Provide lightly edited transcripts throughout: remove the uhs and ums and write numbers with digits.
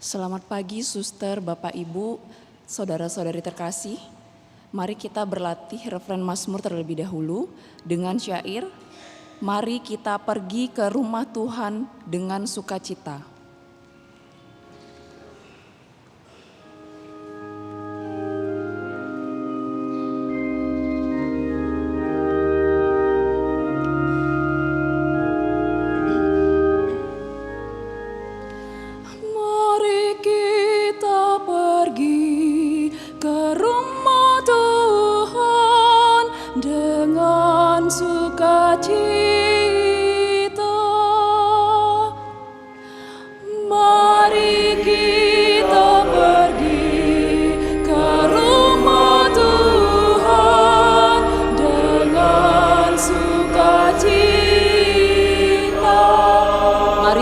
Selamat pagi suster, Bapak Ibu, saudara-saudari terkasih. Mari kita berlatih refren Mazmur terlebih dahulu dengan syair, mari kita pergi ke rumah Tuhan dengan sukacita.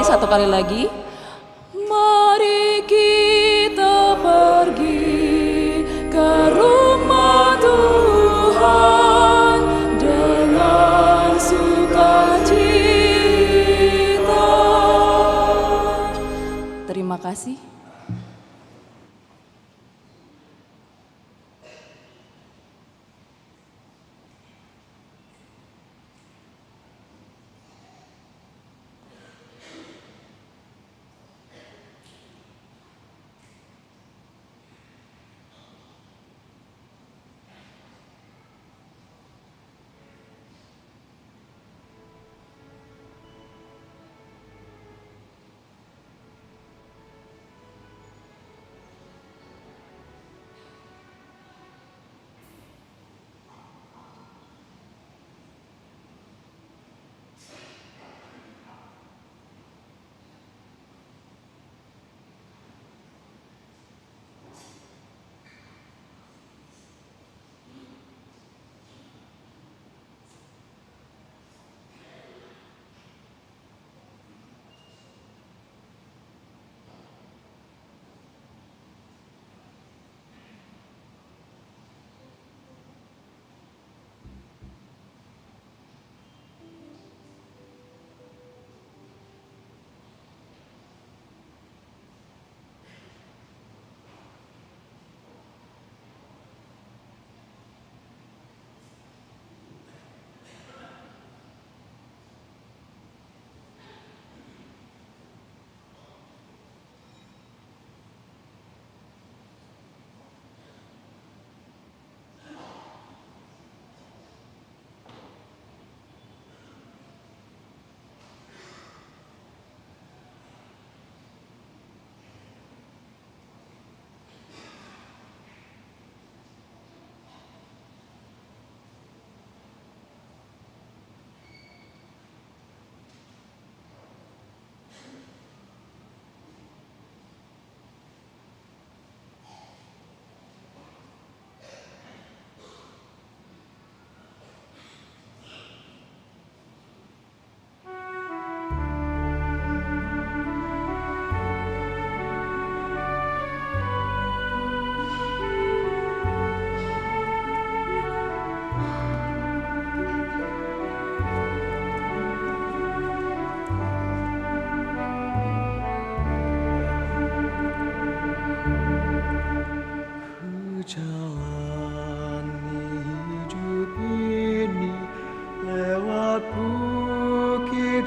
Satu kali lagi. Mari kita pergi ke rumah Tuhan dengan sukacita. Terima kasih.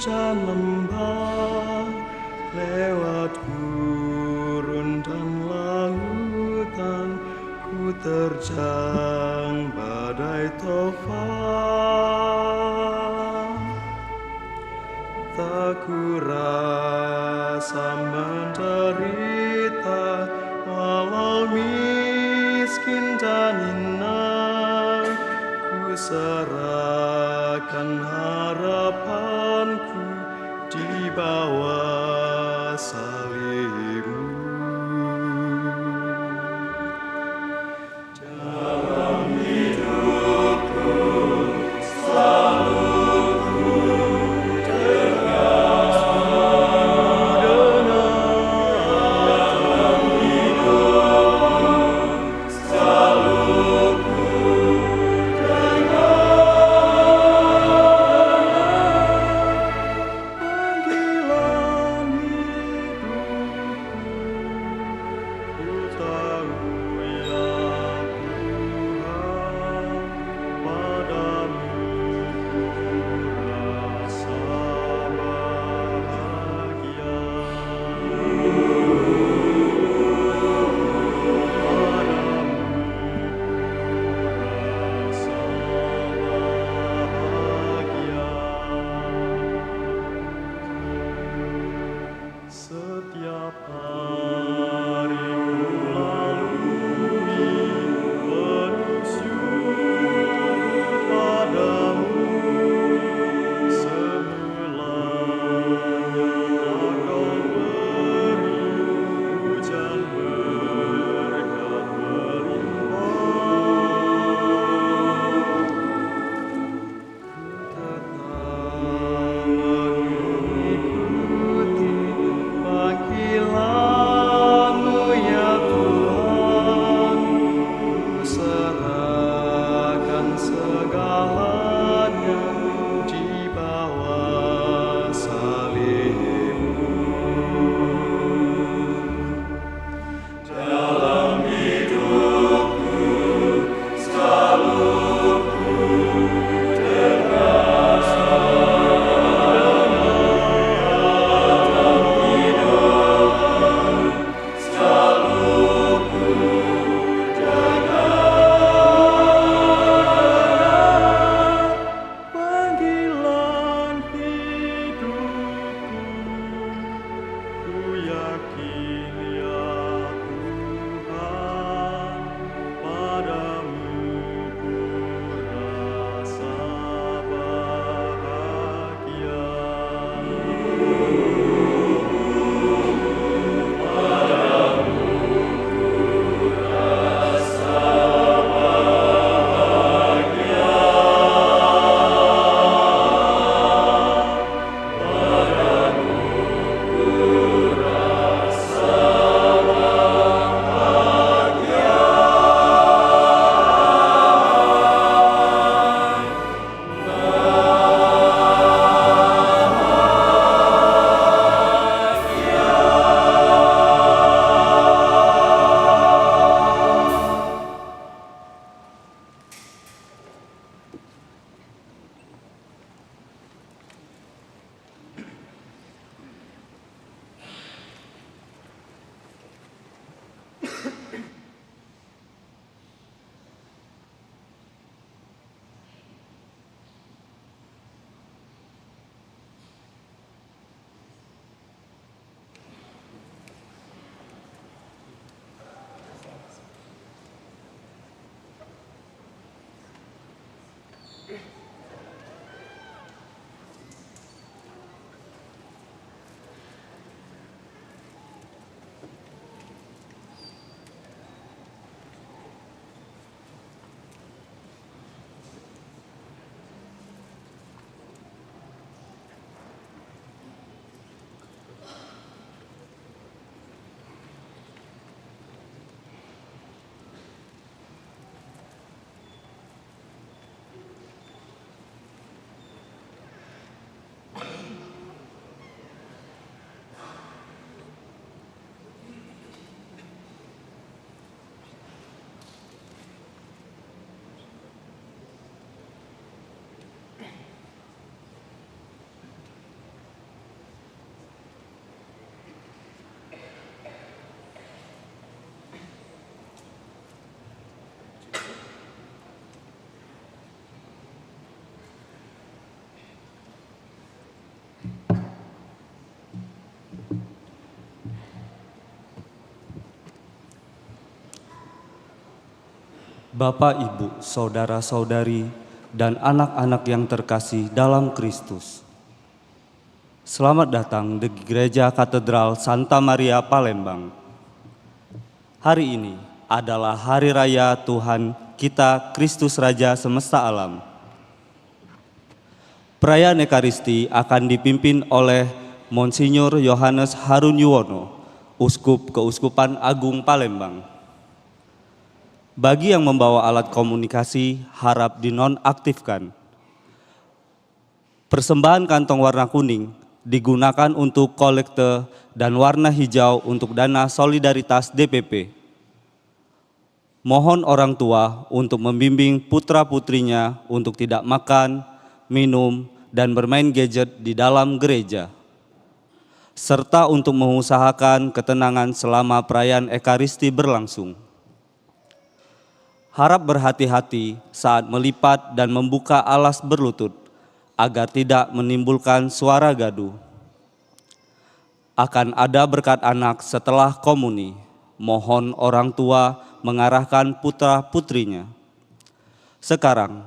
Dan lembah, lewat gurun dan lautan, ku terjang badai tofan. Tak ku rasa menderita, walau miskin dan hina, ku serahkan harapanku di bawah salibmu. Dalam hidupku selalu ku dengar, dalam hidupku selalu ku dengar. Bapak, Ibu, saudara-saudari, dan anak-anak yang terkasih dalam Kristus. Selamat datang di Gereja Katedral Santa Maria Palembang. Hari ini adalah Hari Raya Tuhan kita Kristus Raja Semesta Alam. Perayaan Ekaristi akan dipimpin oleh Monsinyur Yohanes Harun Yuwono, Uskup Keuskupan Agung Palembang. Bagi yang membawa alat komunikasi, harap dinonaktifkan. Persembahan kantong warna kuning digunakan untuk kolekte dan warna hijau untuk dana solidaritas DPP. Mohon orang tua untuk membimbing putra-putrinya untuk tidak makan, minum, dan bermain gadget di dalam gereja, serta untuk mengusahakan ketenangan selama perayaan Ekaristi berlangsung. Harap berhati-hati saat melipat dan membuka alas berlutut agar tidak menimbulkan suara gaduh. Akan ada berkat anak setelah komuni. Mohon orang tua mengarahkan putra-putrinya. Sekarang,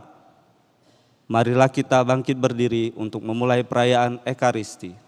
marilah kita bangkit berdiri untuk memulai perayaan Ekaristi.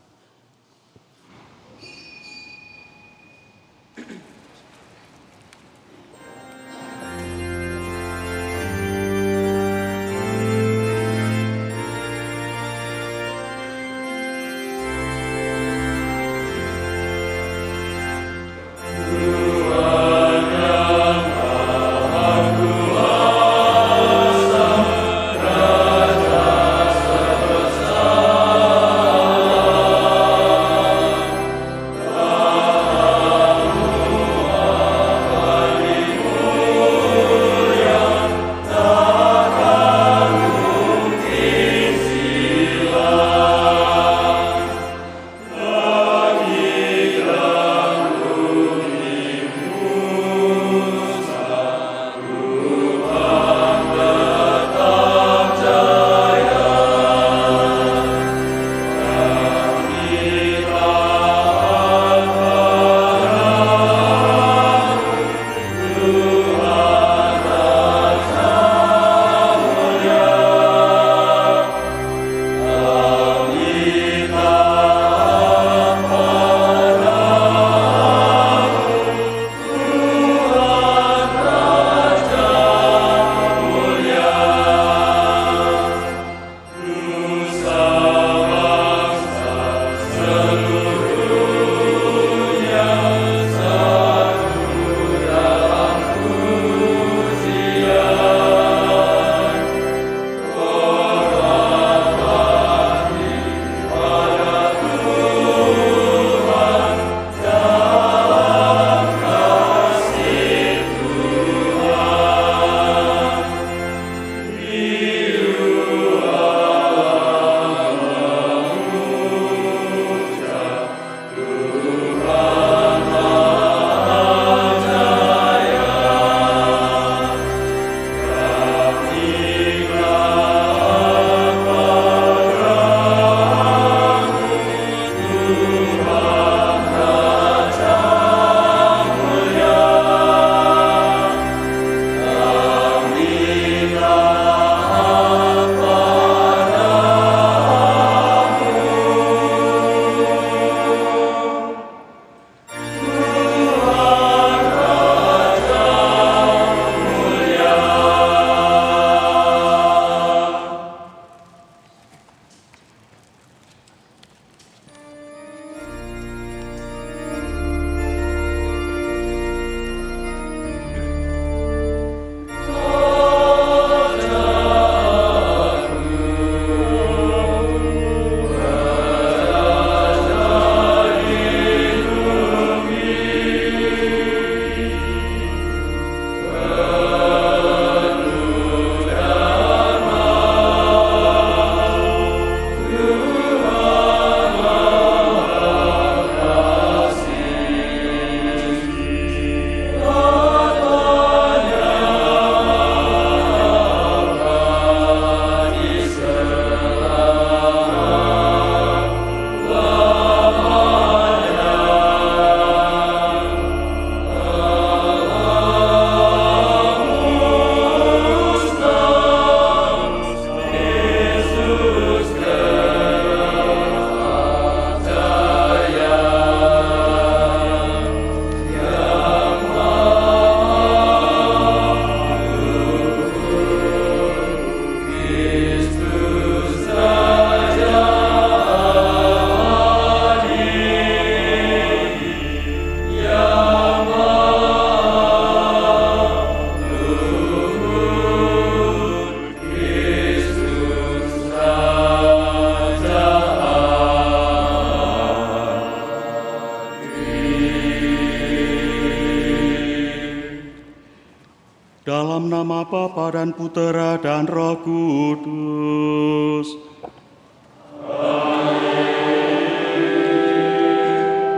Dalam nama Bapa dan Putera dan Roh Kudus.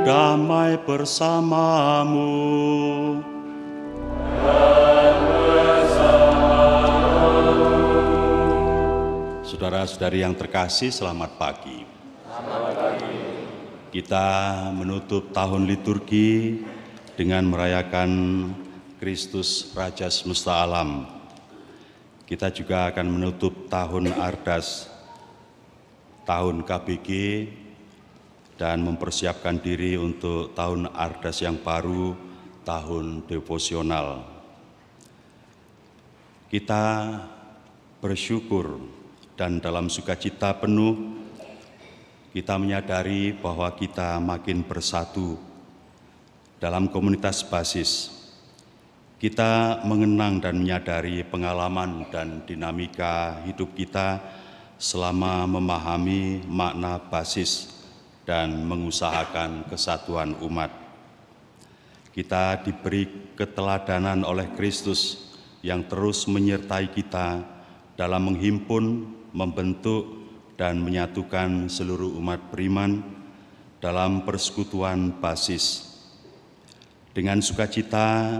Damai bersamamu. Saudara-saudari yang terkasih, selamat pagi. Kita menutup tahun liturgi dengan merayakan Kristus Raja Semesta Alam. Kita juga akan menutup tahun Ardas, tahun KBG, dan mempersiapkan diri untuk tahun Ardas yang baru, tahun devosional. Kita bersyukur dan dalam sukacita penuh kita menyadari bahwa kita makin bersatu dalam komunitas basis. Kita mengenang dan menyadari pengalaman dan dinamika hidup kita selama memahami makna basis dan mengusahakan kesatuan umat. Kita diberi keteladanan oleh Kristus yang terus menyertai kita dalam menghimpun, membentuk, dan menyatukan seluruh umat beriman dalam persekutuan basis. Dengan sukacita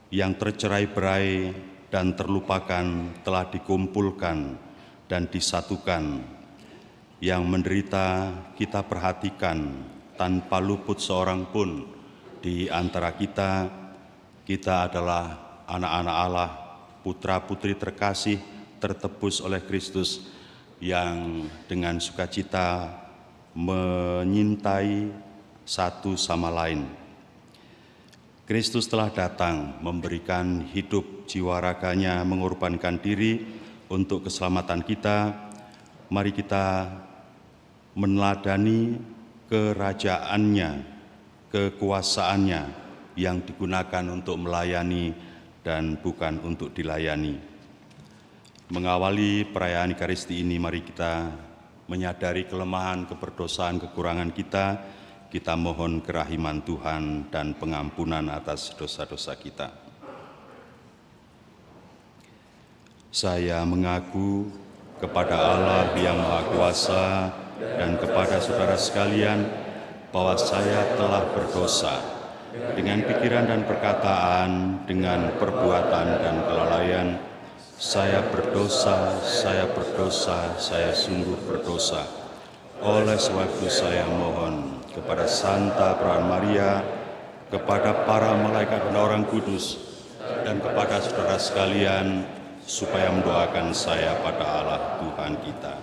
yang tercerai-berai dan terlupakan telah dikumpulkan dan disatukan. Yang menderita kita perhatikan tanpa luput seorang pun di antara kita. Kita adalah anak-anak Allah, putra-putri terkasih tertebus oleh Kristus yang dengan sukacita menyintai satu sama lain. Kristus telah datang memberikan hidup jiwa raganya, mengorbankan diri untuk keselamatan kita. Mari kita meneladani kerajaannya, kekuasaannya yang digunakan untuk melayani dan bukan untuk dilayani. Mengawali perayaan Ekaristi ini, mari kita menyadari kelemahan, keberdosaan, kekurangan kita. Kita mohon kerahiman Tuhan dan pengampunan atas dosa-dosa kita. Saya mengaku kepada Allah yang Maha Kuasa dan kepada saudara sekalian bahwa saya telah berdosa dengan pikiran dan perkataan, dengan perbuatan dan kelalaian. Saya berdosa, saya sungguh berdosa. Oleh sebab itu saya mohon kepada Santa Perawan Maria, kepada para malaikat dan orang kudus, dan kepada saudara sekalian, supaya mendoakan saya pada Allah Tuhan kita.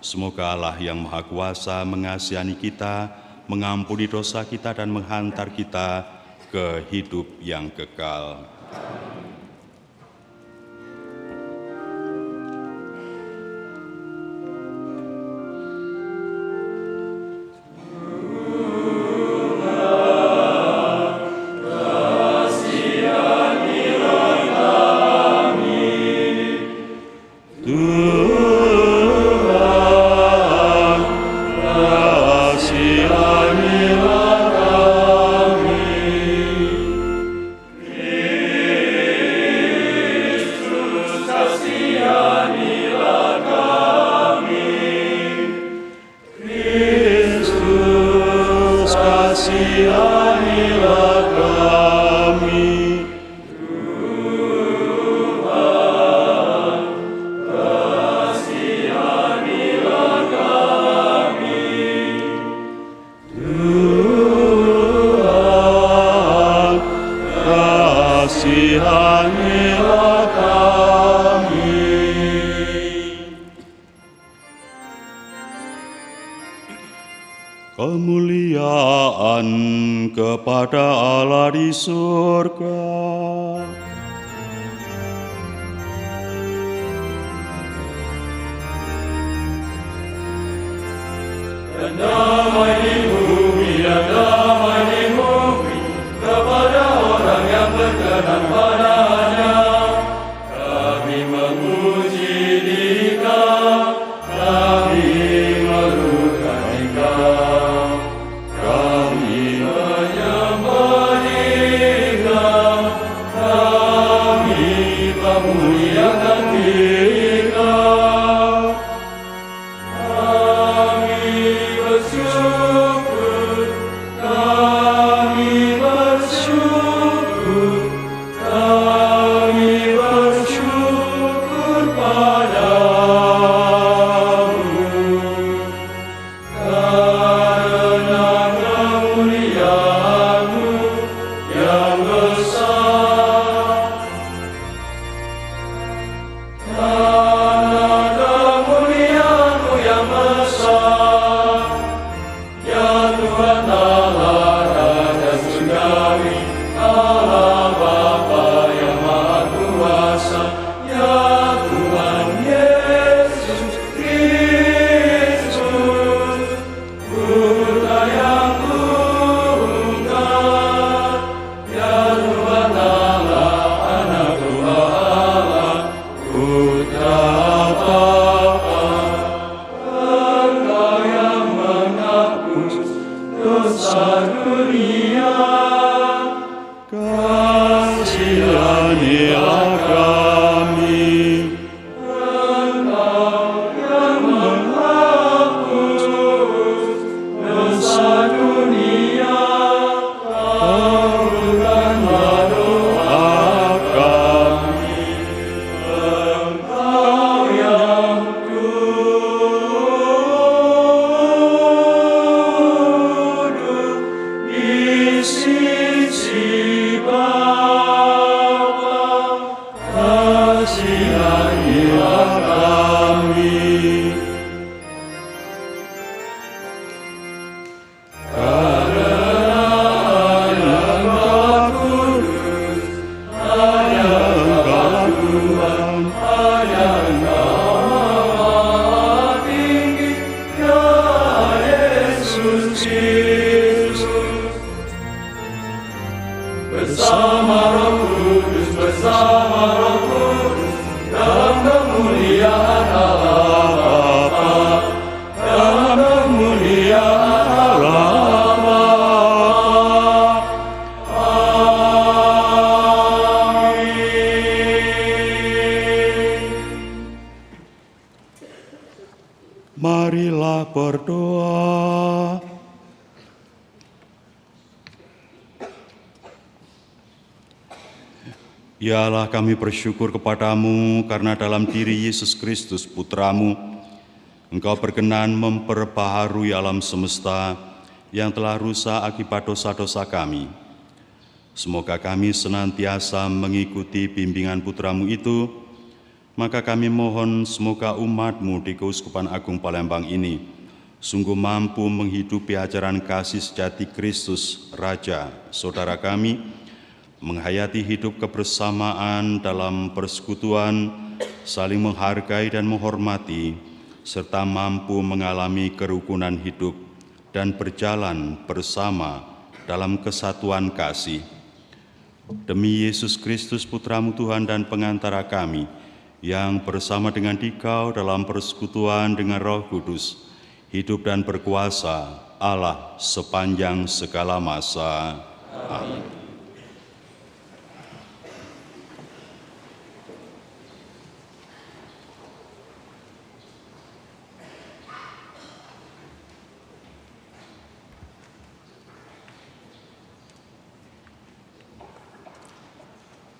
Semoga Allah yang Maha Kuasa mengasihani kita, mengampuni dosa kita, dan menghantar kita ke hidup yang kekal. Kemuliaan kepada Allah di surga. Dan damai di bumi, dan damai di bumi, kepada orang yang berkenan padanya. Kami memuji Dikau, kami melukan Dikau, kami menyembah Dikau, kami kasihanilah kami. Dosa dunia, kabulkanlah doa kami. Engkau yang duduk di sisi Bapa, kasihanilah kami. Bersama Roh Kudus, bersama Roh Kudus, dalam kemuliaan Allah Bapa, dalam kemuliaan Allah Bapa. Amin. Marilah berdoa. Ya Allah, kami bersyukur kepadamu karena dalam diri Yesus Kristus Putramu, Engkau berkenan memperbaharui alam semesta yang telah rusak akibat dosa-dosa kami. Semoga kami senantiasa mengikuti bimbingan Putramu itu, maka kami mohon semoga umat-Mu di Keuskupan Agung Palembang ini sungguh mampu menghidupi ajaran kasih sejati Kristus, Raja, Saudara kami, menghayati hidup kebersamaan dalam persekutuan, saling menghargai dan menghormati, serta mampu mengalami kerukunan hidup dan berjalan bersama dalam kesatuan kasih. Demi Yesus Kristus Putramu Tuhan dan pengantara kami, yang bersama dengan Dikau dalam persekutuan dengan Roh Kudus, hidup dan berkuasa Allah sepanjang segala masa. Amin.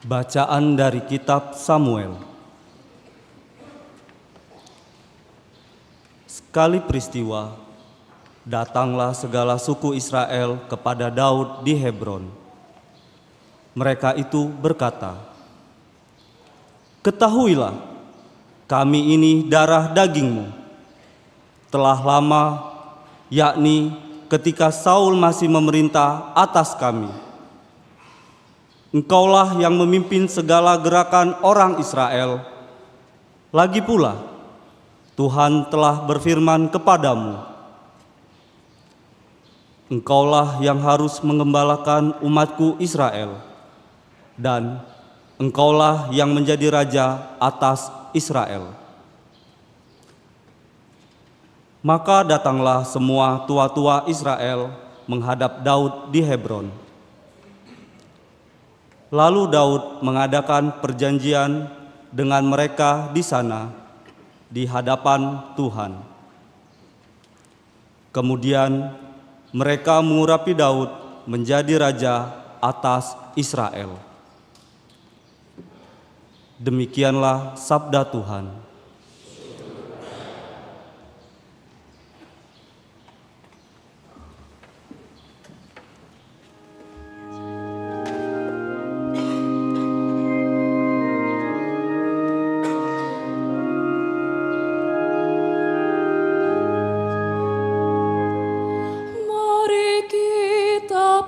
Bacaan dari Kitab Samuel. Sekali peristiwa, datanglah segala suku Israel kepada Daud di Hebron. Mereka itu berkata, "Ketahuilah, kami ini darah dagingmu. Telah lama, yakni ketika Saul masih memerintah atas kami. Engkaulah yang memimpin segala gerakan orang Israel. Lagi pula, Tuhan telah berfirman kepadamu, Engkaulah yang harus mengembalakan umatku Israel, dan Engkaulah yang menjadi raja atas Israel." Maka datanglah semua tua-tua Israel menghadap Daud di Hebron. Lalu Daud mengadakan perjanjian dengan mereka di sana, di hadapan Tuhan. Kemudian mereka mengurapi Daud menjadi raja atas Israel. Demikianlah sabda Tuhan.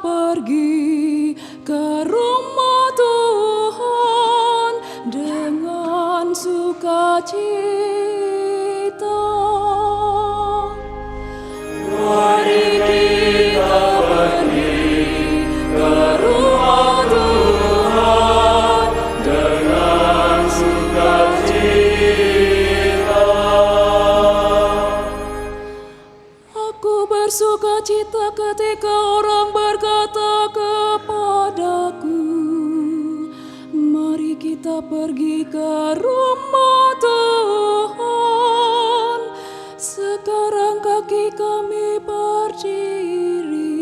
Pergi ke rumah Tuhan dengan sukacita. kita pergi ke rumah Tuhan. Sekarang kaki kami berdiri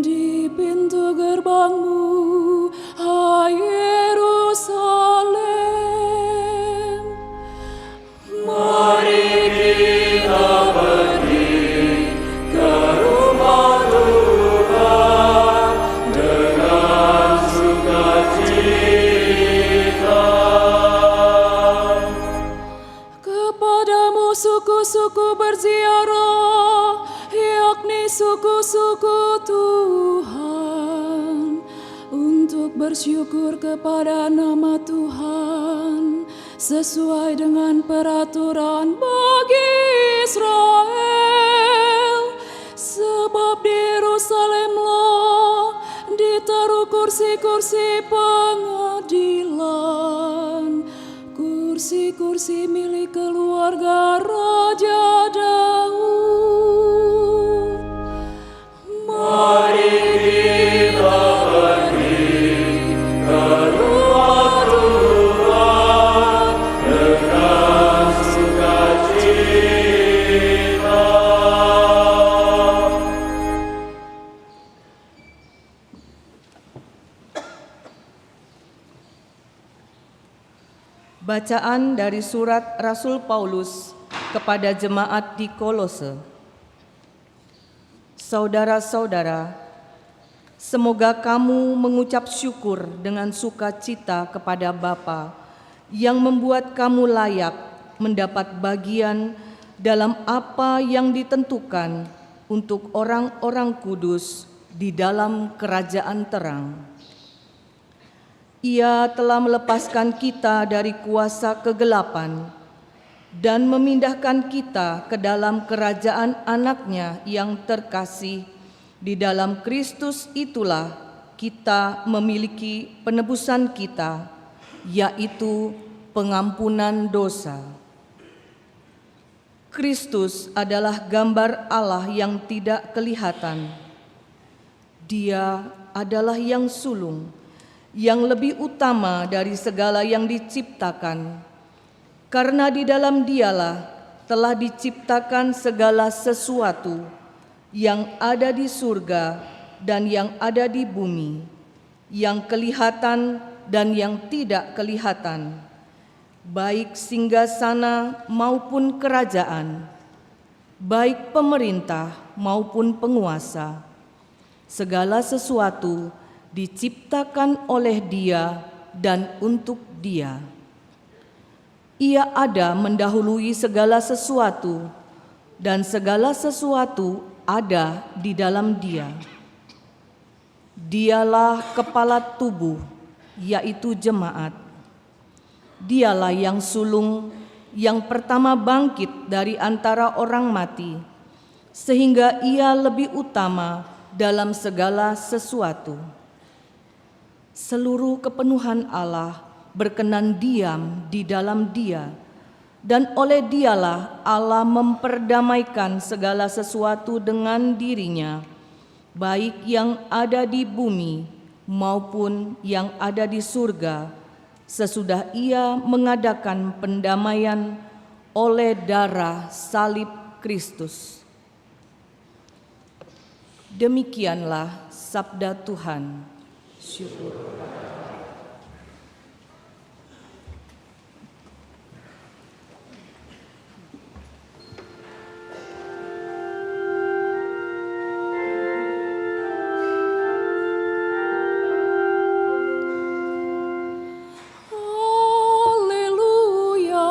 di pintu gerbangmu, hai Yerusalem. Mari kita pergi ke rumah Tuhan dengan sukacita. Kepadamu suku-suku berziarah, yakni suku-suku Tuhan, untuk bersyukur kepada nama Tuhan sesuai dengan peraturan bagi Israel. Sebab di Yerusalemlah ditaruh kursi-kursi pengadilan, kursi-kursi milik keluarga Raja Daud. Mari kita pergi ke rumah Tuhan dengan sukacita. Bacaan dari surat Rasul Paulus kepada jemaat di Kolose. Saudara-saudara, semoga kamu mengucap syukur dengan sukacita kepada Bapa yang membuat kamu layak mendapat bagian dalam apa yang ditentukan untuk orang-orang kudus di dalam kerajaan terang. Ia telah melepaskan kita dari kuasa kegelapan dan memindahkan kita ke dalam kerajaan anaknya yang terkasih. Di dalam Kristus itulah kita memiliki penebusan kita, yaitu pengampunan dosa. Kristus adalah gambar Allah yang tidak kelihatan. Dia adalah yang sulung, yang lebih utama dari segala yang diciptakan, karena di dalam Dialah telah diciptakan segala sesuatu yang ada di surga dan yang ada di bumi, yang kelihatan dan yang tidak kelihatan, baik singgasana maupun kerajaan, baik pemerintah maupun penguasa. Segala sesuatu diciptakan oleh Dia dan untuk Dia. Ia ada mendahului segala sesuatu, dan segala sesuatu ada di dalam Dia. Dialah kepala tubuh, yaitu jemaat. Dialah yang sulung, yang pertama bangkit dari antara orang mati, sehingga Ia lebih utama dalam segala sesuatu. Seluruh kepenuhan Allah berkenan diam di dalam Dia, dan oleh Dialah Allah memperdamaikan segala sesuatu dengan dirinya, baik yang ada di bumi maupun yang ada di surga, sesudah Ia mengadakan pendamaian oleh darah salib Kristus. Demikianlah sabda Tuhan. Syukur. Haleluya.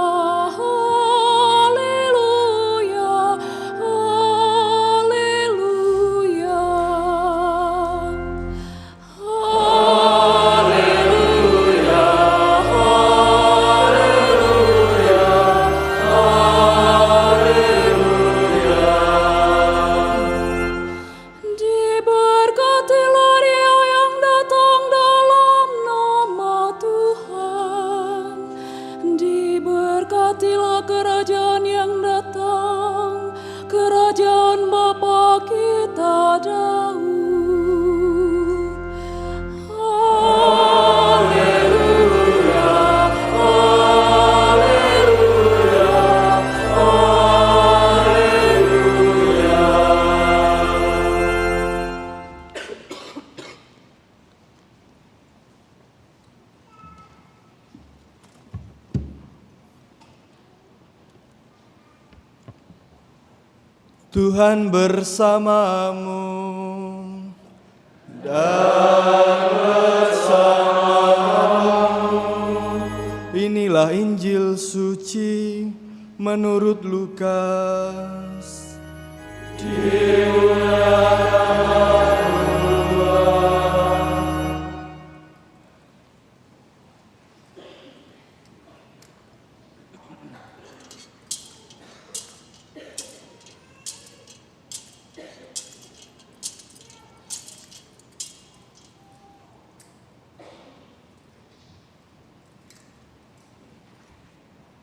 Tuhan bersamamu Inilah Injil suci menurut Lukas.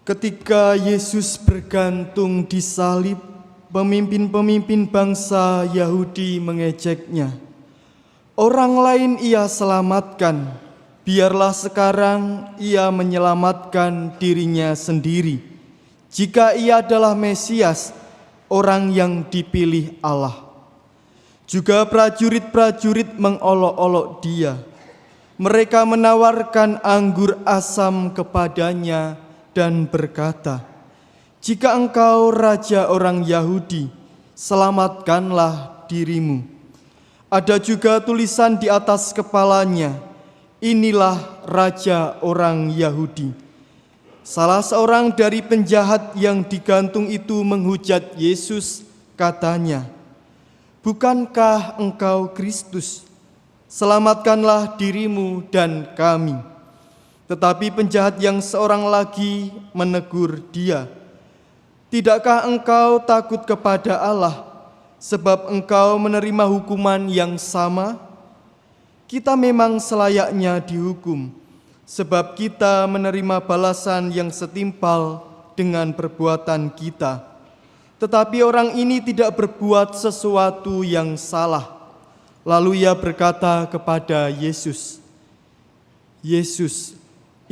Ketika Yesus bergantung di salib, pemimpin-pemimpin bangsa Yahudi mengejeknya. Orang lain ia selamatkan, biarlah sekarang ia menyelamatkan dirinya sendiri. Jika ia adalah Mesias, orang yang dipilih Allah. Juga prajurit-prajurit mengolok-olok dia. Mereka menawarkan anggur asam kepadanya dan berkata, "Jika engkau raja orang Yahudi, selamatkanlah dirimu." Ada juga tulisan di atas kepalanya, "Inilah raja orang Yahudi." Salah seorang dari penjahat yang digantung itu menghujat Yesus, katanya, "Bukankah engkau Kristus? Selamatkanlah dirimu dan kami." Tetapi penjahat yang seorang lagi menegur dia, "Tidakkah engkau takut kepada Allah, sebab engkau menerima hukuman yang sama? Kita memang selayaknya dihukum, sebab kita menerima balasan yang setimpal dengan perbuatan kita. Tetapi orang ini tidak berbuat sesuatu yang salah." Lalu ia berkata kepada Yesus, "Yesus,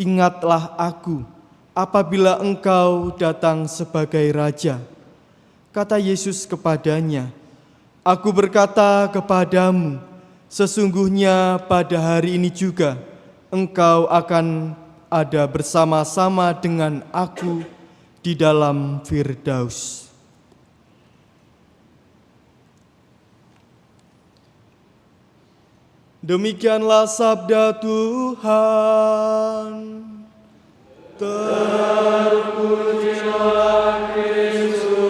ingatlah aku apabila engkau datang sebagai raja." Kata Yesus kepadanya, "Aku berkata kepadamu, sesungguhnya pada hari ini juga engkau akan ada bersama-sama dengan aku di dalam Firdaus." Demikianlah sabda Tuhan. Terpujilah Kristus.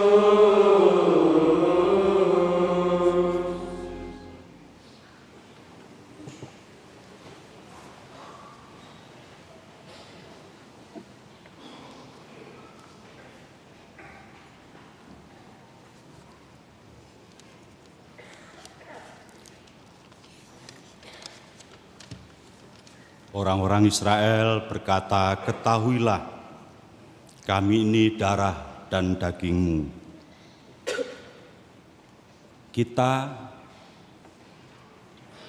Orang-orang Israel berkata, "Ketahuilah, kami ini darah dan dagingmu. Kita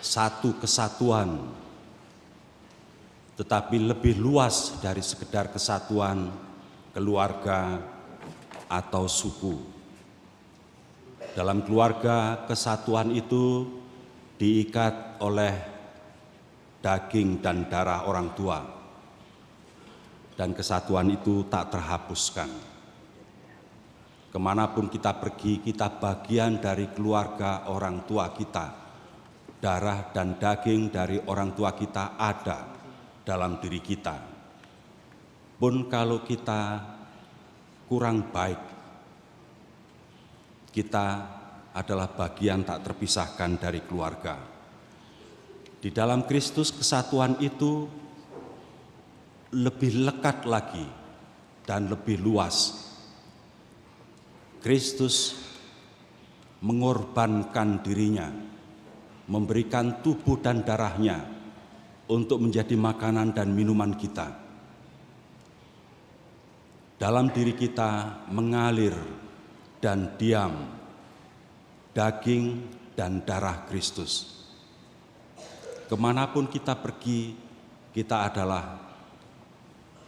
satu kesatuan, tetapi lebih luas dari sekedar kesatuan keluarga atau suku. Dalam keluarga, kesatuan itu diikat oleh daging dan darah orang tua, dan kesatuan itu tak terhapuskan. Kemanapun kita pergi, kita bagian dari keluarga orang tua kita. Darah dan daging dari orang tua kita ada dalam diri kita. Pun kalau kita kurang baik, kita adalah bagian tak terpisahkan dari keluarga. Di dalam Kristus kesatuan itu lebih lekat lagi dan lebih luas. Kristus mengorbankan dirinya, memberikan tubuh dan darahnya untuk menjadi makanan dan minuman kita. Dalam diri kita mengalir dan diam daging dan darah Kristus. Kemanapun kita pergi, kita adalah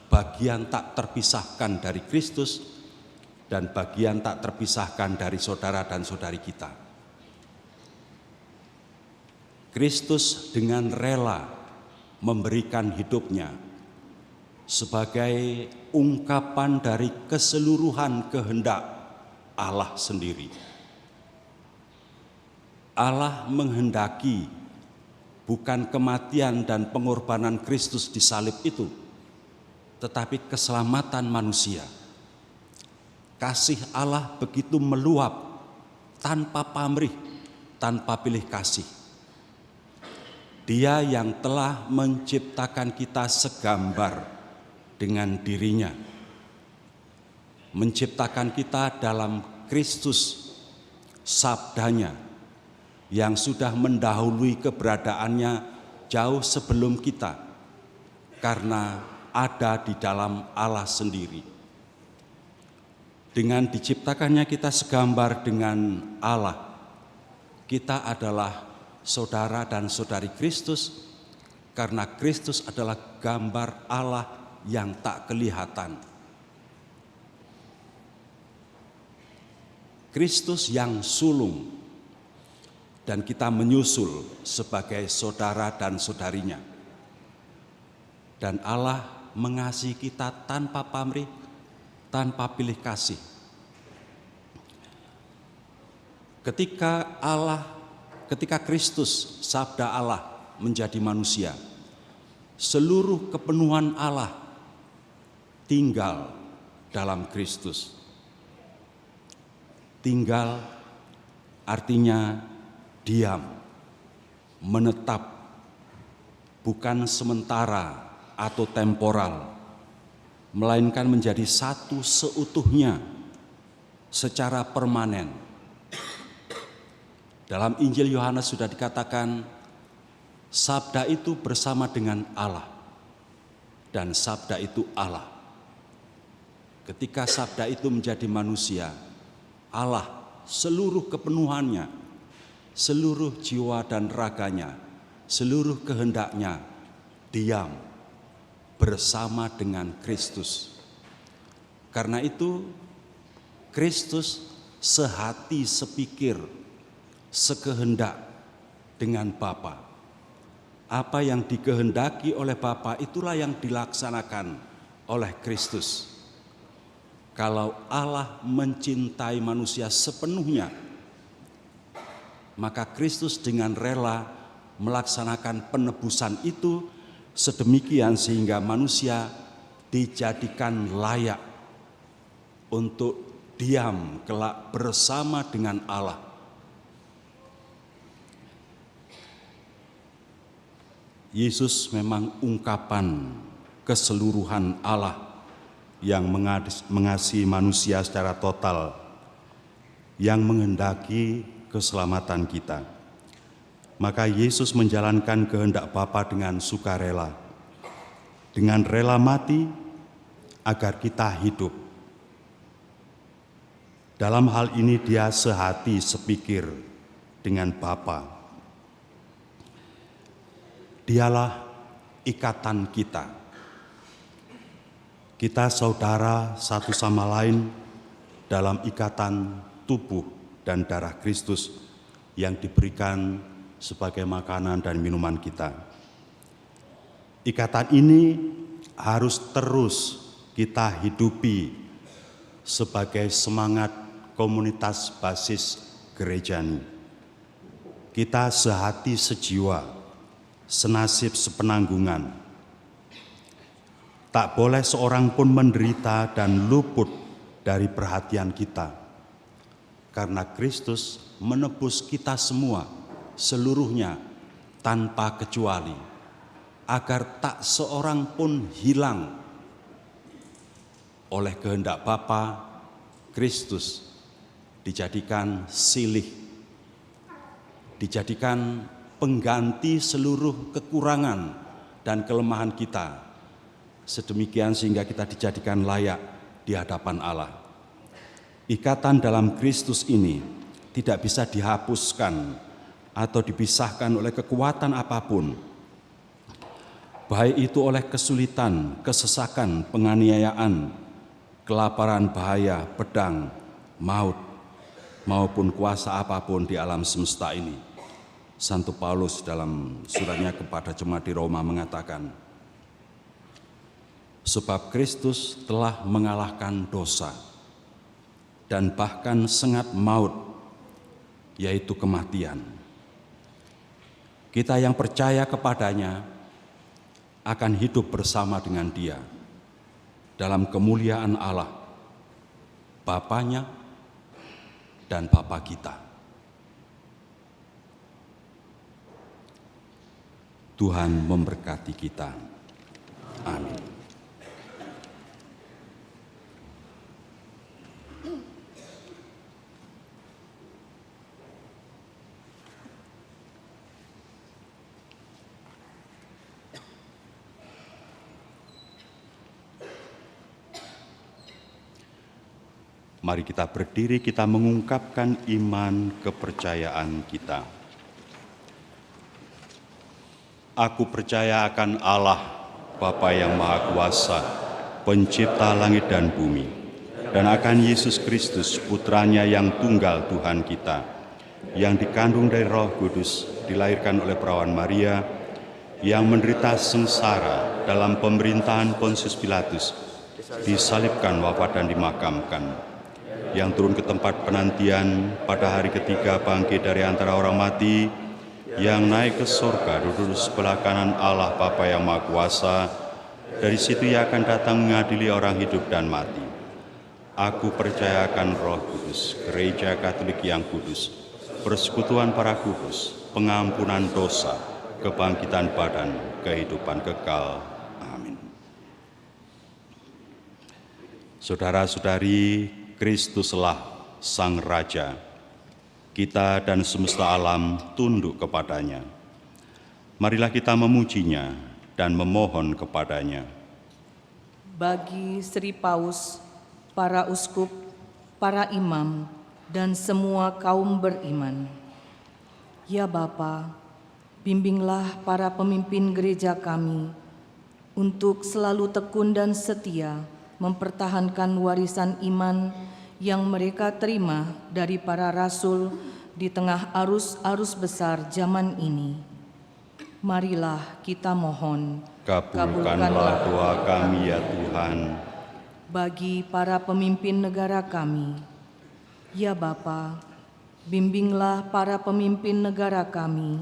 bagian tak terpisahkan dari Kristus dan bagian tak terpisahkan dari saudara dan saudari kita. Kristus dengan rela memberikan hidupnya sebagai ungkapan dari keseluruhan kehendak Allah sendiri. Allah menghendaki bukan kematian dan pengorbanan Kristus di salib itu, tetapi keselamatan manusia. Kasih Allah begitu meluap tanpa pamrih, tanpa pilih kasih. Dia yang telah menciptakan kita segambar dengan dirinya, menciptakan kita dalam Kristus, sabdanya, yang sudah mendahului keberadaannya jauh sebelum kita, karena ada di dalam Allah sendiri. Dengan diciptakannya kita segambar dengan Allah, kita adalah saudara dan saudari Kristus, karena Kristus adalah gambar Allah yang tak kelihatan. Kristus yang sulung, dan kita menyusul sebagai saudara dan saudarinya. Dan Allah mengasihi kita tanpa pamrih, tanpa pilih kasih. Ketika Kristus, sabda Allah, menjadi manusia, seluruh kepenuhan Allah tinggal dalam Kristus. Tinggal artinya diam, menetap, bukan sementara atau temporal, melainkan menjadi satu seutuhnya secara permanen. Dalam Injil Yohanes sudah dikatakan, sabda itu bersama dengan Allah, dan sabda itu Allah. Ketika sabda itu menjadi manusia, Allah seluruh kepenuhannya, seluruh jiwa dan raganya, seluruh kehendaknya diam bersama dengan Kristus. Karena itu Kristus sehati, sepikir, sekehendak dengan Bapa. Apa yang dikehendaki oleh Bapa itulah yang dilaksanakan oleh Kristus. Kalau Allah mencintai manusia sepenuhnya, maka Kristus dengan rela melaksanakan penebusan itu sedemikian sehingga manusia dijadikan layak untuk diam kelak bersama dengan Allah. Yesus memang ungkapan keseluruhan Allah yang mengasihi manusia secara total, yang menghendaki keselamatan kita. Maka Yesus menjalankan kehendak Bapa dengan sukarela, dengan rela mati agar kita hidup. Dalam hal ini dia sehati sepikir dengan Bapa. Dialah ikatan kita. Kita saudara satu sama lain dalam ikatan tubuh dan darah Kristus yang diberikan sebagai makanan dan minuman kita. Ikatan ini harus terus kita hidupi sebagai semangat komunitas basis gerejani. Kita sehati sejiwa, senasib sepenanggungan. Tak boleh seorang pun menderita dan luput dari perhatian kita. Karena Kristus menebus kita semua, seluruhnya tanpa kecuali, agar tak seorang pun hilang. Oleh kehendak Bapa, Kristus dijadikan silih, dijadikan pengganti seluruh kekurangan dan kelemahan kita, sedemikian sehingga kita dijadikan layak di hadapan Allah. Ikatan dalam Kristus ini tidak bisa dihapuskan atau dipisahkan oleh kekuatan apapun, baik itu oleh kesulitan, kesesakan, penganiayaan, kelaparan, bahaya, pedang, maut, maupun kuasa apapun di alam semesta ini. Santo Paulus dalam suratnya kepada jemaat di Roma mengatakan, sebab Kristus telah mengalahkan dosa dan bahkan sengat maut, yaitu kematian. Kita yang percaya kepadanya akan hidup bersama dengan Dia dalam kemuliaan Allah, Bapanya dan Bapa kita. Tuhan memberkati kita. Amin. Mari kita berdiri, kita mengungkapkan iman kepercayaan kita. Aku percaya akan Allah, Bapa yang Maha Kuasa, Pencipta langit dan bumi, dan akan Yesus Kristus, Putranya yang tunggal Tuhan kita, yang dikandung dari Roh Kudus, dilahirkan oleh perawan Maria, yang menderita sengsara dalam pemerintahan Pontius Pilatus, disalibkan, wafat dan dimakamkan, yang turun ke tempat penantian, pada hari ketiga bangkit dari antara orang mati, yang naik ke surga, duduk di sebelah kanan Allah Bapa yang Maha Kuasa. Dari situ Ia akan datang mengadili orang hidup dan mati. Aku percaya akan Roh Kudus, Gereja Katolik yang kudus, persekutuan para kudus, pengampunan dosa, kebangkitan badan, kehidupan kekal. Amin. Saudara-saudari, Kristuslah Sang Raja. Kita dan semesta alam tunduk kepadanya. Marilah kita memujinya dan memohon kepadanya. Bagi Sri Paus, para uskup, para imam, dan semua kaum beriman. Ya Bapa, bimbinglah para pemimpin gereja kami untuk selalu tekun dan setia mempertahankan warisan iman yang mereka terima dari para rasul di tengah arus-arus besar zaman ini. Marilah kita mohon, Kabulkanlah doa kami ya Tuhan. Bagi para pemimpin negara kami, ya Bapa, bimbinglah para pemimpin negara kami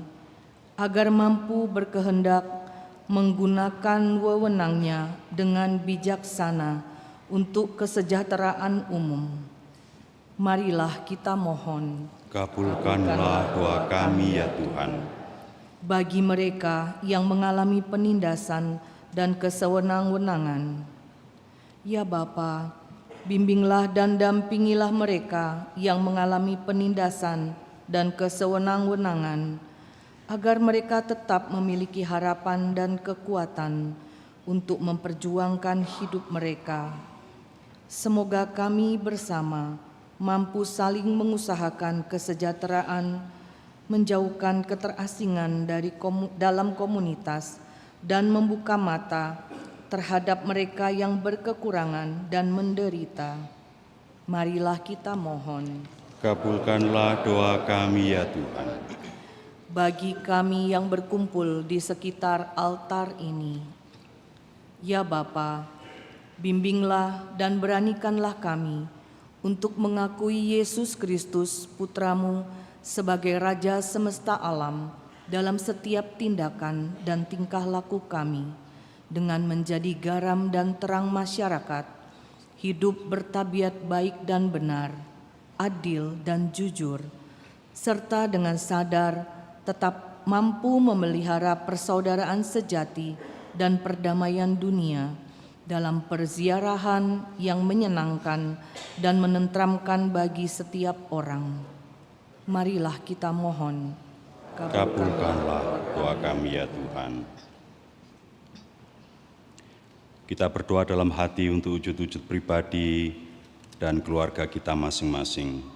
agar mampu berkehendak menggunakan wewenangnya dengan bijaksana untuk kesejahteraan umum. Marilah kita mohon, Kabulkanlah doa kami ya Tuhan. Bagi mereka yang mengalami penindasan dan kesewenang-wenangan, ya Bapa, bimbinglah dan dampingilah mereka yang mengalami penindasan dan kesewenang-wenangan, agar mereka tetap memiliki harapan dan kekuatan untuk memperjuangkan hidup mereka. Semoga kami bersama mampu saling mengusahakan kesejahteraan, menjauhkan keterasingan dalam komunitas, dan membuka mata terhadap mereka yang berkekurangan dan menderita. Marilah kita mohon. Kabulkanlah doa kami ya Tuhan. Bagi kami yang berkumpul di sekitar altar ini, ya Bapa, bimbinglah dan beranikanlah kami untuk mengakui Yesus Kristus, Putramu, sebagai Raja semesta alam dalam setiap tindakan dan tingkah laku kami, dengan menjadi garam dan terang masyarakat, hidup bertabiat baik dan benar, adil dan jujur, serta dengan sadar tetap mampu memelihara persaudaraan sejati dan perdamaian dunia dalam perziarahan yang menyenangkan dan menenteramkan bagi setiap orang. Marilah kita mohon. Kabulkanlah doa kami ya Tuhan. Kita berdoa dalam hati untuk wujud-wujud pribadi dan keluarga kita masing-masing.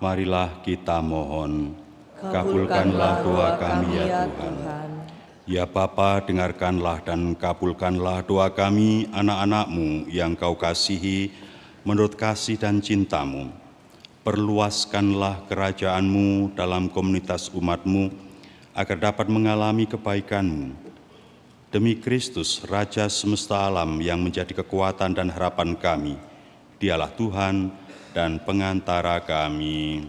Marilah kita mohon, kabulkanlah doa kami ya Tuhan. Ya Bapa, dengarkanlah dan kabulkanlah doa kami, anak-anak-Mu yang Kau kasihi, menurut kasih dan cinta-Mu. Perluaskanlah kerajaan-Mu dalam komunitas umat-Mu, agar dapat mengalami kebaikan-Mu demi Kristus, Raja semesta alam yang menjadi kekuatan dan harapan kami. Dialah Tuhan dan pengantara kami.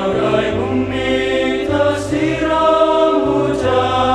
Bagai bumi tersiram hujan,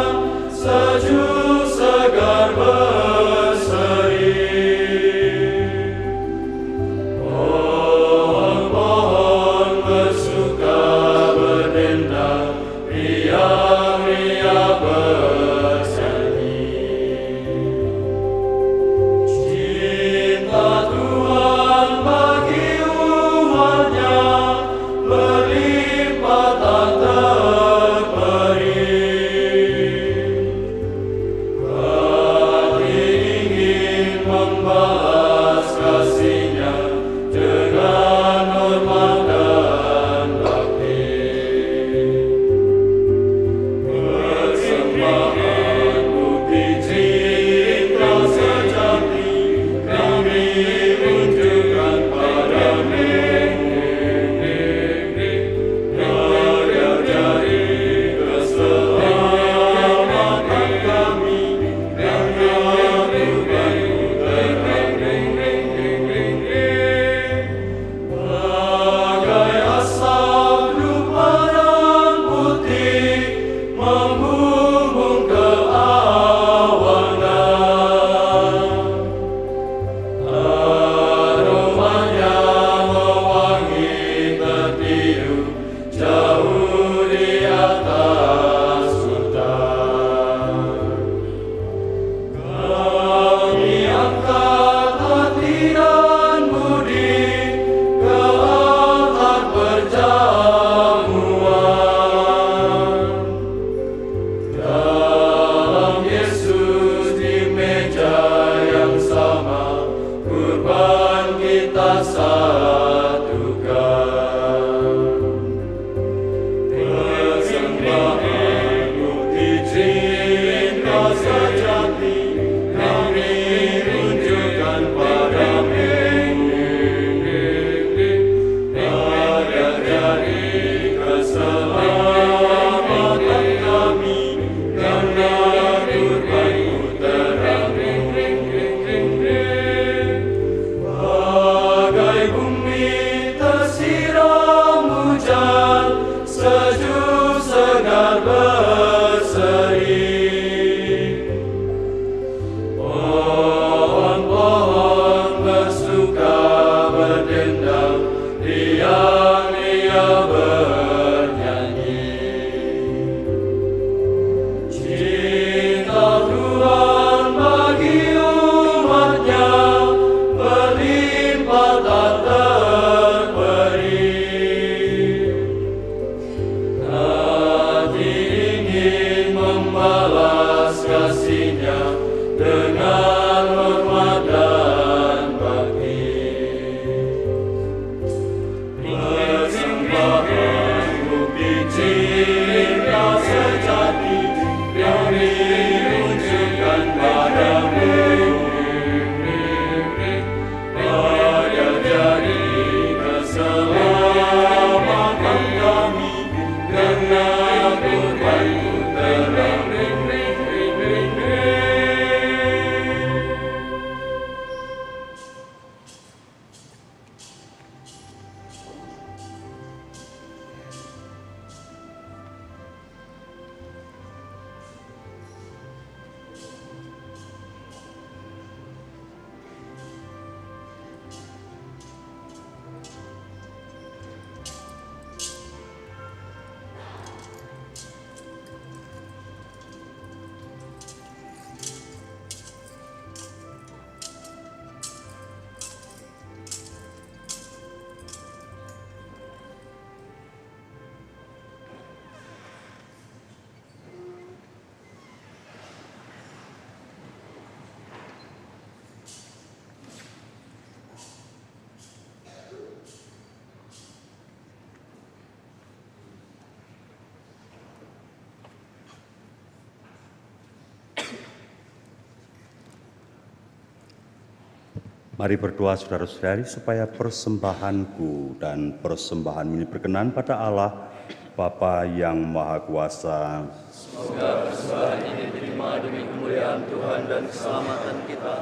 Mari berdoa saudara-saudari supaya persembahanku dan persembahan ini berkenan pada Allah, Bapa yang Maha Kuasa. Semoga persembahan ini diterima demi kemuliaan Tuhan dan keselamatan kita,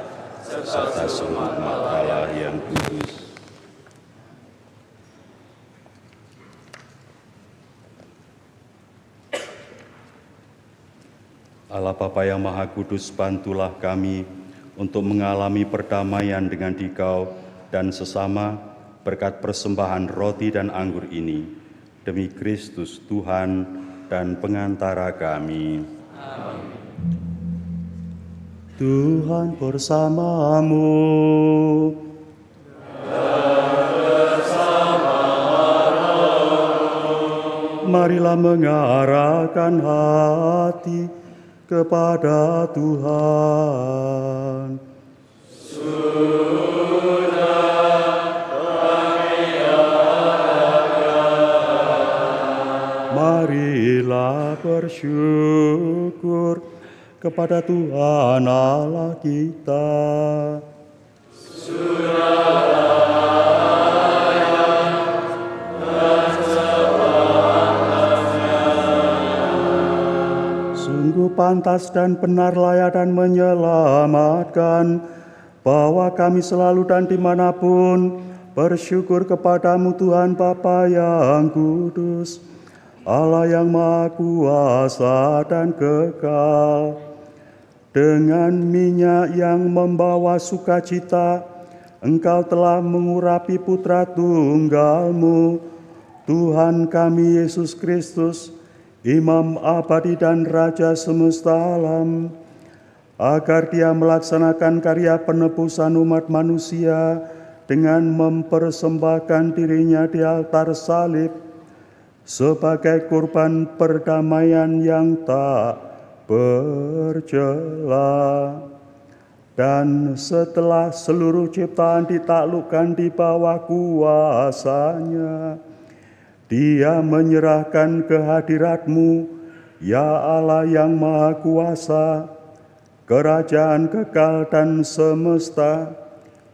Serta seluruh umat Allah yang kudus. Allah Bapa yang Maha Kudus, bantulah kami untuk mengalami perdamaian dengan Dikau dan sesama berkat persembahan roti dan anggur ini. Demi Kristus Tuhan dan pengantara kami. Amin. Tuhan bersamamu. Marilah mengarahkan hati kepada Tuhan. Marilah bersyukur kepada Tuhan Allah kita. Sungguh pantas dan benar, layak dan menyelamatkan, bahwa kami selalu dan dimanapun bersyukur kepadamu Tuhan Bapa yang kudus, Allah yang Maha Kuasa dan kekal. Dengan minyak yang membawa sukacita, Engkau telah mengurapi putra tunggalmu, Tuhan kami Yesus Kristus, Imam abadi dan Raja semesta alam, agar Dia melaksanakan karya penebusan umat manusia dengan mempersembahkan dirinya di altar salib sebagai kurban perdamaian yang tak bercela. Dan setelah seluruh ciptaan ditaklukkan di bawah kuasa-Nya, Dia menyerahkan kehadirat-Mu, ya Allah yang Maha Kuasa, kerajaan kekal dan semesta,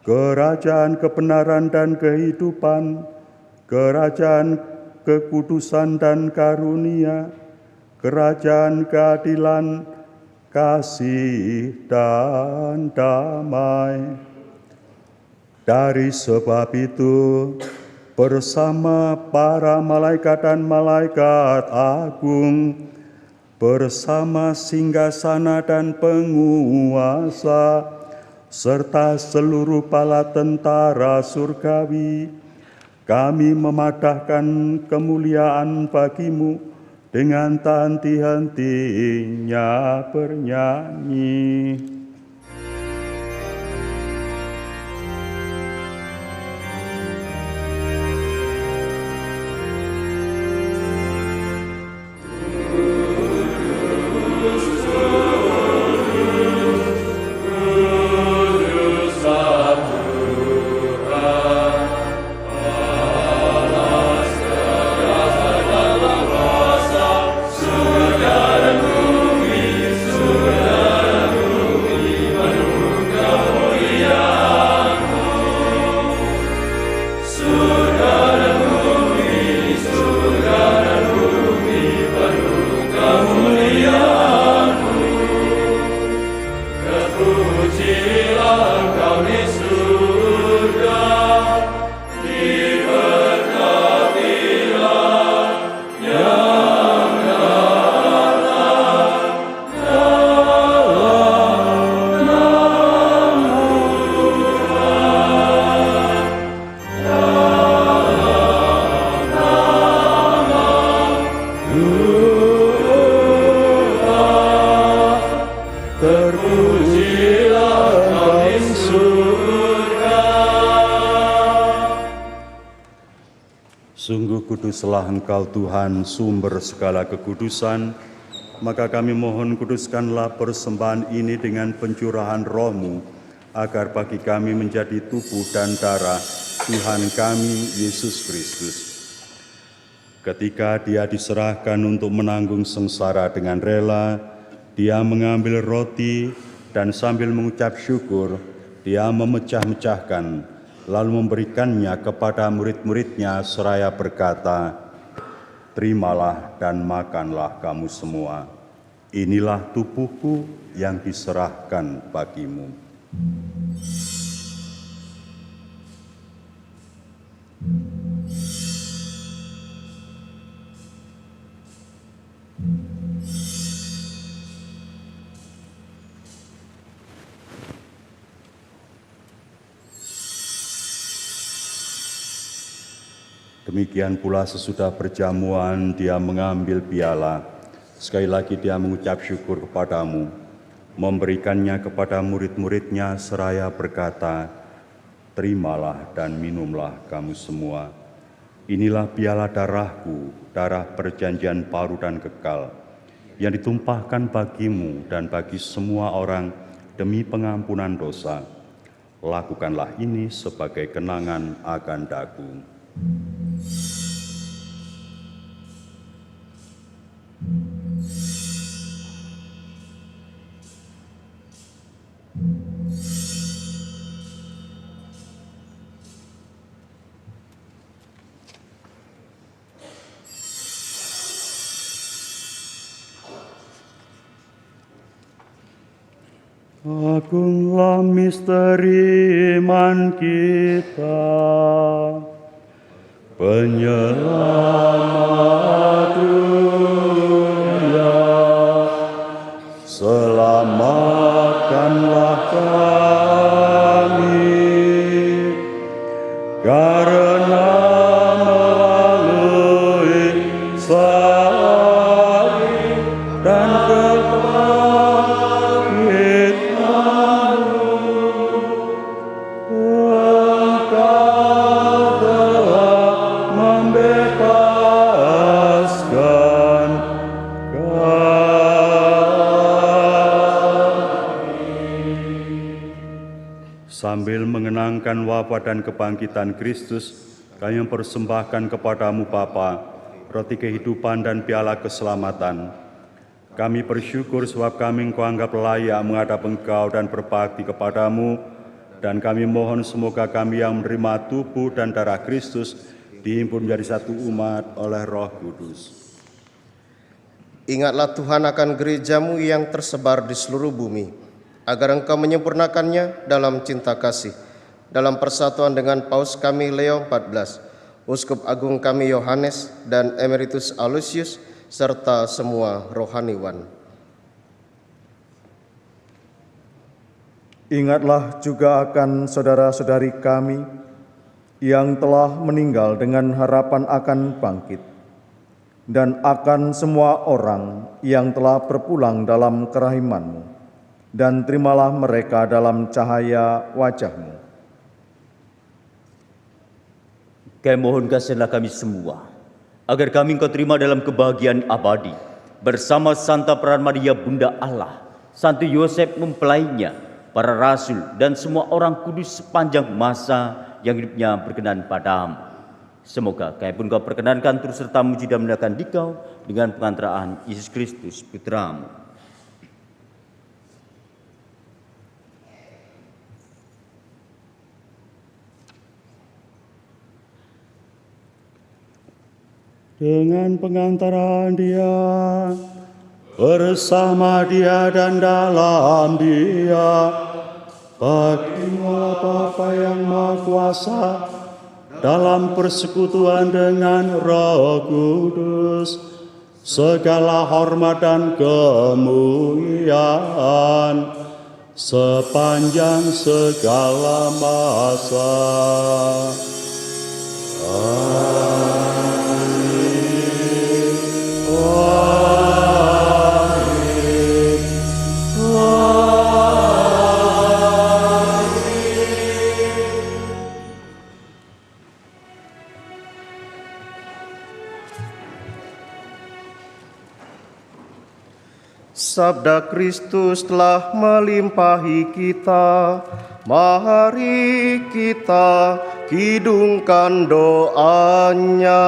kerajaan kebenaran dan kehidupan, kerajaan kekudusan dan karunia, kerajaan keadilan, kasih dan damai. Dari sebab itu, bersama para malaikat dan malaikat agung, bersama singgasana dan penguasa, serta seluruh bala tentara surgawi, kami memadahkan kemuliaan bagi-Mu dengan tak henti-hentinya bernyanyi. Sungguh kuduslah Engkau Tuhan, sumber segala kekudusan, maka kami mohon kuduskanlah persembahan ini dengan pencurahan Roh-Mu, agar bagi kami menjadi tubuh dan darah Tuhan kami Yesus Kristus. Ketika Dia diserahkan untuk menanggung sengsara dengan rela, Dia mengambil roti dan sambil mengucap syukur, Dia memecah-mecahkan, lalu memberikannya kepada murid-muridnya seraya berkata, "Terimalah dan makanlah kamu semua. Inilah tubuhku yang diserahkan bagimu." Demikian pula sesudah perjamuan dia mengambil piala. Sekali lagi dia mengucap syukur kepadamu, memberikannya kepada murid-muridnya seraya berkata, "Terimalah dan minumlah kamu semua. Inilah piala darahku, darah perjanjian baru dan kekal, yang ditumpahkan bagimu dan bagi semua orang demi pengampunan dosa. Lakukanlah ini sebagai kenangan akan daku." Agunglah misteri iman kita, Penyelamat dunia. Selamatkanlah kami, karena melalui salib dan sambil mengenangkan wafat dan kebangkitan Kristus, kami mempersembahkan kepadamu Bapa, roti kehidupan dan piala keselamatan. Kami bersyukur sebab kami Engkau anggap layak menghadap Engkau dan berbakti kepadamu, dan kami mohon semoga kami yang menerima tubuh dan darah Kristus dihimpun menjadi satu umat oleh Roh Kudus. Ingatlah Tuhan akan gerejamu yang tersebar di seluruh bumi, agar Engkau menyempurnakannya dalam cinta kasih, dalam persatuan dengan Paus kami Leo XIV, Uskup Agung kami Yohanes, dan Emeritus Aloysius, serta semua rohaniwan. Ingatlah juga akan saudara-saudari kami yang telah meninggal dengan harapan akan bangkit, dan akan semua orang yang telah berpulang dalam kerahiman-Mu, dan terimalah mereka dalam cahaya wajah-Mu. Kami mohon kasihanlah kami semua, agar kami Engkau terima dalam kebahagiaan abadi, bersama Santa Peran Maria Bunda Allah, Santo Yosef mempelainya, para rasul, dan semua orang kudus sepanjang masa yang hidupnya berkenan padamu. Semoga kami pun Kau perkenankan turut serta memuji dan memuliakan Dikau dengan pengantaraan Yesus Kristus Putra-Mu. Dengan pengantaran Dia, bersama Dia dan dalam Dia, bagimu Bapa yang Maha Kuasa, dalam persekutuan dengan Roh Kudus, segala hormat dan kemuliaan sepanjang segala masa. Sabda Kristus telah melimpahi kita, mari kita kidungkan doanya.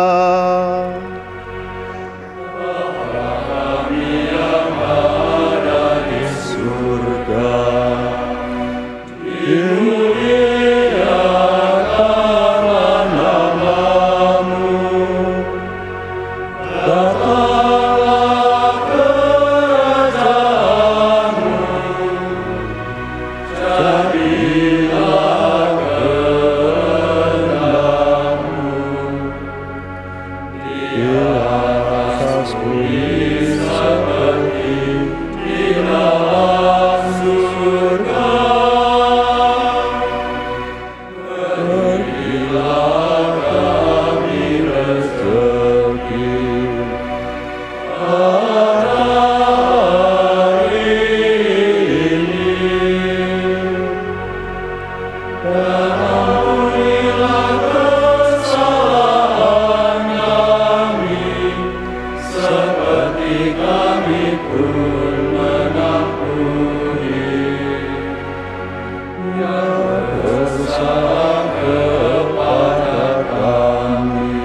Bapa kami yang ada di surga, seperti kami pun mengampuni yang bersalah kepada kami.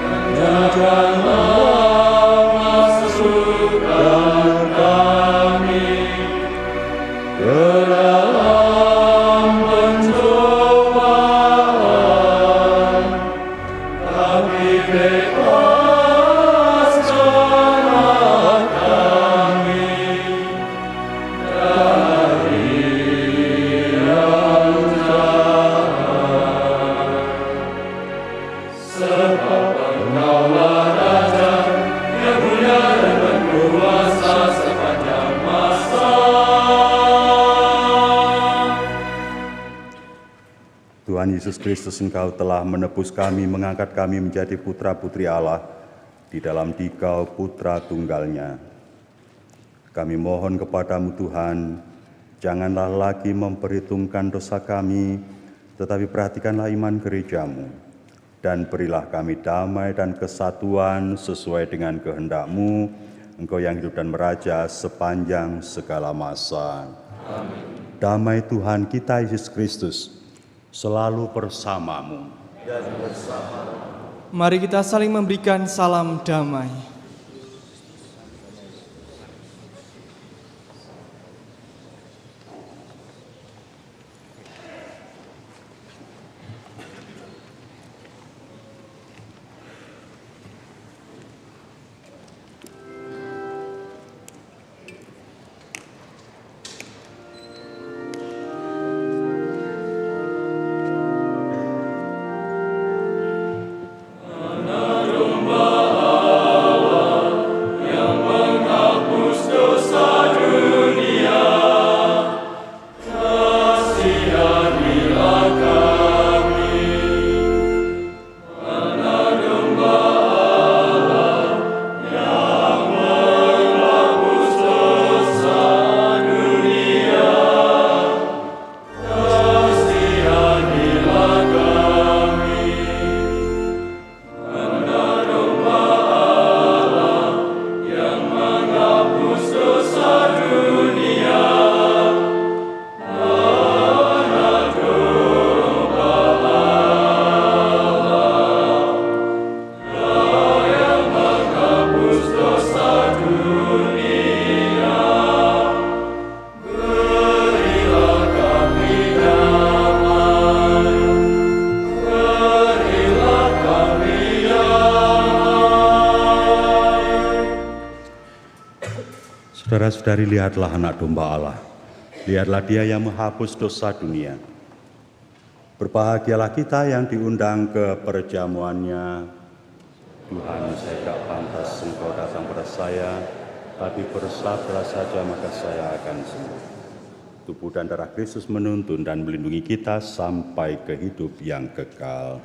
Dan janganlah masukkan kami ke dalam pencobaan, tapi bebaskanlah kami dari yang jahat. Sebab Engkaulah Raja yang mulia dan berkuasa sepanjang masa. Tuhan Yesus Kristus, Engkau telah menebus kami, mengangkat kami menjadi putra-putri Allah di dalam Dikau Putra Tunggalnya. Kami mohon kepadamu Tuhan, janganlah lagi memperhitungkan dosa kami, tetapi perhatikanlah iman gerejamu, dan berilah kami damai dan kesatuan sesuai dengan kehendak-Mu, Engkau yang hidup dan meraja sepanjang segala masa. Amin. Damai Tuhan kita Yesus Kristus selalu bersamamu. Mari kita saling memberikan salam damai. Saudara-saudari, lihatlah anak domba Allah. Lihatlah dia yang menghapus dosa dunia. Berbahagialah kita yang diundang ke perjamuannya. Tuhan, saya tidak pantas Engkau datang pada saya, tapi bersabdalah saja maka saya akan sembuh. Tubuh dan darah Kristus menuntun dan melindungi kita sampai ke hidup yang kekal.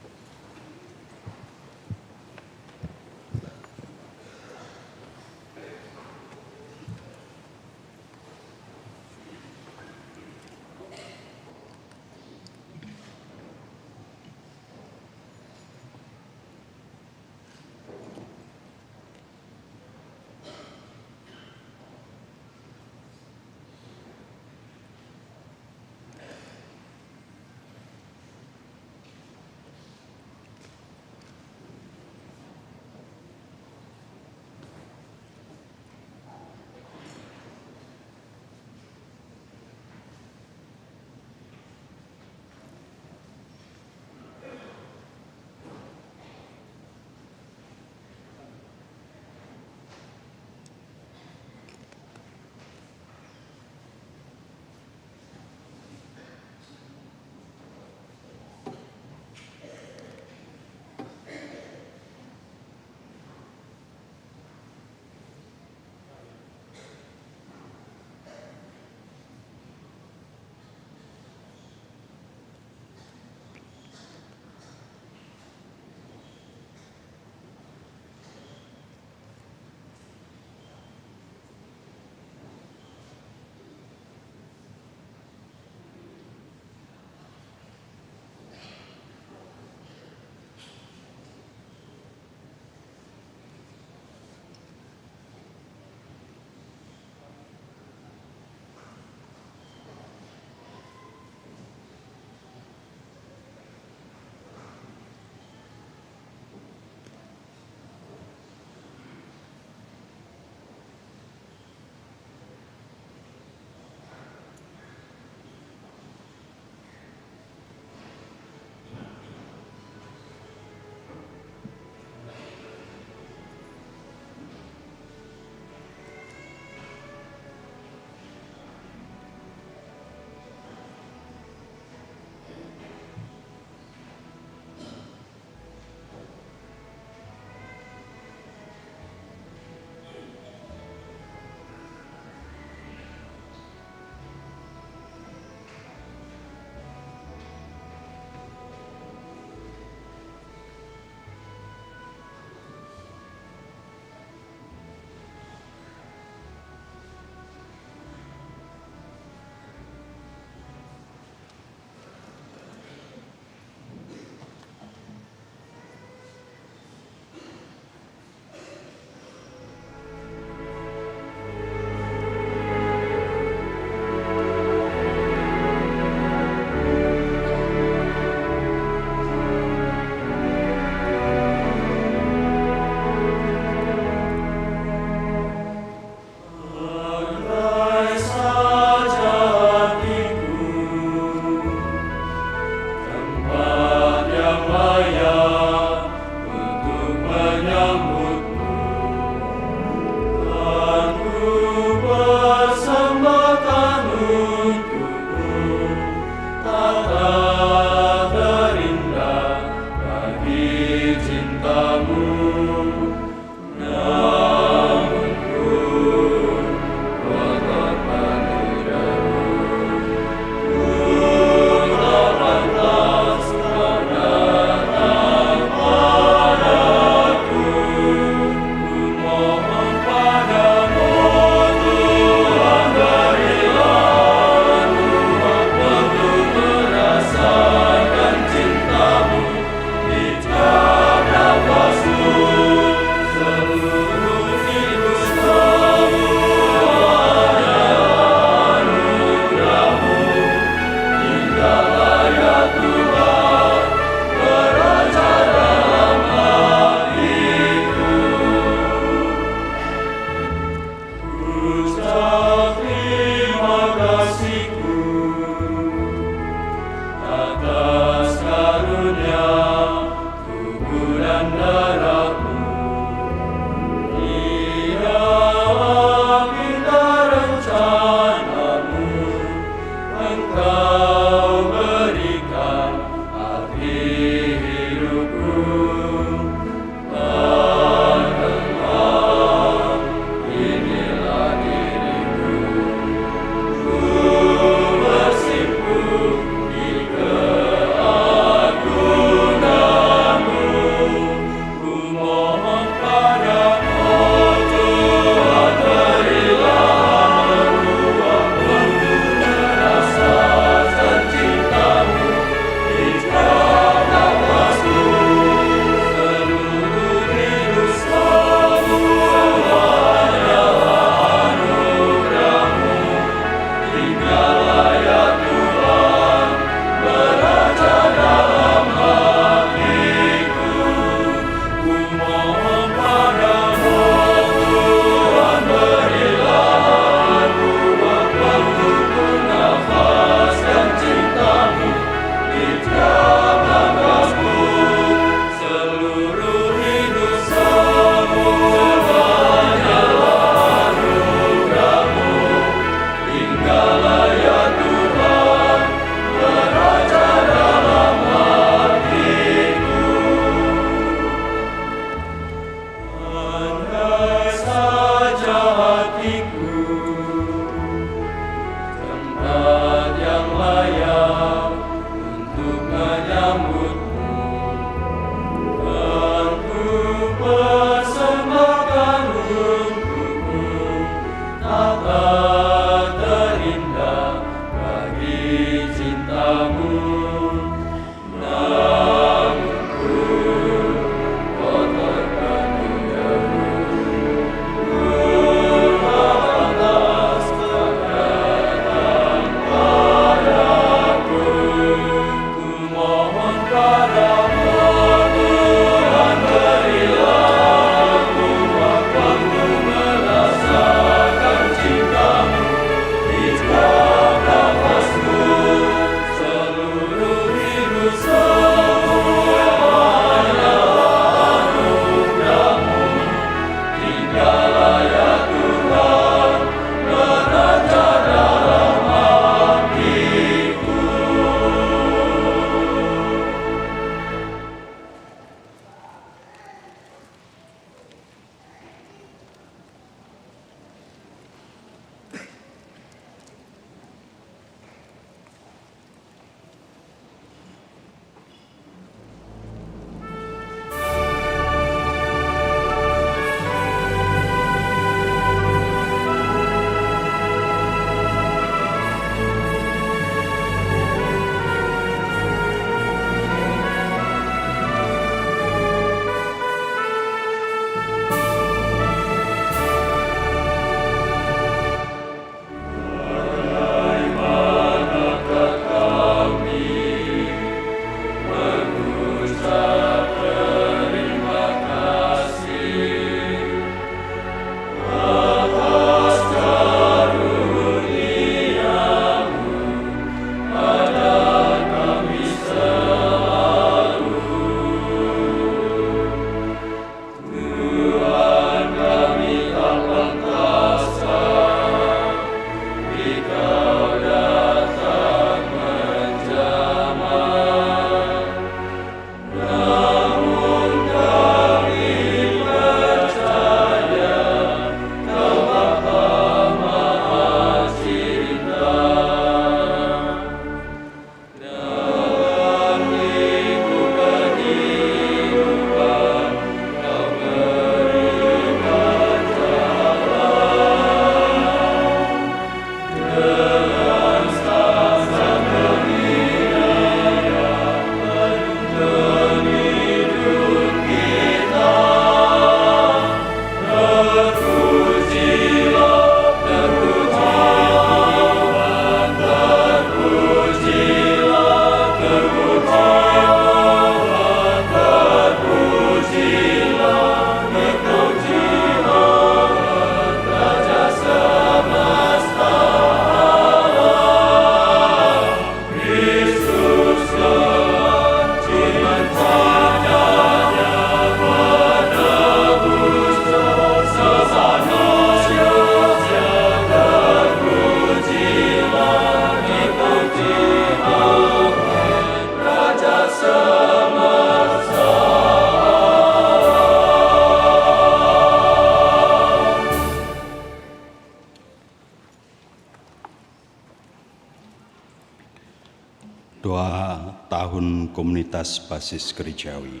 Doa Tahun Komunitas Basis Gerejawi.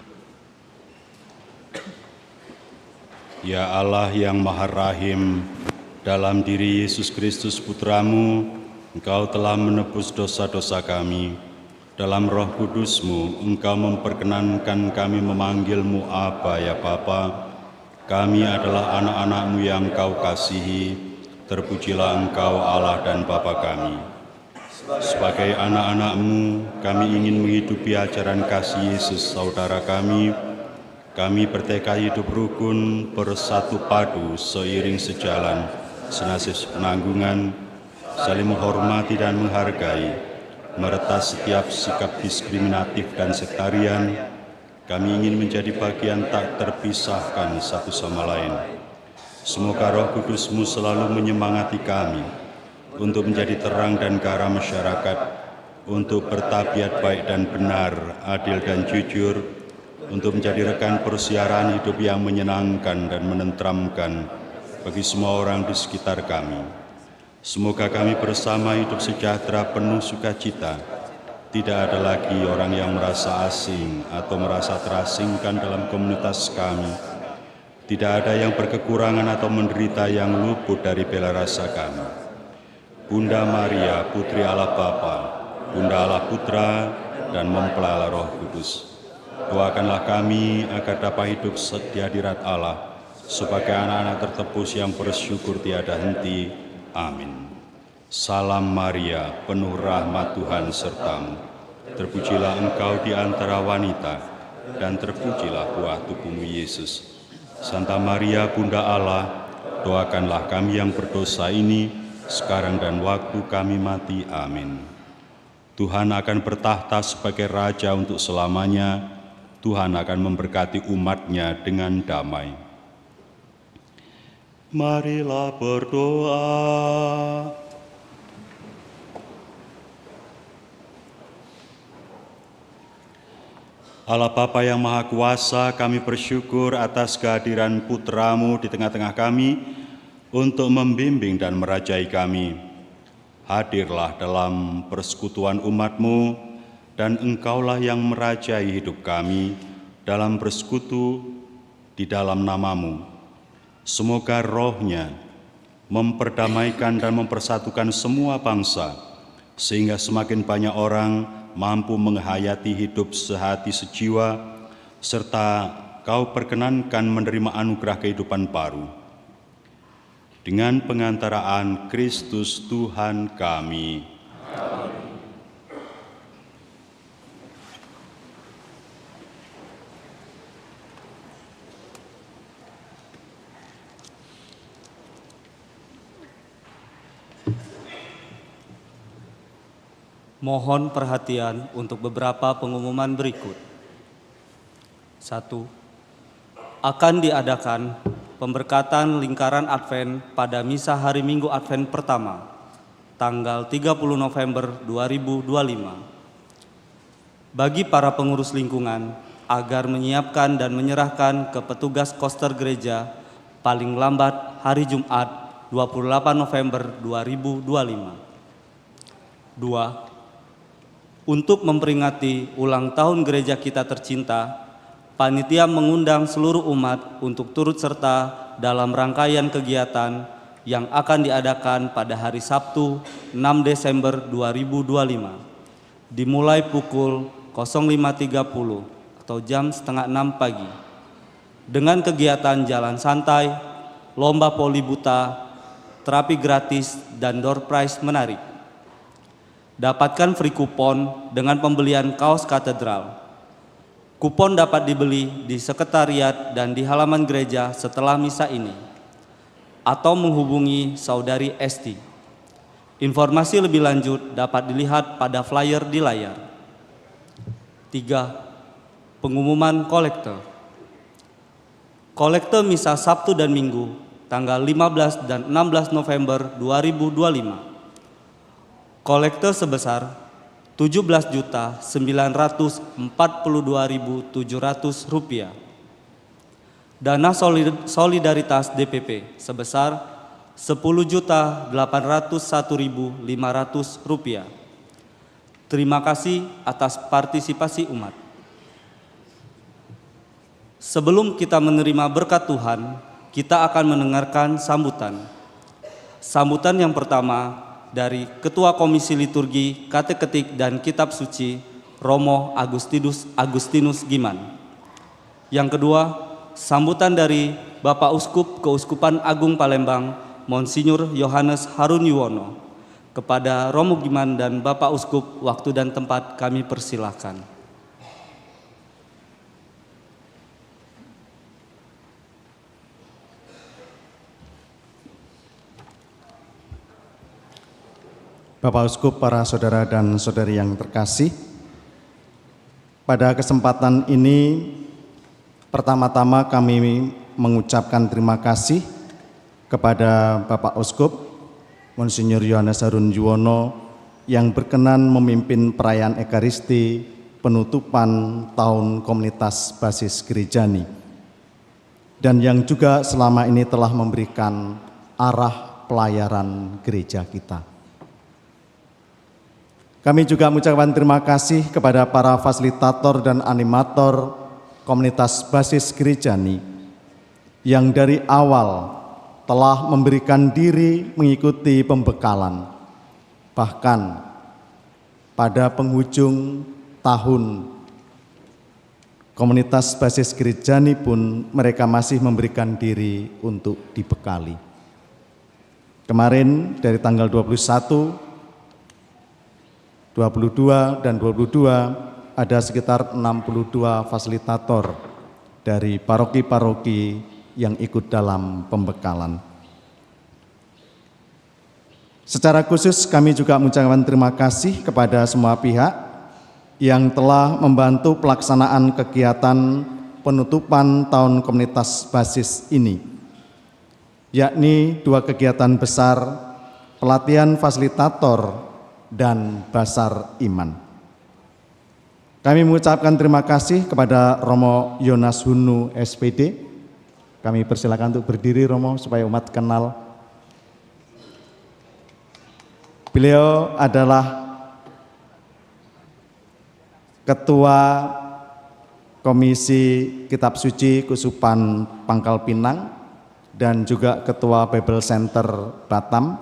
Ya Allah yang Maha Rahim, dalam diri Yesus Kristus Putramu, Engkau telah menebus dosa-dosa kami. Dalam Roh Kudus-Mu, Engkau memperkenankan kami memanggil-Mu Aba ya Bapa. Kami adalah anak-anak-Mu yang Kau kasihi. Terpujilah Engkau Allah dan Bapa kami. Sebagai anak-anak-Mu, kami ingin menghidupi ajaran kasih Yesus, saudara kami. Kami bertekad hidup rukun, bersatu padu, seiring sejalan, senasib penanggungan, saling menghormati dan menghargai, meretas setiap sikap diskriminatif dan sektarian. Kami ingin menjadi bagian tak terpisahkan satu sama lain. Semoga Roh Kudus-Mu selalu menyemangati kami untuk menjadi terang dan garam masyarakat, untuk bertabiat baik dan benar, adil dan jujur, untuk menjadi rekan persiaran hidup yang menyenangkan dan menenteramkan bagi semua orang di sekitar kami. Semoga kami bersama hidup sejahtera penuh sukacita. Tidak ada lagi orang yang merasa asing atau merasa terasingkan dalam komunitas kami. Tidak ada yang berkekurangan atau menderita yang luput dari bela rasa kami. Bunda Maria, Putri Allah Bapa, Bunda Allah Putra, dan Mempelai Allah Roh Kudus, doakanlah kami agar dapat hidup di hadirat Allah sebagai anak-anak tertebus yang bersyukur tiada henti. Amin. Salam Maria, penuh rahmat Tuhan sertamu. Terpujilah engkau di antara wanita, dan terpujilah buah tubuhmu Yesus. Santa Maria, Bunda Allah, doakanlah kami yang berdosa ini, sekarang dan waktu kami mati. Amin. Tuhan akan bertahta sebagai Raja untuk selamanya. Tuhan akan memberkati umat-Nya dengan damai. Marilah berdoa. Allah Bapa yang Maha Kuasa, kami bersyukur atas kehadiran Putra-Mu di tengah-tengah kami, untuk membimbing dan merajai kami. Hadirlah dalam persekutuan umat-Mu, dan Engkaulah yang merajai hidup kami dalam bersekutu di dalam nama-Mu. Semoga Roh-Nya memperdamaikan dan mempersatukan semua bangsa, sehingga semakin banyak orang mampu menghayati hidup sehati sejiwa, serta Kau perkenankan menerima anugerah kehidupan baru. Dengan pengantaraan Kristus Tuhan kami. Amin. Mohon perhatian untuk beberapa pengumuman berikut. 1. Akan diadakan pemberkatan lingkaran Advent pada Misa Hari Minggu Advent pertama, tanggal 30 November 2025. Bagi para pengurus lingkungan, agar menyiapkan dan menyerahkan ke petugas koster gereja paling lambat hari Jumat 28 November 2025. 2. Untuk memperingati ulang tahun gereja kita tercinta, panitia mengundang seluruh umat untuk turut serta dalam rangkaian kegiatan yang akan diadakan pada hari Sabtu 6 Desember 2025, dimulai pukul 05.30 atau jam setengah 6 pagi, dengan kegiatan jalan santai, lomba poli buta, terapi gratis, dan door prize menarik. Dapatkan free kupon dengan pembelian kaos katedral. Kupon dapat dibeli di sekretariat dan di halaman gereja setelah misa ini, atau menghubungi Saudari Esti. Informasi lebih lanjut dapat dilihat pada flyer di layar. 3. Pengumuman kolekte. Kolekte misa Sabtu dan Minggu tanggal 15 dan 16 November 2025. Kolekte sebesar Rp17.942.700. Dana solidaritas DPP sebesar Rp10.801.500. Terima kasih atas partisipasi umat. Sebelum kita menerima berkat Tuhan, kita akan mendengarkan sambutan. Sambutan yang pertama dari Ketua Komisi Liturgi, Kateketik dan Kitab Suci, Romo Agustinus Giman. Yang kedua, sambutan dari Bapak Uskup Keuskupan Agung Palembang, Monsinyur Yohanes Harun Yuwono. Kepada Romo Giman dan Bapak Uskup, waktu dan tempat kami persilahkan. Bapak Uskup, para saudara dan saudari yang terkasih, pada kesempatan ini pertama-tama kami mengucapkan terima kasih kepada Bapak Uskup Monsinyur Yohanes Harun Yuwono yang berkenan memimpin perayaan Ekaristi penutupan Tahun Komunitas Basis Gerejani dan yang juga selama ini telah memberikan arah pelayaran gereja kita. Kami juga mengucapkan terima kasih kepada para fasilitator dan animator Komunitas Basis Gerejani yang dari awal telah memberikan diri mengikuti pembekalan. Bahkan pada penghujung tahun Komunitas Basis Gerejani pun mereka masih memberikan diri untuk dibekali. Kemarin dari tanggal 21, 22 dan 22 ada sekitar 62 fasilitator dari paroki-paroki yang ikut dalam pembekalan. Secara khusus kami juga mengucapkan terima kasih kepada semua pihak yang telah membantu pelaksanaan kegiatan penutupan Tahun Komunitas Basis ini, yakni 2 kegiatan besar, pelatihan fasilitator dan Basar Iman. Kami mengucapkan terima kasih kepada Romo Yonas Hunu SPD. Kami persilakan untuk berdiri, Romo, supaya umat kenal. Beliau adalah Ketua Komisi Kitab Suci Keuskupan Pangkal Pinang dan juga Ketua Bible Center Batam,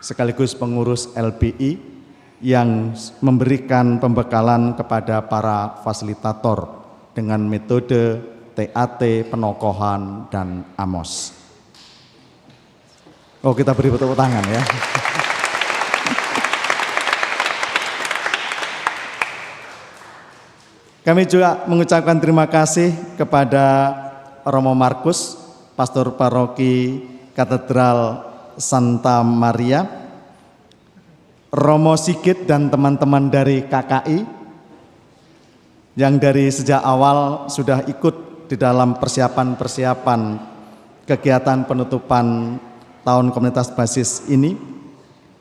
sekaligus pengurus LBI yang memberikan pembekalan kepada para fasilitator dengan metode TAT, penokohan, dan AMOS. Oh, kita beri tepuk tangan ya. Kami juga mengucapkan terima kasih kepada Romo Markus, Pastor Paroki Katedral Santa Maria, Romo Sigit dan teman-teman dari KKI yang dari sejak awal sudah ikut di dalam persiapan kegiatan penutupan Tahun Komunitas Basis ini,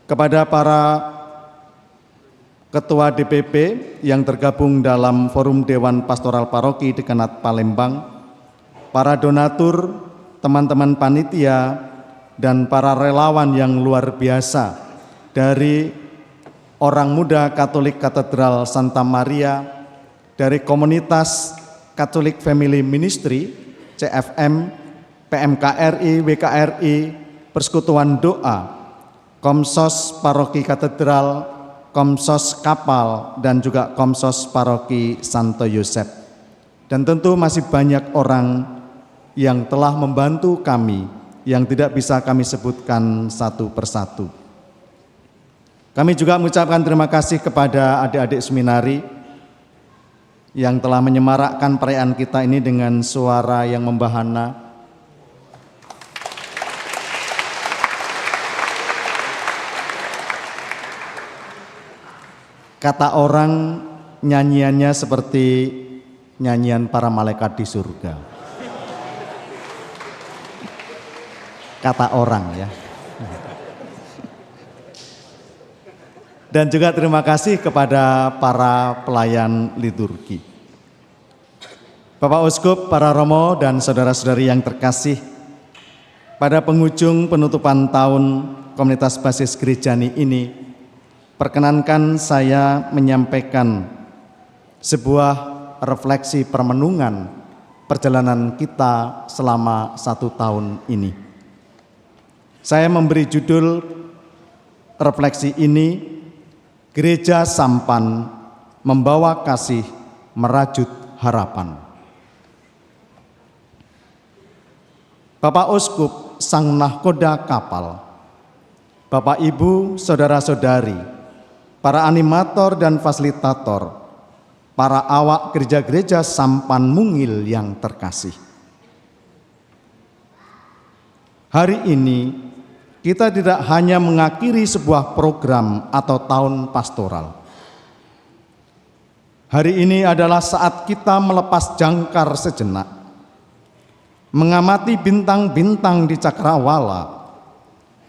kepada para ketua DPP yang tergabung dalam Forum Dewan Pastoral Paroki Dekanat Palembang, para donatur, teman-teman panitia, dan para relawan yang luar biasa dari Orang Muda Katolik Katedral Santa Maria, dari komunitas Catholic Family Ministry, CFM, PMKRI, WKRI, Persekutuan Doa, Komsos Paroki Katedral, Komsos Kapal, dan juga Komsos Paroki Santo Yosep. Dan tentu masih banyak orang yang telah membantu kami yang tidak bisa kami sebutkan satu persatu. Kami juga mengucapkan terima kasih kepada adik-adik seminari yang telah menyemarakkan perayaan kita ini dengan suara yang membahana. Kata orang, nyanyiannya seperti nyanyian para malaikat di surga. Kata orang ya. Dan juga terima kasih kepada para pelayan liturgi. Bapak Uskup, para romo dan saudara-saudari yang terkasih, pada penghujung penutupan tahun Komunitas Basis Gerejani ini, perkenankan saya menyampaikan sebuah refleksi permenungan perjalanan kita selama 1 tahun ini. Saya memberi judul refleksi ini, Gereja Sampan Membawa Kasih Merajut Harapan. Bapak Uskup, Sang Nahkoda Kapal, Bapak Ibu, Saudara-saudari, para animator dan fasilitator, para awak gereja-gereja Sampan Mungil yang terkasih. Hari ini kita tidak hanya mengakhiri sebuah program atau tahun pastoral. Hari ini adalah saat kita melepas jangkar sejenak, mengamati bintang-bintang di cakrawala,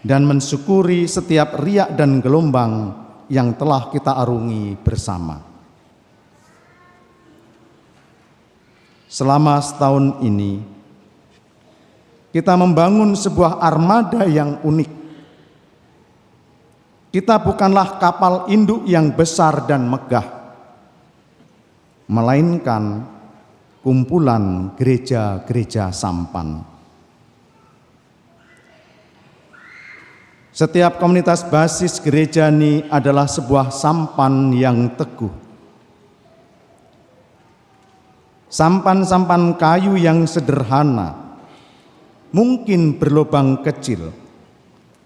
dan mensyukuri setiap riak dan gelombang yang telah kita arungi bersama. Selama setahun ini, kita membangun sebuah armada yang unik. Kita bukanlah kapal induk yang besar dan megah, melainkan kumpulan gereja-gereja sampan. Setiap komunitas basis gereja ini adalah sebuah sampan yang teguh. Sampan-sampan kayu yang sederhana, mungkin berlubang kecil,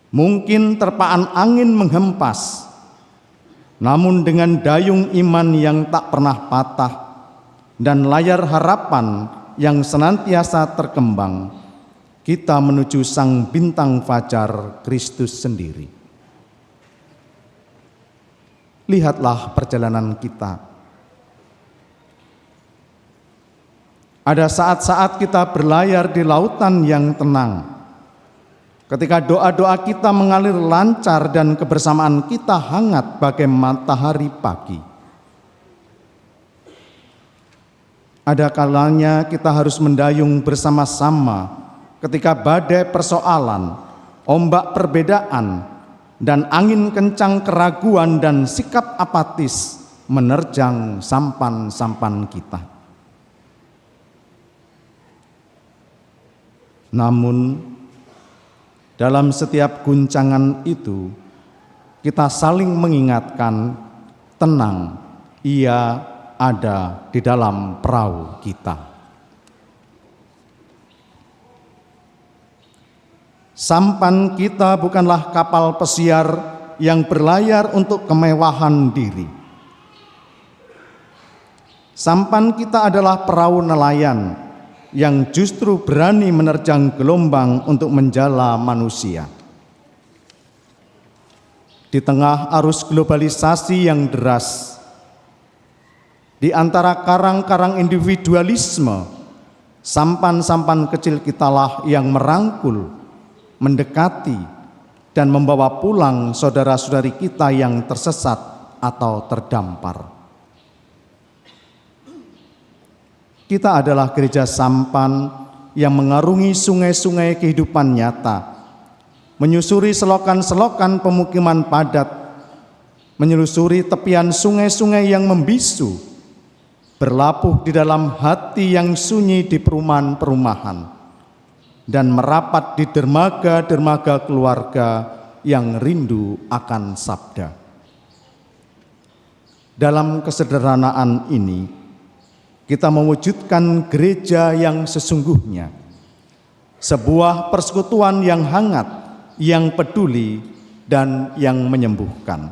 mungkin terpaan angin menghempas, namun dengan dayung iman yang tak pernah patah dan layar harapan yang senantiasa terkembang, kita menuju sang bintang fajar Kristus sendiri. Lihatlah perjalanan kita. Ada saat-saat kita berlayar di lautan yang tenang, ketika doa-doa kita mengalir lancar dan kebersamaan kita hangat bagai matahari pagi. Ada kalanya kita harus mendayung bersama-sama ketika badai persoalan, ombak perbedaan, dan angin kencang keraguan dan sikap apatis menerjang sampan-sampan kita. Namun, dalam setiap guncangan itu, kita saling mengingatkan, tenang, Ia ada di dalam perahu kita. Sampan kita bukanlah kapal pesiar yang berlayar untuk kemewahan diri. Sampan kita adalah perahu nelayan yang justru berani menerjang gelombang untuk menjala manusia. Di tengah arus globalisasi yang deras, di antara karang-karang individualisme, sampan-sampan kecil kitalah yang merangkul, mendekati, dan membawa pulang saudara-saudari kita yang tersesat atau terdampar. Kita adalah gereja sampan yang mengarungi sungai-sungai kehidupan nyata, menyusuri selokan-selokan pemukiman padat, menyelusuri tepian sungai-sungai yang membisu, berlabuh di dalam hati yang sunyi di perumahan-perumahan, dan merapat di dermaga-dermaga keluarga yang rindu akan sabda. Dalam kesederhanaan ini, kita mewujudkan gereja yang sesungguhnya, sebuah persekutuan yang hangat, yang peduli, dan yang menyembuhkan.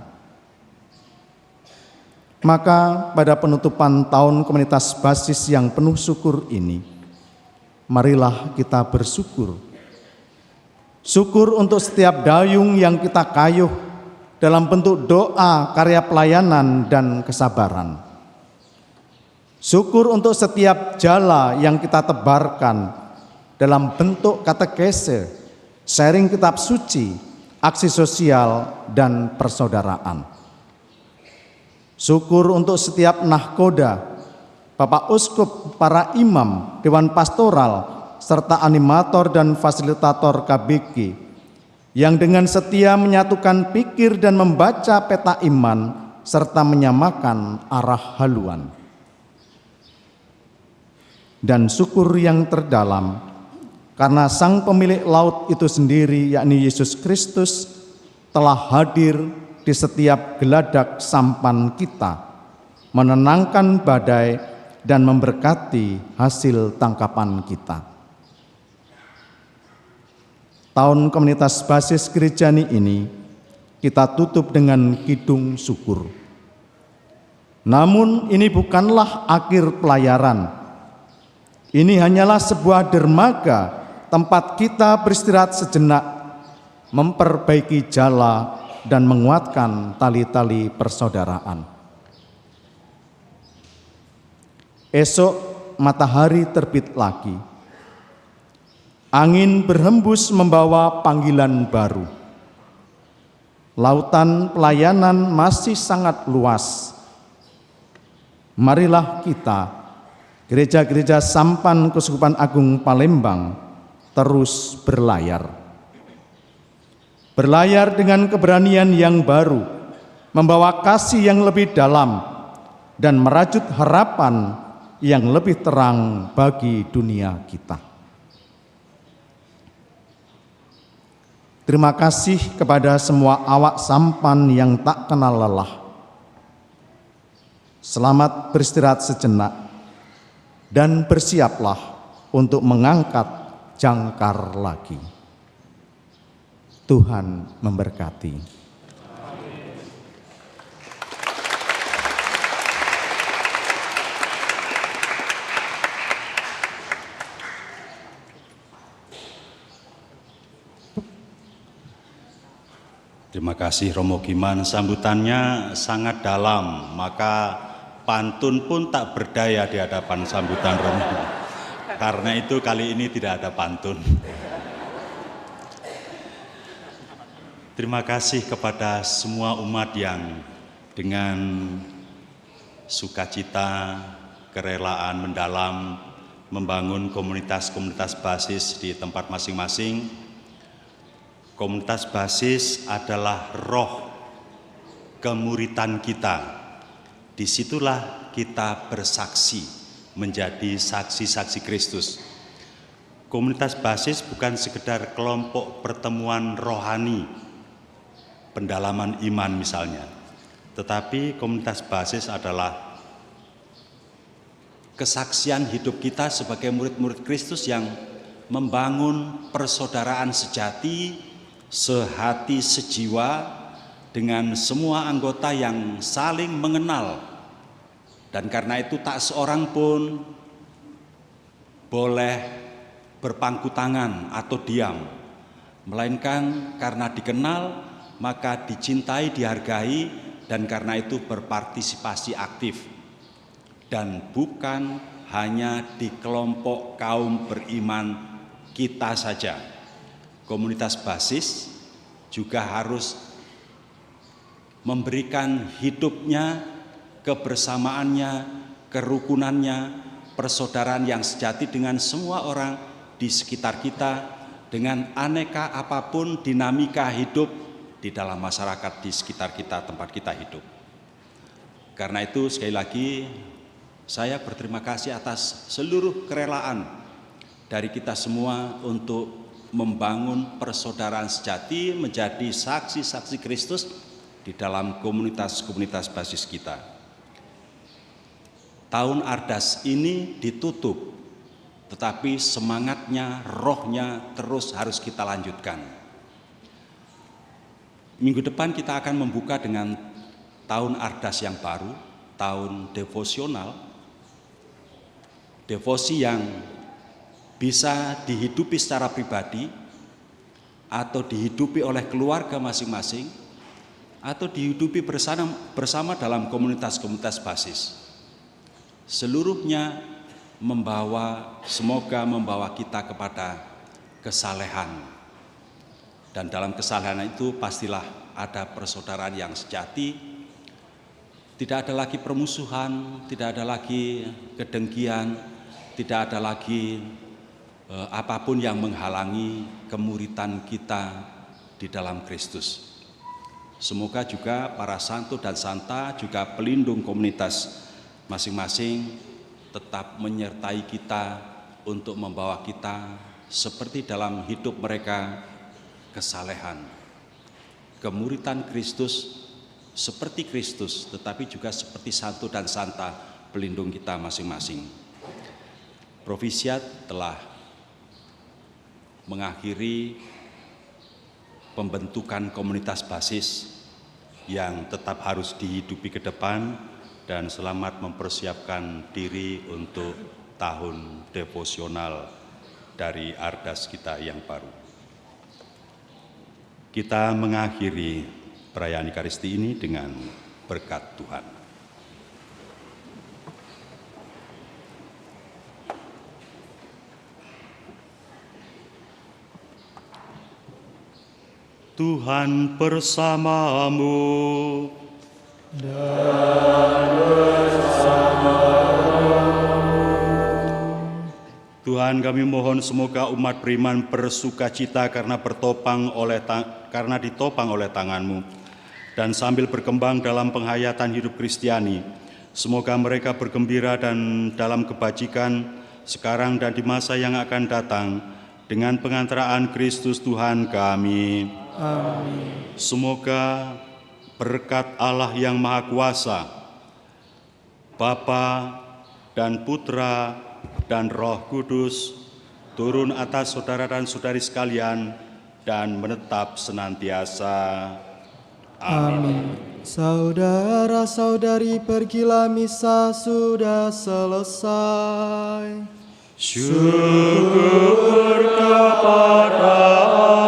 Maka pada penutupan tahun komunitas basis yang penuh syukur ini, marilah kita bersyukur. Syukur untuk setiap dayung yang kita kayuh dalam bentuk doa, karya pelayanan, dan kesabaran. Syukur untuk setiap jala yang kita tebarkan dalam bentuk katekese, sharing kitab suci, aksi sosial, dan persaudaraan. Syukur untuk setiap nahkoda, Bapak Uskup, para imam, Dewan Pastoral, serta animator dan fasilitator KBG yang dengan setia menyatukan pikir dan membaca peta iman serta menyamakan arah haluan. Dan syukur yang terdalam karena Sang Pemilik laut itu sendiri, yakni Yesus Kristus, telah hadir di setiap geladak sampan kita, menenangkan badai dan memberkati hasil tangkapan kita. Tahun Komunitas Basis Gerejani ini kita tutup dengan kidung syukur. Namun ini bukanlah akhir pelayaran. Ini hanyalah sebuah dermaga tempat kita beristirahat sejenak, memperbaiki jala dan menguatkan tali-tali persaudaraan. Esok matahari terbit lagi. Angin berhembus membawa panggilan baru. Lautan pelayanan masih sangat luas. Marilah kita, gereja-gereja sampan Keuskupan Agung Palembang, terus berlayar. Berlayar dengan keberanian yang baru, membawa kasih yang lebih dalam, dan merajut harapan yang lebih terang bagi dunia kita. Terima kasih kepada semua awak sampan yang tak kenal lelah. Selamat beristirahat sejenak dan bersiaplah untuk mengangkat jangkar lagi. Tuhan memberkati. Terima kasih Romo Giman, sambutannya sangat dalam, maka pantun pun tak berdaya di hadapan sambutan Romo. Karena itu kali ini tidak ada pantun. Terima kasih kepada semua umat yang dengan sukacita, kerelaan mendalam membangun komunitas-komunitas basis di tempat masing-masing. Komunitas basis adalah roh kemuritan kita. Disitulah kita bersaksi, menjadi saksi-saksi Kristus. Komunitas basis bukan sekedar kelompok pertemuan rohani, pendalaman iman misalnya. Tetapi komunitas basis adalah kesaksian hidup kita sebagai murid-murid Kristus yang membangun persaudaraan sejati, sehati sejiwa dengan semua anggota yang saling mengenal, dan karena itu tak seorang pun boleh berpangku tangan atau diam, melainkan karena dikenal maka dicintai, dihargai, dan karena itu berpartisipasi aktif, dan bukan hanya di kelompok kaum beriman kita saja. Komunitas basis juga harus memberikan hidupnya, kebersamaannya, kerukunannya, persaudaraan yang sejati dengan semua orang di sekitar kita, dengan aneka apapun dinamika hidup di dalam masyarakat di sekitar kita, tempat kita hidup. Karena itu sekali lagi saya berterima kasih atas seluruh kerelaan dari kita semua untuk membangun persaudaraan sejati, menjadi saksi-saksi Kristus di dalam komunitas-komunitas basis kita. Tahun Ardas ini ditutup, tetapi semangatnya, rohnya terus harus kita lanjutkan. Minggu depan kita akan membuka dengan tahun Ardas yang baru, tahun devosional, devosi yang bisa dihidupi secara pribadi atau dihidupi oleh keluarga masing-masing atau dihidupi bersama dalam komunitas-komunitas basis. Seluruhnya semoga membawa kita kepada kesalehan, dan dalam kesalehan itu pastilah ada persaudaraan yang sejati. Tidak ada lagi permusuhan, tidak ada lagi kedengkian, tidak ada lagi apapun yang menghalangi kemuritan kita di dalam Kristus. Semoga juga para santo dan santa, juga pelindung komunitas masing-masing tetap menyertai kita untuk membawa kita seperti dalam hidup mereka kesalehan, kemuritan Kristus seperti Kristus, tetapi juga seperti santo dan santa pelindung kita masing-masing. Provisiat telah mengakhiri pembentukan komunitas basis yang tetap harus dihidupi ke depan dan selamat mempersiapkan diri untuk tahun devosional dari Ardas kita yang baru. Kita mengakhiri perayaan Ekaristi ini dengan berkat Tuhan. Tuhan bersamamu dan Tuhan, kami mohon semoga umat beriman bersukacita karena ditopang oleh tangan-Mu dan sambil berkembang dalam penghayatan hidup Kristiani, semoga mereka bergembira dan dalam kebajikan sekarang dan di masa yang akan datang dengan pengantaraan Kristus Tuhan kami. Amin. Semoga berkat Allah yang Maha Kuasa, Bapa dan Putra dan Roh Kudus turun atas saudara dan saudari sekalian dan menetap senantiasa. Amin. Saudara-saudari, pergilah, misa sudah selesai. Syukur kepada Allah.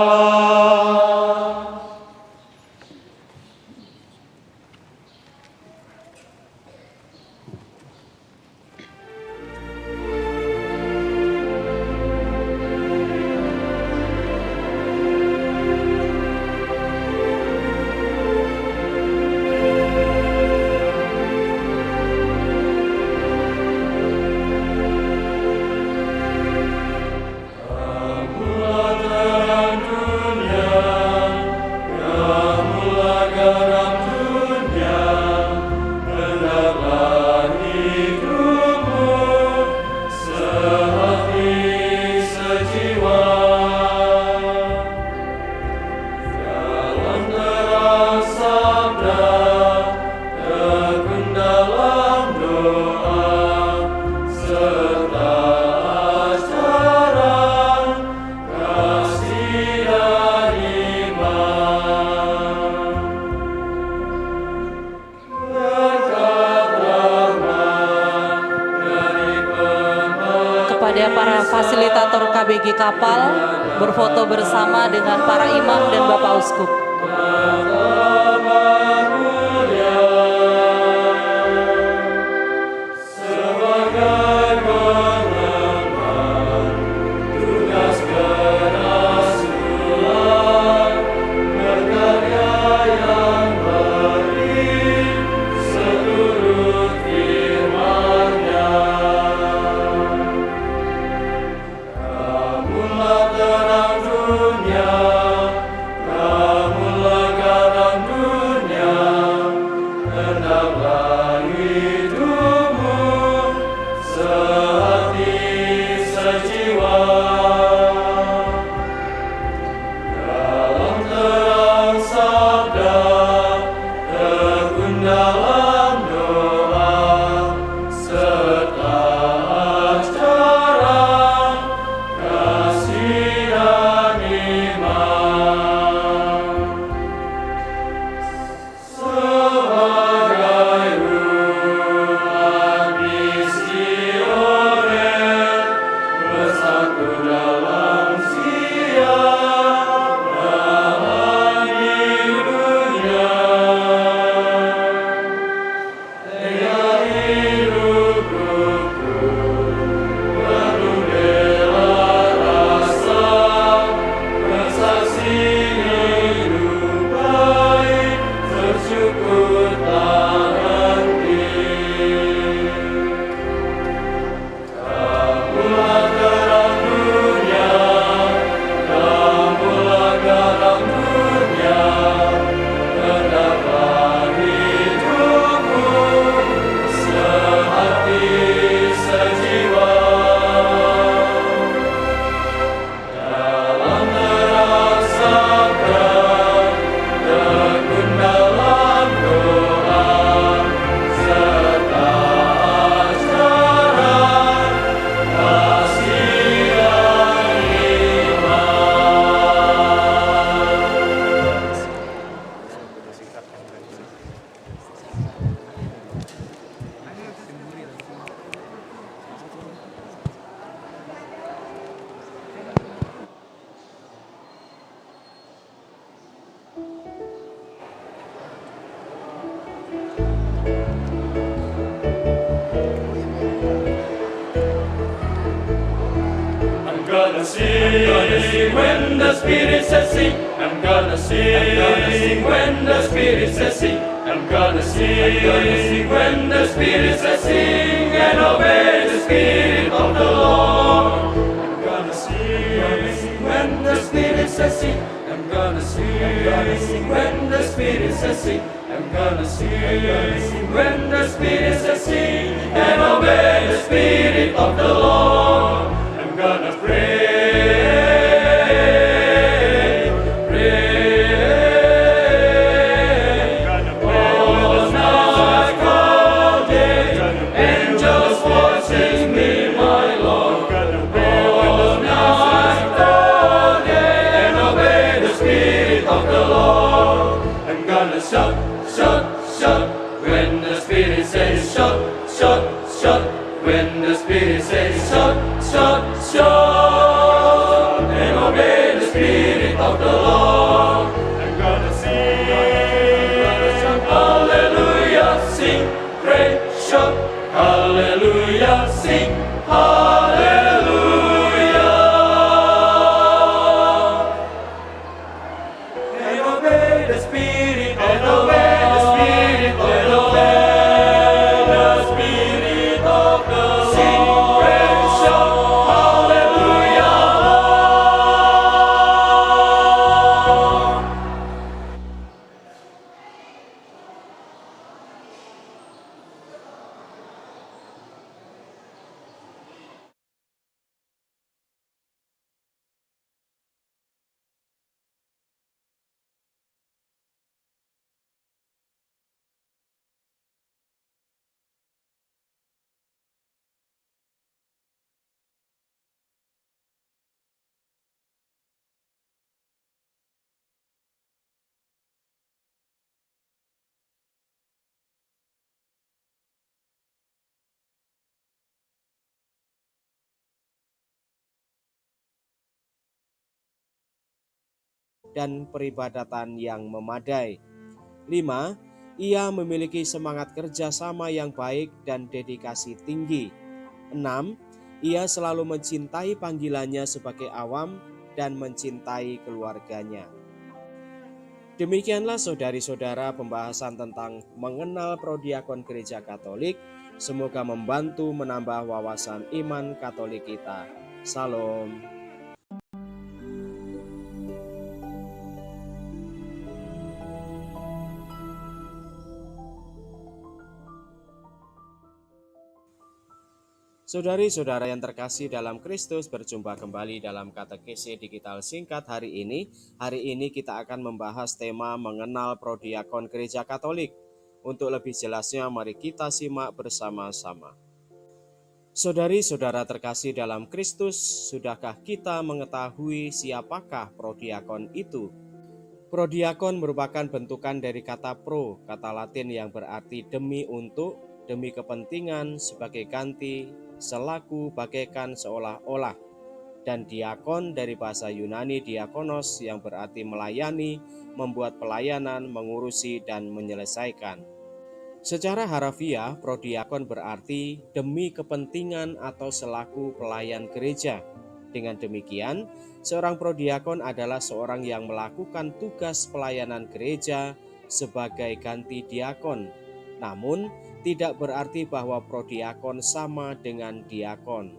Fasilitator KBG Kapal berfoto bersama dengan para imam dan Bapak Uskup. sing when the Spirit says sing. I'm gonna sing when the Spirit says sing. I'm gonna sing when the Spirit says sing and obey the Spirit of the Lord. I'm gonna sing when the Spirit says sing. I'm gonna sing when the Spirit says sing. I'm gonna sing when the Spirit says sing and obey the Spirit of the Lord. I'm gonna pray. Shout, shout, shout, when the Spirit says shout, shout, shout, when the Spirit says shout, shout, shout, and obey the Spirit of the Lord. I'm gonna sing, hallelujah, sing, pray, shout, hallelujah, sing, hallelujah, and obey the Spirit. Dan peribadatan yang memadai. 5. Ia memiliki semangat kerjasama yang baik dan dedikasi tinggi. 6. Ia selalu mencintai panggilannya sebagai awam dan mencintai keluarganya. Demikianlah saudari-saudara pembahasan tentang mengenal prodiakon Gereja Katolik. Semoga membantu menambah wawasan iman Katolik kita. Salam. Saudari-saudara yang terkasih dalam Kristus, berjumpa kembali dalam katekesi digital singkat hari ini. Hari ini kita akan membahas tema mengenal prodiakon Gereja Katolik. Untuk lebih jelasnya, mari kita simak bersama-sama. Saudari-saudara terkasih dalam Kristus, sudahkah kita mengetahui siapakah prodiakon itu? Prodiakon merupakan bentukan dari kata pro, kata Latin yang berarti demi untuk, demi kepentingan, sebagai ganti, selaku, bagaikan, seolah-olah. Dan diakon dari bahasa Yunani diakonos yang berarti melayani, membuat pelayanan, mengurusi, dan menyelesaikan. Secara harafiah, prodiakon berarti demi kepentingan atau selaku pelayan gereja. Dengan demikian, seorang prodiakon adalah seorang yang melakukan tugas pelayanan gereja sebagai ganti diakon. Namun, tidak berarti bahwa prodiakon sama dengan diakon.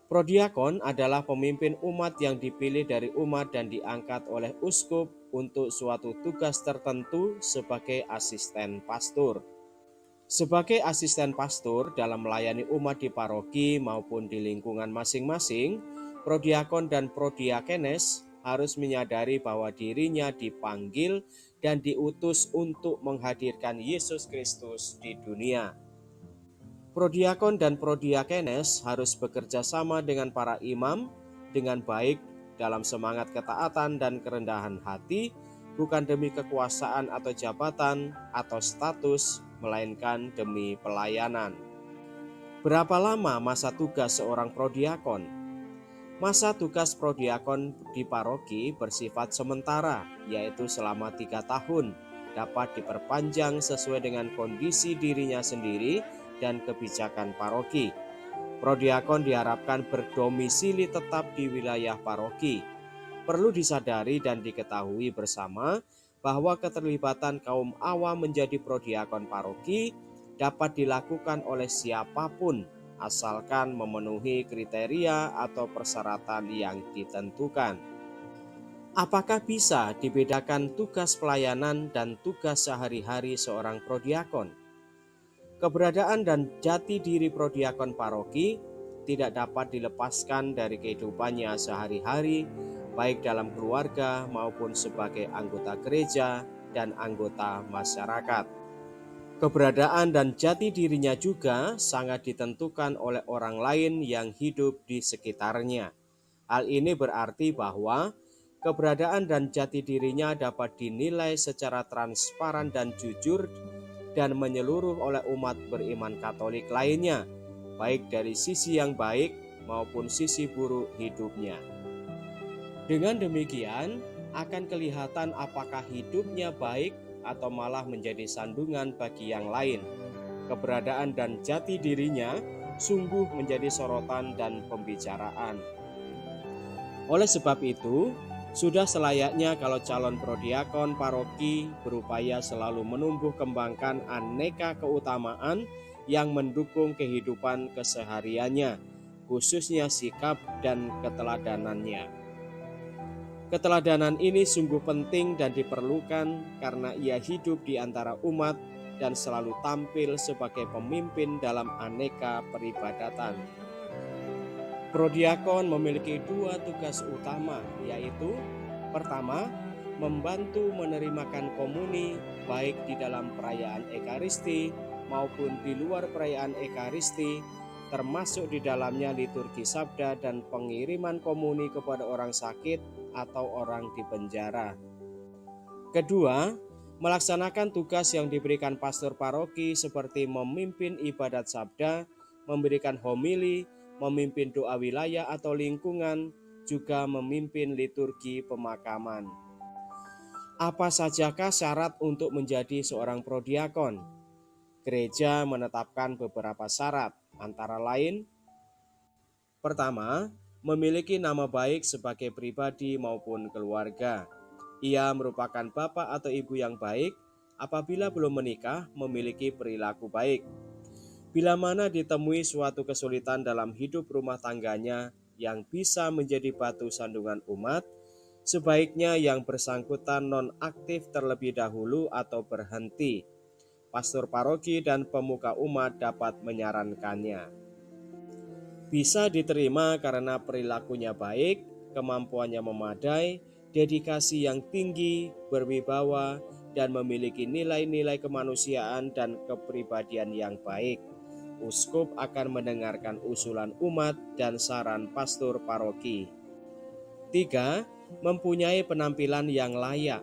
Prodiakon adalah pemimpin umat yang dipilih dari umat dan diangkat oleh uskup untuk suatu tugas tertentu sebagai asisten pastor. Sebagai asisten pastor dalam melayani umat di paroki maupun di lingkungan masing-masing, prodiakon dan prodiakenes harus menyadari bahwa dirinya dipanggil dan diutus untuk menghadirkan Yesus Kristus di dunia. Prodiakon dan prodiakenes harus bekerja sama dengan para imam dengan baik dalam semangat ketaatan dan kerendahan hati, bukan demi kekuasaan atau jabatan atau status, melainkan demi pelayanan. Berapa lama masa tugas seorang prodiakon? Masa tugas prodiakon di paroki bersifat sementara, yaitu selama 3 tahun, dapat diperpanjang sesuai dengan kondisi dirinya sendiri dan kebijakan paroki. Prodiakon diharapkan berdomisili tetap di wilayah paroki. Perlu disadari dan diketahui bersama bahwa keterlibatan kaum awam menjadi prodiakon paroki dapat dilakukan oleh siapapun asalkan memenuhi kriteria atau persyaratan yang ditentukan. Apakah bisa dibedakan tugas pelayanan dan tugas sehari-hari seorang prodiakon? Keberadaan dan jati diri prodiakon paroki tidak dapat dilepaskan dari kehidupannya sehari-hari, baik dalam keluarga maupun sebagai anggota gereja dan anggota masyarakat. Keberadaan dan jati dirinya juga sangat ditentukan oleh orang lain yang hidup di sekitarnya. Hal ini berarti bahwa keberadaan dan jati dirinya dapat dinilai secara transparan dan jujur dan menyeluruh oleh umat beriman Katolik lainnya, baik dari sisi yang baik maupun sisi buruk hidupnya. Dengan demikian, akan kelihatan apakah hidupnya baik atau malah menjadi sandungan bagi yang lain. Keberadaan dan jati dirinya sungguh menjadi sorotan dan pembicaraan. Oleh sebab itu, sudah selayaknya kalau calon prodiakon paroki berupaya selalu menumbuh kembangkan aneka keutamaan yang mendukung kehidupan kesehariannya, khususnya sikap dan keteladanannya. Keteladanan ini sungguh penting dan diperlukan karena ia hidup di antara umat dan selalu tampil sebagai pemimpin dalam aneka peribadatan. Prodiakon memiliki dua tugas utama, yaitu pertama, membantu menerimakan komuni baik di dalam perayaan Ekaristi maupun di luar perayaan Ekaristi, termasuk di dalamnya liturgi sabda dan pengiriman komuni kepada orang sakit atau orang di penjara. Kedua, melaksanakan tugas yang diberikan pastor paroki seperti memimpin ibadat sabda, memberikan homili, memimpin doa wilayah atau lingkungan, juga memimpin liturgi pemakaman. Apa sajakah syarat untuk menjadi seorang prodiakon? Gereja menetapkan beberapa syarat, antara lain: pertama, memiliki nama baik sebagai pribadi maupun keluarga. Ia merupakan bapak atau ibu yang baik, apabila belum menikah memiliki perilaku baik. Bila mana ditemui suatu kesulitan dalam hidup rumah tangganya yang bisa menjadi batu sandungan umat, sebaiknya yang bersangkutan non-aktif terlebih dahulu atau berhenti. Pastor paroki dan pemuka umat dapat menyarankannya. Bisa diterima karena perilakunya baik, kemampuannya memadai, dedikasi yang tinggi, berwibawa, dan memiliki nilai-nilai kemanusiaan dan kepribadian yang baik. Uskup akan mendengarkan usulan umat dan saran pastor paroki. 3. Mempunyai penampilan yang layak.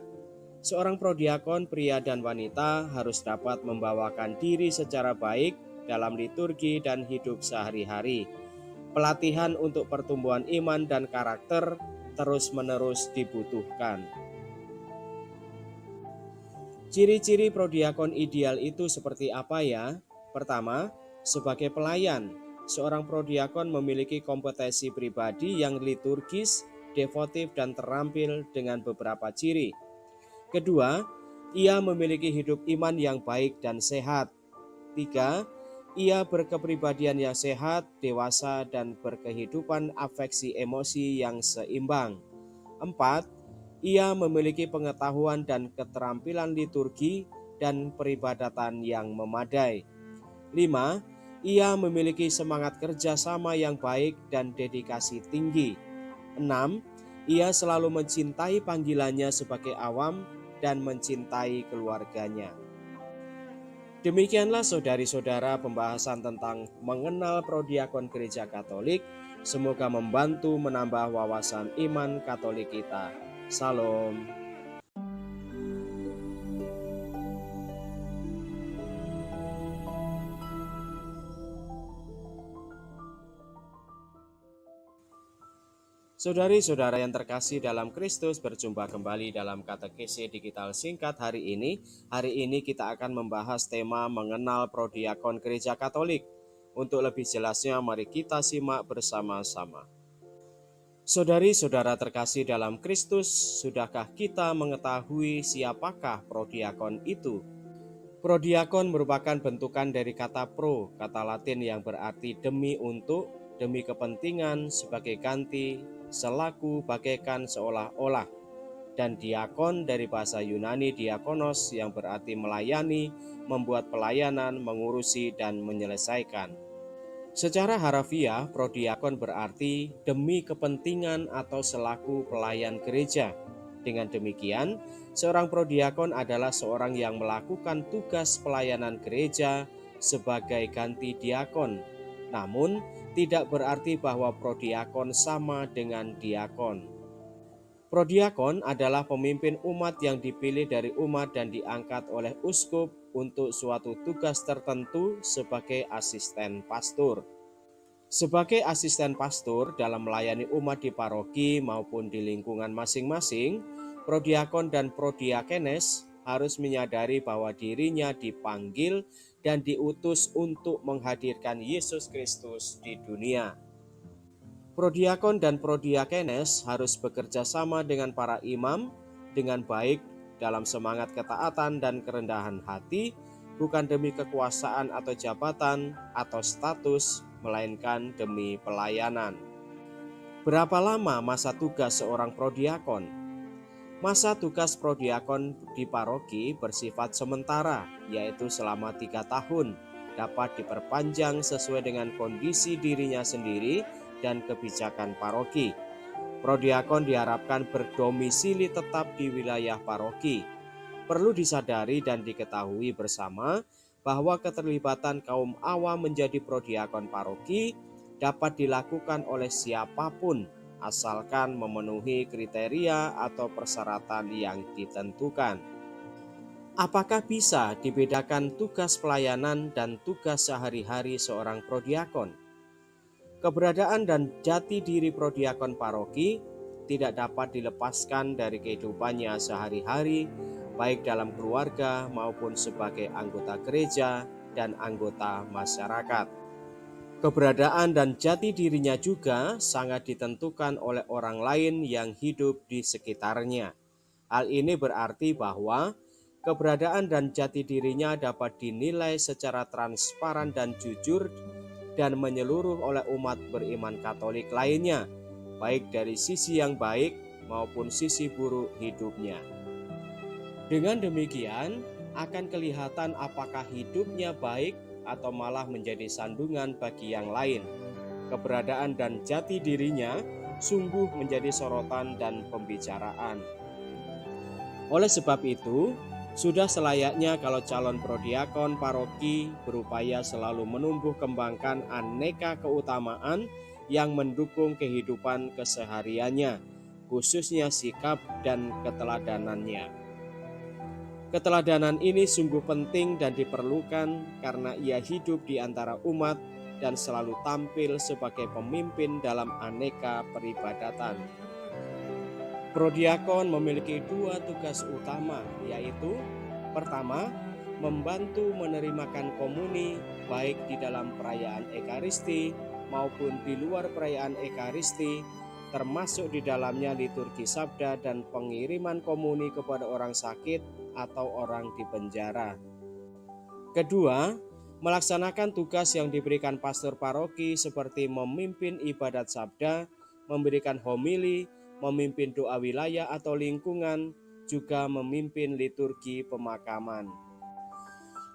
Seorang prodiakon pria dan wanita harus dapat membawakan diri secara baik dalam liturgi dan hidup sehari-hari. Pelatihan untuk pertumbuhan iman dan karakter terus-menerus dibutuhkan. Ciri-ciri prodiakon ideal itu seperti apa ya? Pertama, sebagai pelayan, seorang prodiakon memiliki kompetensi pribadi yang liturgis, devotif, dan terampil dengan beberapa ciri. Kedua, ia memiliki hidup iman yang baik dan sehat. 3. Ia berkepribadian yang sehat, dewasa, dan berkehidupan afeksi emosi yang seimbang. 4. Ia memiliki pengetahuan dan keterampilan liturgi dan peribadatan yang memadai. 5. Ia memiliki semangat kerjasama yang baik dan dedikasi tinggi. 6. Ia selalu mencintai panggilannya sebagai awam dan mencintai keluarganya. Demikianlah saudari-saudara pembahasan tentang mengenal prodiakon Gereja Katolik. Semoga membantu menambah wawasan iman Katolik kita. Salam. Saudari-saudara yang terkasih dalam Kristus, berjumpa kembali dalam katekesi digital singkat hari ini. Hari ini kita akan membahas tema mengenal prodiakon Gereja Katolik. Untuk lebih jelasnya, mari kita simak bersama-sama. Saudari-saudara terkasih dalam Kristus, sudahkah kita mengetahui siapakah prodiakon itu? Prodiakon merupakan bentukan dari kata pro, kata Latin yang berarti demi untuk, demi kepentingan, sebagai ganti, selaku, bagaikan, seolah-olah. Dan diakon dari bahasa Yunani diakonos yang berarti melayani, membuat pelayanan, mengurusi, dan menyelesaikan. Secara harafiah, prodiakon berarti demi kepentingan atau selaku pelayan gereja. Dengan demikian, seorang prodiakon adalah seorang yang melakukan tugas pelayanan gereja sebagai ganti diakon. Namun, tidak berarti bahwa prodiakon sama dengan diakon. Prodiakon adalah pemimpin umat yang dipilih dari umat dan diangkat oleh uskup untuk suatu tugas tertentu sebagai asisten pastor. Sebagai asisten pastor dalam melayani umat di paroki maupun di lingkungan masing-masing, prodiakon dan prodiakenes harus menyadari bahwa dirinya dipanggil dan diutus untuk menghadirkan Yesus Kristus di dunia. Prodiakon dan prodiakenes harus bekerja sama dengan para imam dengan baik dalam semangat ketaatan dan kerendahan hati, bukan demi kekuasaan atau jabatan atau status, melainkan demi pelayanan. Berapa lama masa tugas seorang prodiakon? Masa tugas prodiakon di paroki bersifat sementara, yaitu selama 3 tahun, dapat diperpanjang sesuai dengan kondisi dirinya sendiri dan kebijakan paroki. Prodiakon diharapkan berdomisili tetap di wilayah paroki. Perlu disadari dan diketahui bersama bahwa keterlibatan kaum awam menjadi prodiakon paroki dapat dilakukan oleh siapapun asalkan memenuhi kriteria atau persyaratan yang ditentukan. Apakah bisa dibedakan tugas pelayanan dan tugas sehari-hari seorang prodiakon? Keberadaan dan jati diri prodiakon paroki tidak dapat dilepaskan dari kehidupannya sehari-hari, baik dalam keluarga maupun sebagai anggota gereja dan anggota masyarakat. Keberadaan dan jati dirinya juga sangat ditentukan oleh orang lain yang hidup di sekitarnya. Hal ini berarti bahwa keberadaan dan jati dirinya dapat dinilai secara transparan dan jujur dan menyeluruh oleh umat beriman Katolik lainnya, baik dari sisi yang baik maupun sisi buruk hidupnya. Dengan demikian, akan kelihatan apakah hidupnya baik atau malah menjadi sandungan bagi yang lain. Keberadaan dan jati dirinya sungguh menjadi sorotan dan pembicaraan. Oleh sebab itu, sudah selayaknya kalau calon prodiakon paroki berupaya selalu menumbuh kembangkan aneka keutamaan yang mendukung kehidupan kesehariannya, khususnya sikap dan keteladanannya. Keteladanan ini sungguh penting dan diperlukan karena ia hidup di antara umat dan selalu tampil sebagai pemimpin dalam aneka peribadatan. Prodiakon memiliki 2 tugas utama, yaitu pertama, membantu menerimakan komuni baik di dalam perayaan Ekaristi maupun di luar perayaan Ekaristi, termasuk di dalamnya liturgi sabda dan pengiriman komuni kepada orang sakit atau orang di penjara. Kedua, melaksanakan tugas yang diberikan pastor paroki seperti memimpin ibadat sabda, memberikan homili, memimpin doa wilayah atau lingkungan, juga memimpin liturgi pemakaman.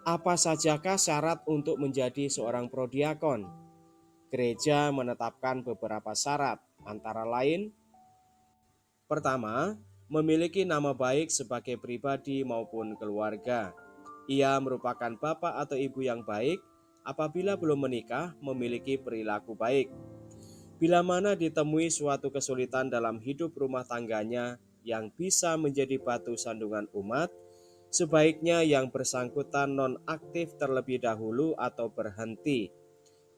Apa sajakah syarat untuk menjadi seorang prodiakon? Gereja menetapkan beberapa syarat, antara lain: pertama, memiliki nama baik sebagai pribadi maupun keluarga. Ia merupakan bapak atau ibu yang baik, apabila belum menikah memiliki perilaku baik. Bila mana ditemui suatu kesulitan dalam hidup rumah tangganya yang bisa menjadi batu sandungan umat, sebaiknya yang bersangkutan nonaktif terlebih dahulu atau berhenti.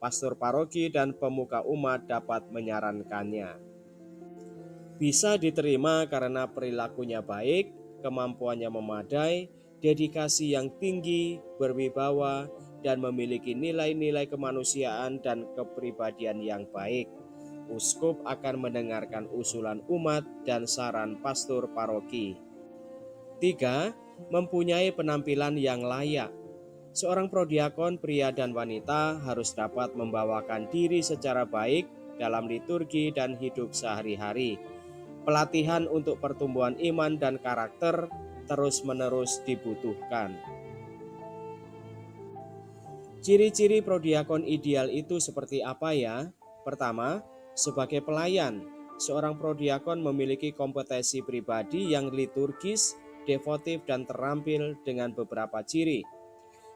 Pastor paroki dan pemuka umat dapat menyarankannya. Bisa diterima karena perilakunya baik, kemampuannya memadai, dedikasi yang tinggi, berwibawa, dan memiliki nilai-nilai kemanusiaan dan kepribadian yang baik. Uskup akan mendengarkan usulan umat dan saran pastor paroki. 3. Mempunyai penampilan yang layak. Seorang prodiakon pria dan wanita harus dapat membawakan diri secara baik dalam liturgi dan hidup sehari-hari. Pelatihan untuk pertumbuhan iman dan karakter terus-menerus dibutuhkan. Ciri-ciri prodiakon ideal itu seperti apa ya? Pertama, sebagai pelayan, seorang prodiakon memiliki kompetensi pribadi yang liturgis, devotif, dan terampil dengan beberapa ciri.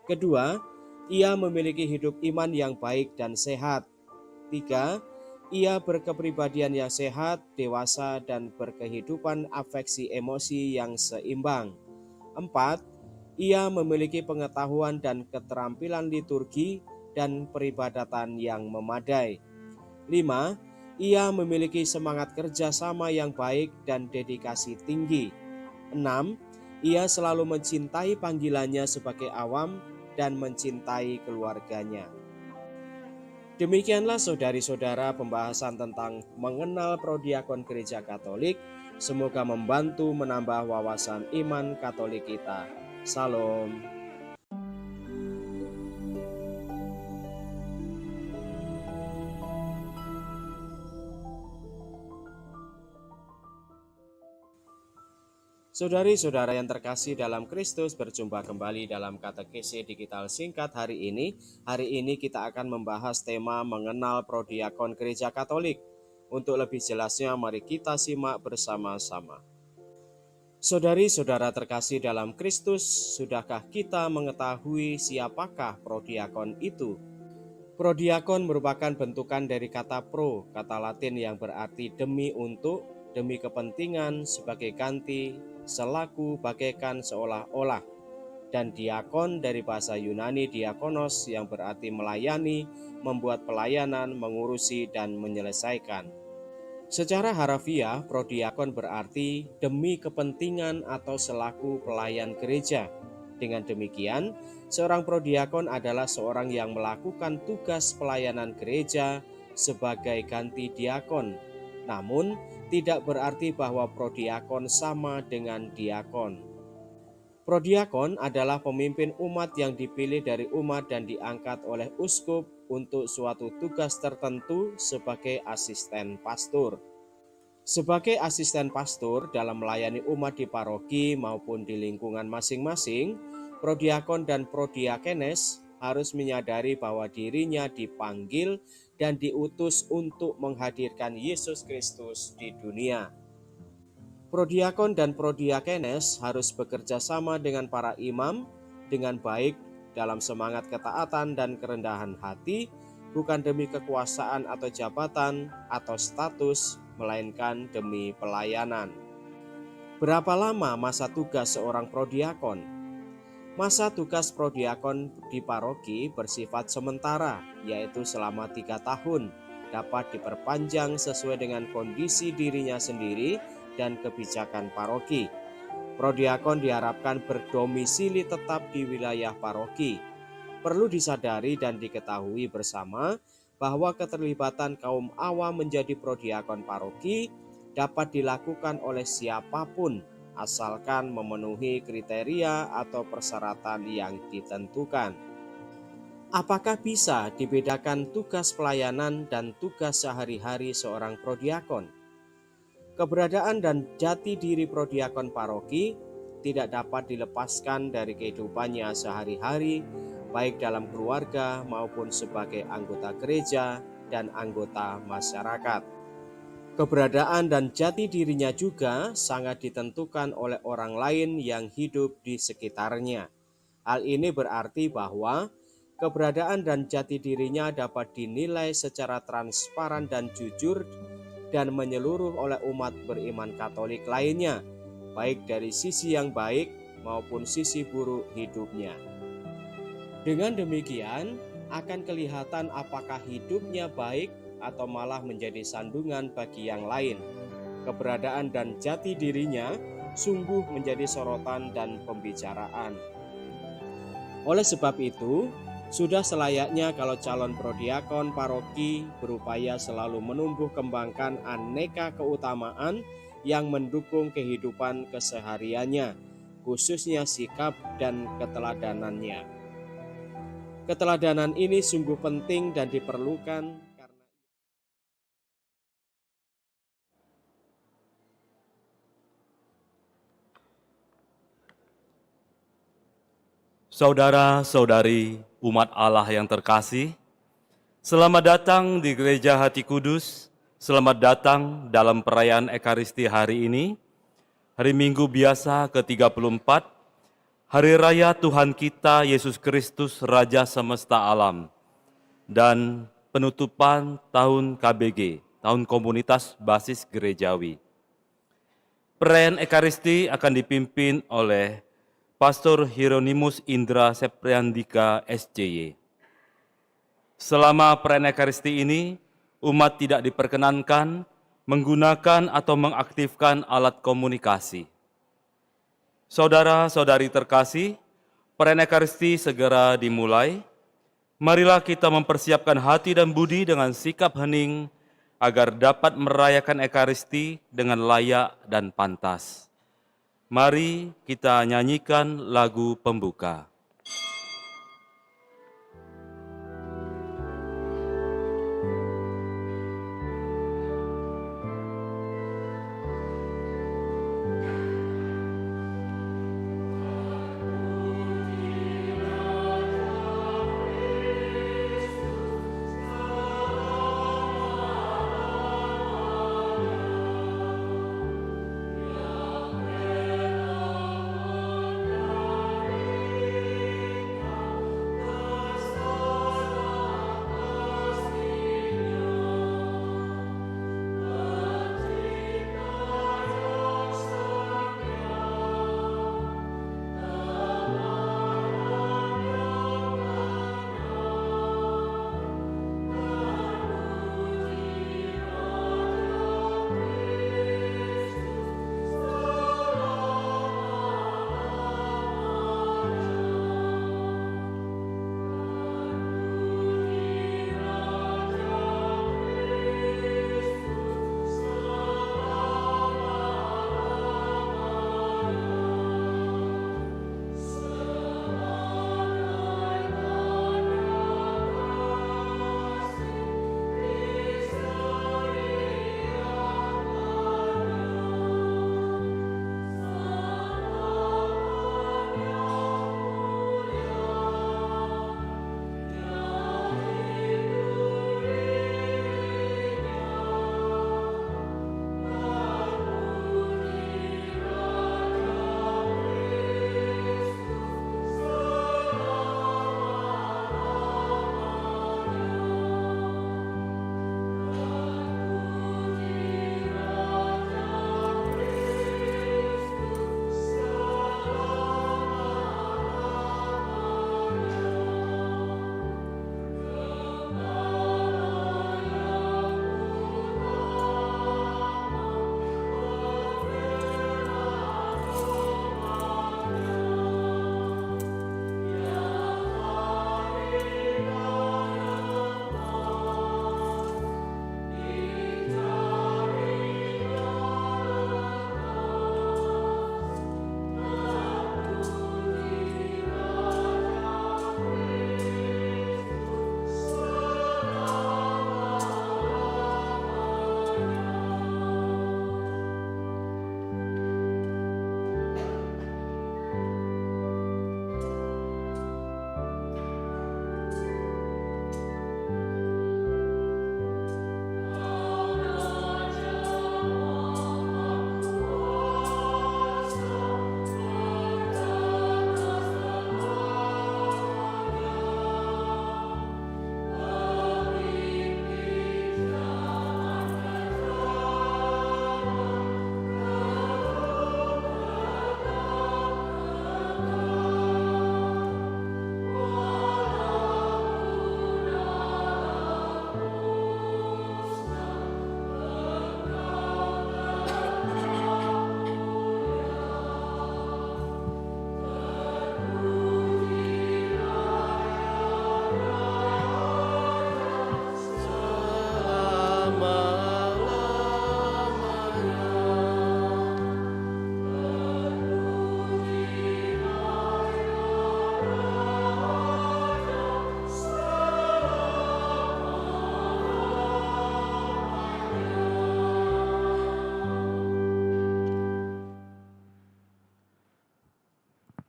Kedua, ia memiliki hidup iman yang baik dan sehat. 3. Ia berkepribadian yang sehat, dewasa, dan berkehidupan afeksi emosi yang seimbang. 4. Ia memiliki pengetahuan dan keterampilan liturgi dan peribadatan yang memadai. 5. Ia memiliki semangat kerjasama yang baik dan dedikasi tinggi. 6. Ia selalu mencintai panggilannya sebagai awam dan mencintai keluarganya. Demikianlah saudari-saudara pembahasan tentang mengenal prodiakon Gereja Katolik. Semoga membantu menambah wawasan iman Katolik kita. Salam. Saudari-saudara yang terkasih dalam Kristus, berjumpa kembali dalam katekesi digital singkat hari ini. Hari ini kita akan membahas tema mengenal prodiakon Gereja Katolik. Untuk lebih jelasnya, mari kita simak bersama-sama. Saudari-saudara terkasih dalam Kristus, sudahkah kita mengetahui siapakah prodiakon itu? Prodiakon merupakan bentukan dari kata pro, kata Latin yang berarti demi untuk, demi kepentingan, sebagai ganti, selaku, bagaikan, seolah-olah. Dan diakon dari bahasa Yunani diakonos yang berarti melayani, membuat pelayanan, mengurusi, dan menyelesaikan. Secara harafiah, prodiakon berarti demi kepentingan atau selaku pelayan gereja. Dengan demikian, seorang prodiakon adalah seorang yang melakukan tugas pelayanan gereja sebagai ganti diakon. Namun, tidak berarti bahwa prodiakon sama dengan diakon. Prodiakon adalah pemimpin umat yang dipilih dari umat dan diangkat oleh uskup untuk suatu tugas tertentu sebagai asisten pastor. Sebagai asisten pastor dalam melayani umat di paroki maupun di lingkungan masing-masing, prodiakon dan prodiakenes harus menyadari bahwa dirinya dipanggil dan diutus untuk menghadirkan Yesus Kristus di dunia. Prodiakon dan prodiakenes harus bekerja sama dengan para imam dengan baik dalam semangat ketaatan dan kerendahan hati, bukan demi kekuasaan atau jabatan atau status, melainkan demi pelayanan. Berapa lama masa tugas seorang prodiakon? Masa tugas prodiakon di paroki bersifat sementara, yaitu selama 3 tahun, dapat diperpanjang sesuai dengan kondisi dirinya sendiri dan kebijakan paroki. Prodiakon diharapkan berdomisili tetap di wilayah paroki. Perlu disadari dan diketahui bersama bahwa keterlibatan kaum awam menjadi prodiakon paroki dapat dilakukan oleh siapapun, asalkan memenuhi kriteria atau persyaratan yang ditentukan. Apakah bisa dibedakan tugas pelayanan dan tugas sehari-hari seorang prodiakon? Keberadaan dan jati diri prodiakon paroki tidak dapat dilepaskan dari kehidupannya sehari-hari, baik dalam keluarga maupun sebagai anggota gereja dan anggota masyarakat. Keberadaan dan jati dirinya juga sangat ditentukan oleh orang lain yang hidup di sekitarnya. Hal ini berarti bahwa keberadaan dan jati dirinya dapat dinilai secara transparan dan jujur dan menyeluruh oleh umat beriman Katolik lainnya, baik dari sisi yang baik maupun sisi buruk hidupnya. Dengan demikian, akan kelihatan apakah hidupnya baik atau malah menjadi sandungan bagi yang lain. Keberadaan dan jati dirinya sungguh menjadi sorotan dan pembicaraan. Oleh sebab itu, Sudah selayaknya kalau calon prodiakon paroki berupaya selalu menumbuh kembangkan aneka keutamaan yang mendukung kehidupan kesehariannya, khususnya sikap dan keteladanannya. Keteladanan ini sungguh penting dan diperlukan karena Saudara-saudari umat Allah yang terkasih, selamat datang di Gereja Hati Kudus, selamat datang dalam perayaan Ekaristi hari ini, hari Minggu biasa ke-34, Hari Raya Tuhan kita Yesus Kristus Raja Semesta Alam, dan penutupan tahun KBG, Tahun Komunitas Basis Gerejawi. Perayaan Ekaristi akan dipimpin oleh Pastor Hieronymus Indra Sepriandika SCY. Selama perayaan Ekaristi ini, umat tidak diperkenankan menggunakan atau mengaktifkan alat komunikasi. Saudara-saudari terkasih, perayaan Ekaristi segera dimulai. Marilah kita mempersiapkan hati dan budi dengan sikap hening agar dapat merayakan Ekaristi dengan layak dan pantas. Mari kita nyanyikan lagu pembuka.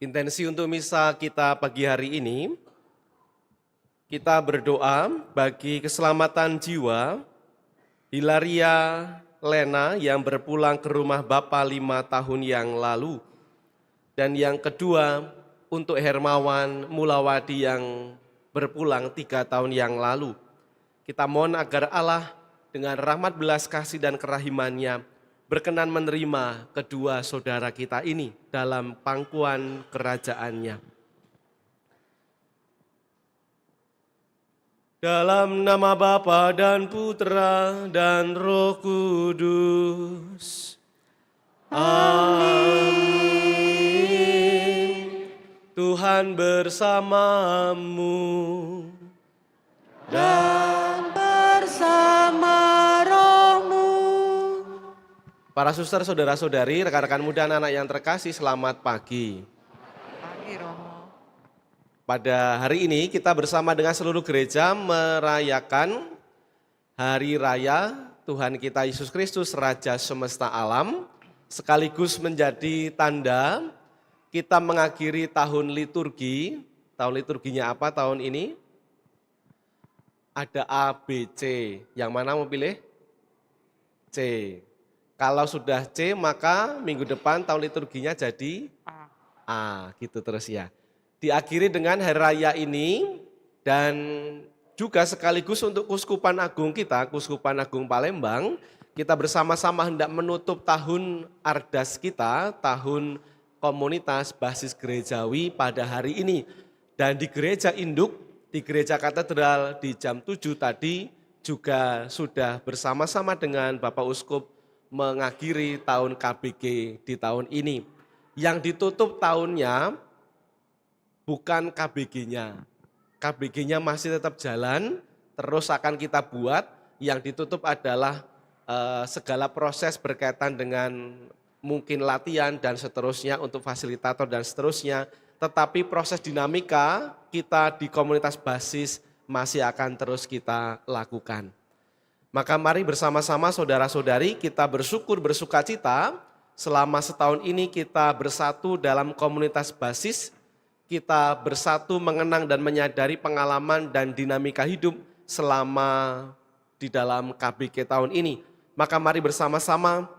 Intensi untuk misa kita pagi hari ini, kita berdoa bagi keselamatan jiwa Hilaria Lena yang berpulang ke rumah Bapa 5 tahun yang lalu. Dan yang kedua, untuk Hermawan Mulawadi yang berpulang 3 tahun yang lalu. Kita mohon agar Allah dengan rahmat belas kasih dan kerahimannya berkenan menerima kedua saudara kita ini dalam pangkuan kerajaannya. Dalam nama Bapa dan Putra dan Roh Kudus. Amin. Tuhan bersamamu dan bersama rohmu. Para suster, saudara-saudari, rekan-rekan muda, anak-anak yang terkasih, selamat pagi. Pagi, Romo. Pada hari ini kita bersama dengan seluruh gereja merayakan Hari Raya Tuhan kita Yesus Kristus, Raja Semesta Alam, sekaligus menjadi tanda kita mengakhiri tahun liturgi. Tahun liturginya apa tahun ini? Ada A, B, C. Yang mana mau pilih? C. Kalau sudah C, maka minggu depan tahun liturginya jadi A, gitu terus ya. Diakhiri dengan hari raya ini dan juga sekaligus untuk Kuskupan Agung kita, Kuskupan Agung Palembang, kita bersama-sama hendak menutup tahun Ardas kita, tahun komunitas basis gerejawi pada hari ini. Dan di gereja induk, di gereja katedral di jam 7 tadi juga sudah bersama-sama dengan Bapak Uskup mengakhiri tahun KBG di tahun ini. Yang ditutup tahunnya bukan KBG-nya. KBG-nya masih tetap jalan, terus akan kita buat. Yang ditutup adalah segala proses berkaitan dengan mungkin latihan dan seterusnya untuk fasilitator dan seterusnya. Tetapi proses dinamika kita di komunitas basis masih akan terus kita lakukan. Maka mari bersama-sama saudara-saudari kita bersyukur bersukacita selama setahun ini kita bersatu dalam komunitas basis, kita bersatu mengenang dan menyadari pengalaman dan dinamika hidup selama di dalam KBG tahun ini. Maka mari bersama-sama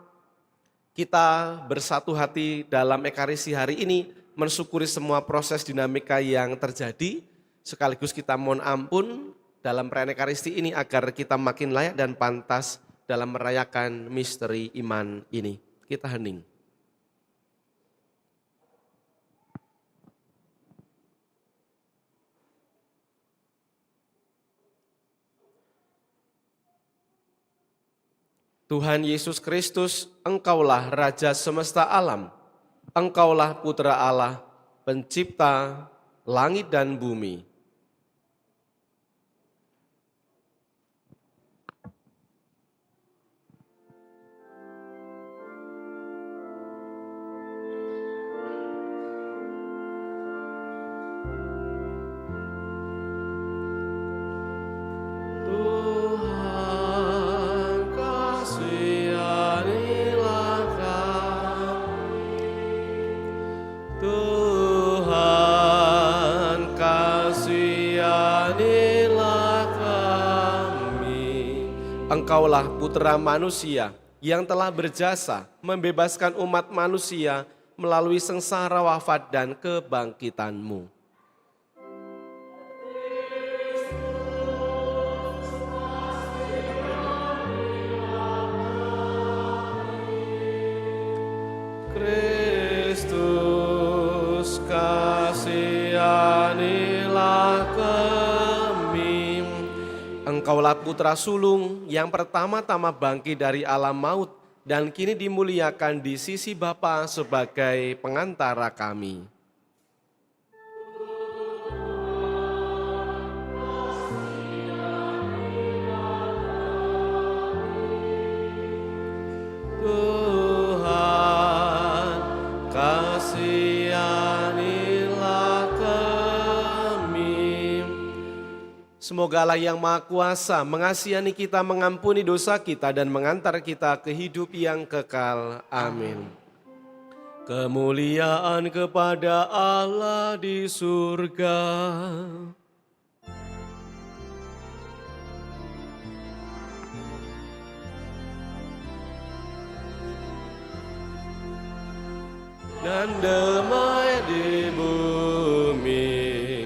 kita bersatu hati dalam Ekaristi hari ini mensyukuri semua proses dinamika yang terjadi, sekaligus kita mohon ampun dalam perayaan Ekaristi ini agar kita makin layak dan pantas dalam merayakan misteri iman ini. Kita hening. Tuhan Yesus Kristus, Engkaulah Raja semesta alam, Engkaulah Putra Allah, Pencipta langit dan bumi. Engkaulah Putra Manusia yang telah berjasa membebaskan umat manusia melalui sengsara wafat dan kebangkitan-Mu. Kristus, kasihanilah kami. Engkaulah Putra sulung yang pertama-tama bangkit dari alam maut dan kini dimuliakan di sisi Bapa sebagai pengantara kami. Tuhan, kasihanilah kami. Semoga Allah yang Maha Kuasa mengasihi kita, mengampuni dosa kita dan mengantar kita ke hidup yang kekal. Amin. Kemuliaan kepada Allah di surga. Dan damai di bumi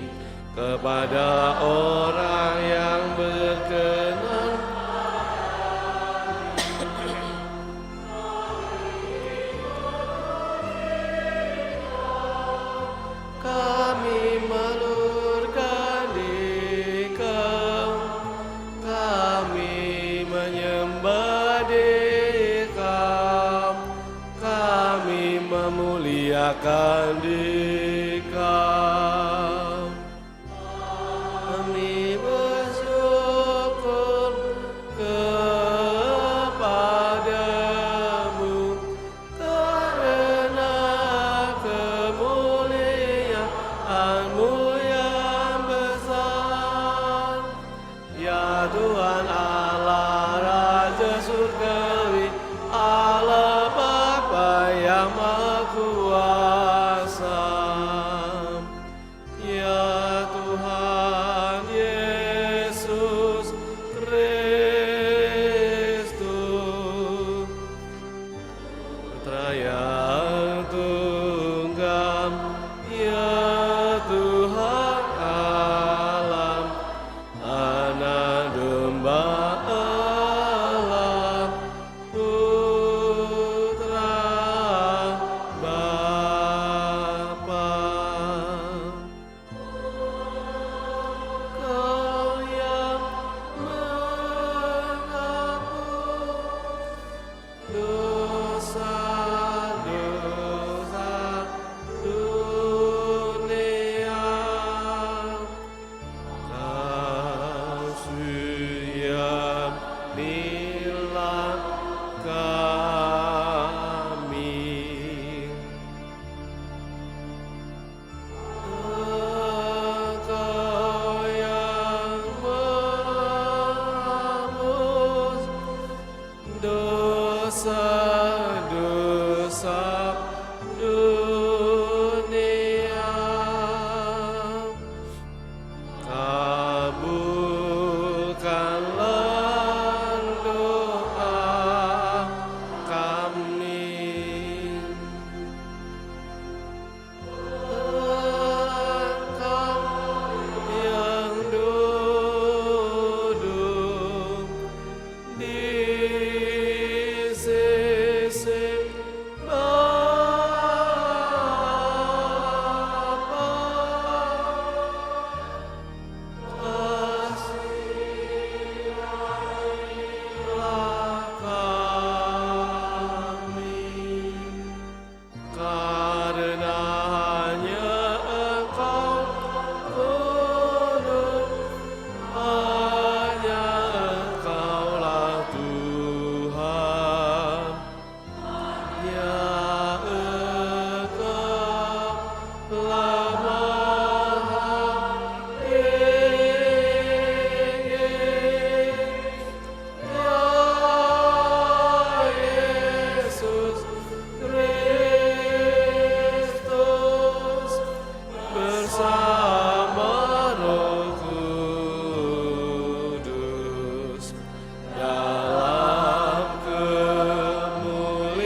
kepada orang yang berkenan. Kami melurkan Dikau, kami menyembah Dikau, kami memuliakan Dikau. Kami bersyukur kepadamu karena kemuliaan-Mu yang besar. Ya Tuhan Allah Raja Surgawi, Allah Bapa yang Maha Kuasa. Ya Tuhan Yesus Kristus, Putra yang tunggal, ya Tuhan Allah, Anak domba Allah, Putra Bapa. Kau yang menghapus dosa-dosa dunia. Kasihanilah kami. Engkau yang menghapus dosa-dosa dunia. Kabulkanlah doa kami. Engkau yang duduk di sisi Bapa, kasihanilah kami. Karena hanya Engkau kudus, hanya Engkaulah Tuhan, hanya Engkaulah Maha Tinggi. Ya Yesus Kristus, bersama Roh Kudus dalam kemuliaan.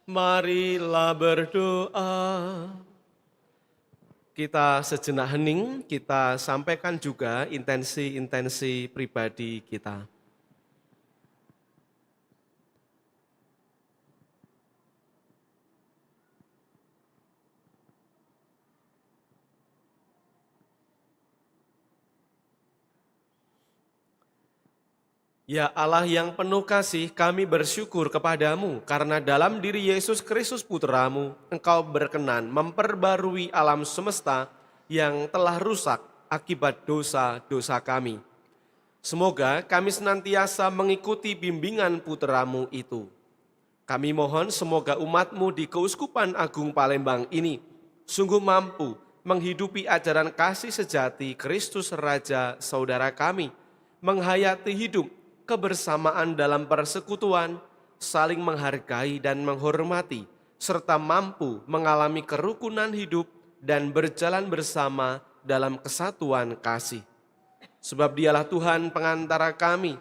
Marilah berdoa. Kita sejenak hening, kita sampaikan juga intensi-intensi pribadi kita. Ya Allah yang penuh kasih, kami bersyukur kepadamu karena dalam diri Yesus Kristus Putramu, Engkau berkenan memperbarui alam semesta yang telah rusak akibat dosa-dosa kami. Semoga kami senantiasa mengikuti bimbingan Putramu itu. Kami mohon semoga umat-Mu di Keuskupan Agung Palembang ini sungguh mampu menghidupi ajaran kasih sejati Kristus Raja saudara kami, menghayati hidup kebersamaan dalam persekutuan, saling menghargai dan menghormati, serta mampu mengalami kerukunan hidup dan berjalan bersama dalam kesatuan kasih. Sebab dialah Tuhan pengantara kami,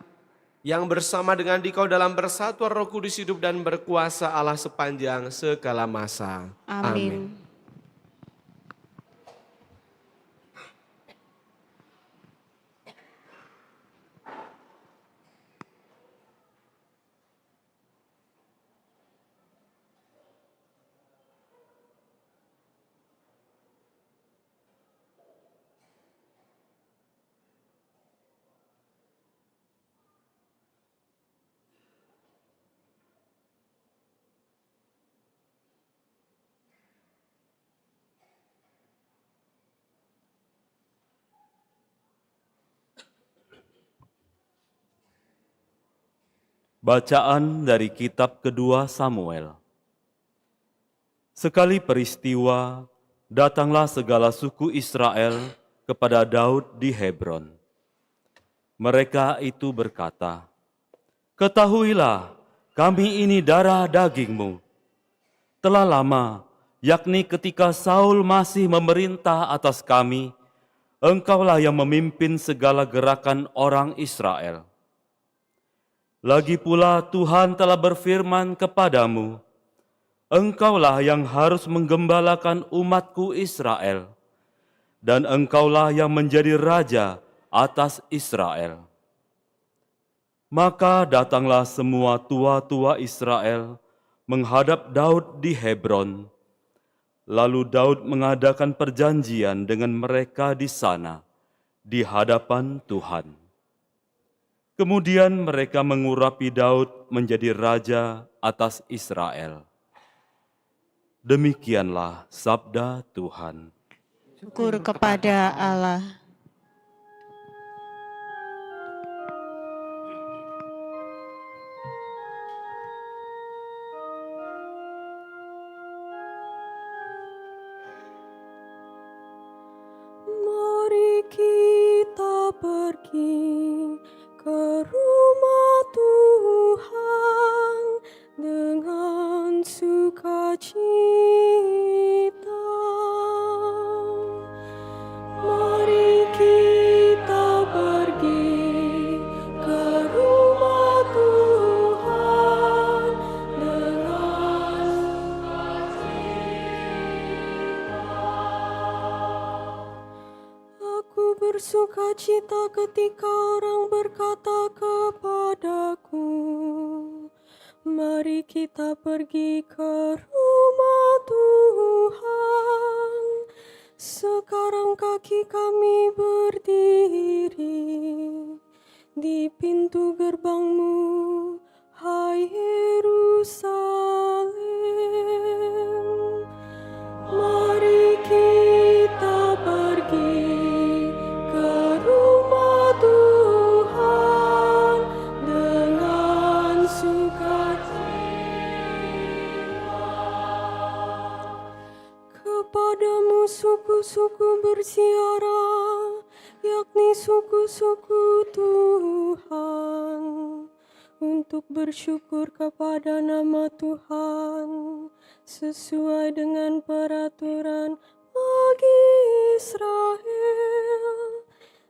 yang bersama dengan Dikau dalam persatuan Roh Kudus hidup dan berkuasa Allah sepanjang segala masa. Amin. Bacaan dari kitab kedua Samuel. Sekali peristiwa, datanglah segala suku Israel kepada Daud di Hebron. Mereka itu berkata, "Ketahuilah, kami ini darah dagingmu. Telah lama, yakni ketika Saul masih memerintah atas kami, engkaulah yang memimpin segala gerakan orang Israel. Lagi pula Tuhan telah berfirman kepadamu, engkaulah yang harus menggembalakan umatku Israel, dan engkaulah yang menjadi raja atas Israel." Maka datanglah semua tua-tua Israel menghadap Daud di Hebron. Lalu Daud mengadakan perjanjian dengan mereka di sana, di hadapan Tuhan. Kemudian mereka mengurapi Daud menjadi raja atas Israel. Demikianlah sabda Tuhan. Syukur kepada Allah. Mari kita pergi ke rumah Tuhan dengan sukacita. Mari kita pergi ke rumah Tuhan dengan sukacita. Aku bersukacita ketika orang berkata kepadaku, mari kita pergi ke rumah Tuhan. Sekarang kaki kami berdiri di pintu gerbangmu, hai Yerusalem. Mari kita pergi ke rumah Tuhan dengan sukacita. Kepadamu suku-suku bersiara, yakni suku-suku Tuhan, untuk bersyukur kepada nama Tuhan sesuai dengan peraturan bagi Israel.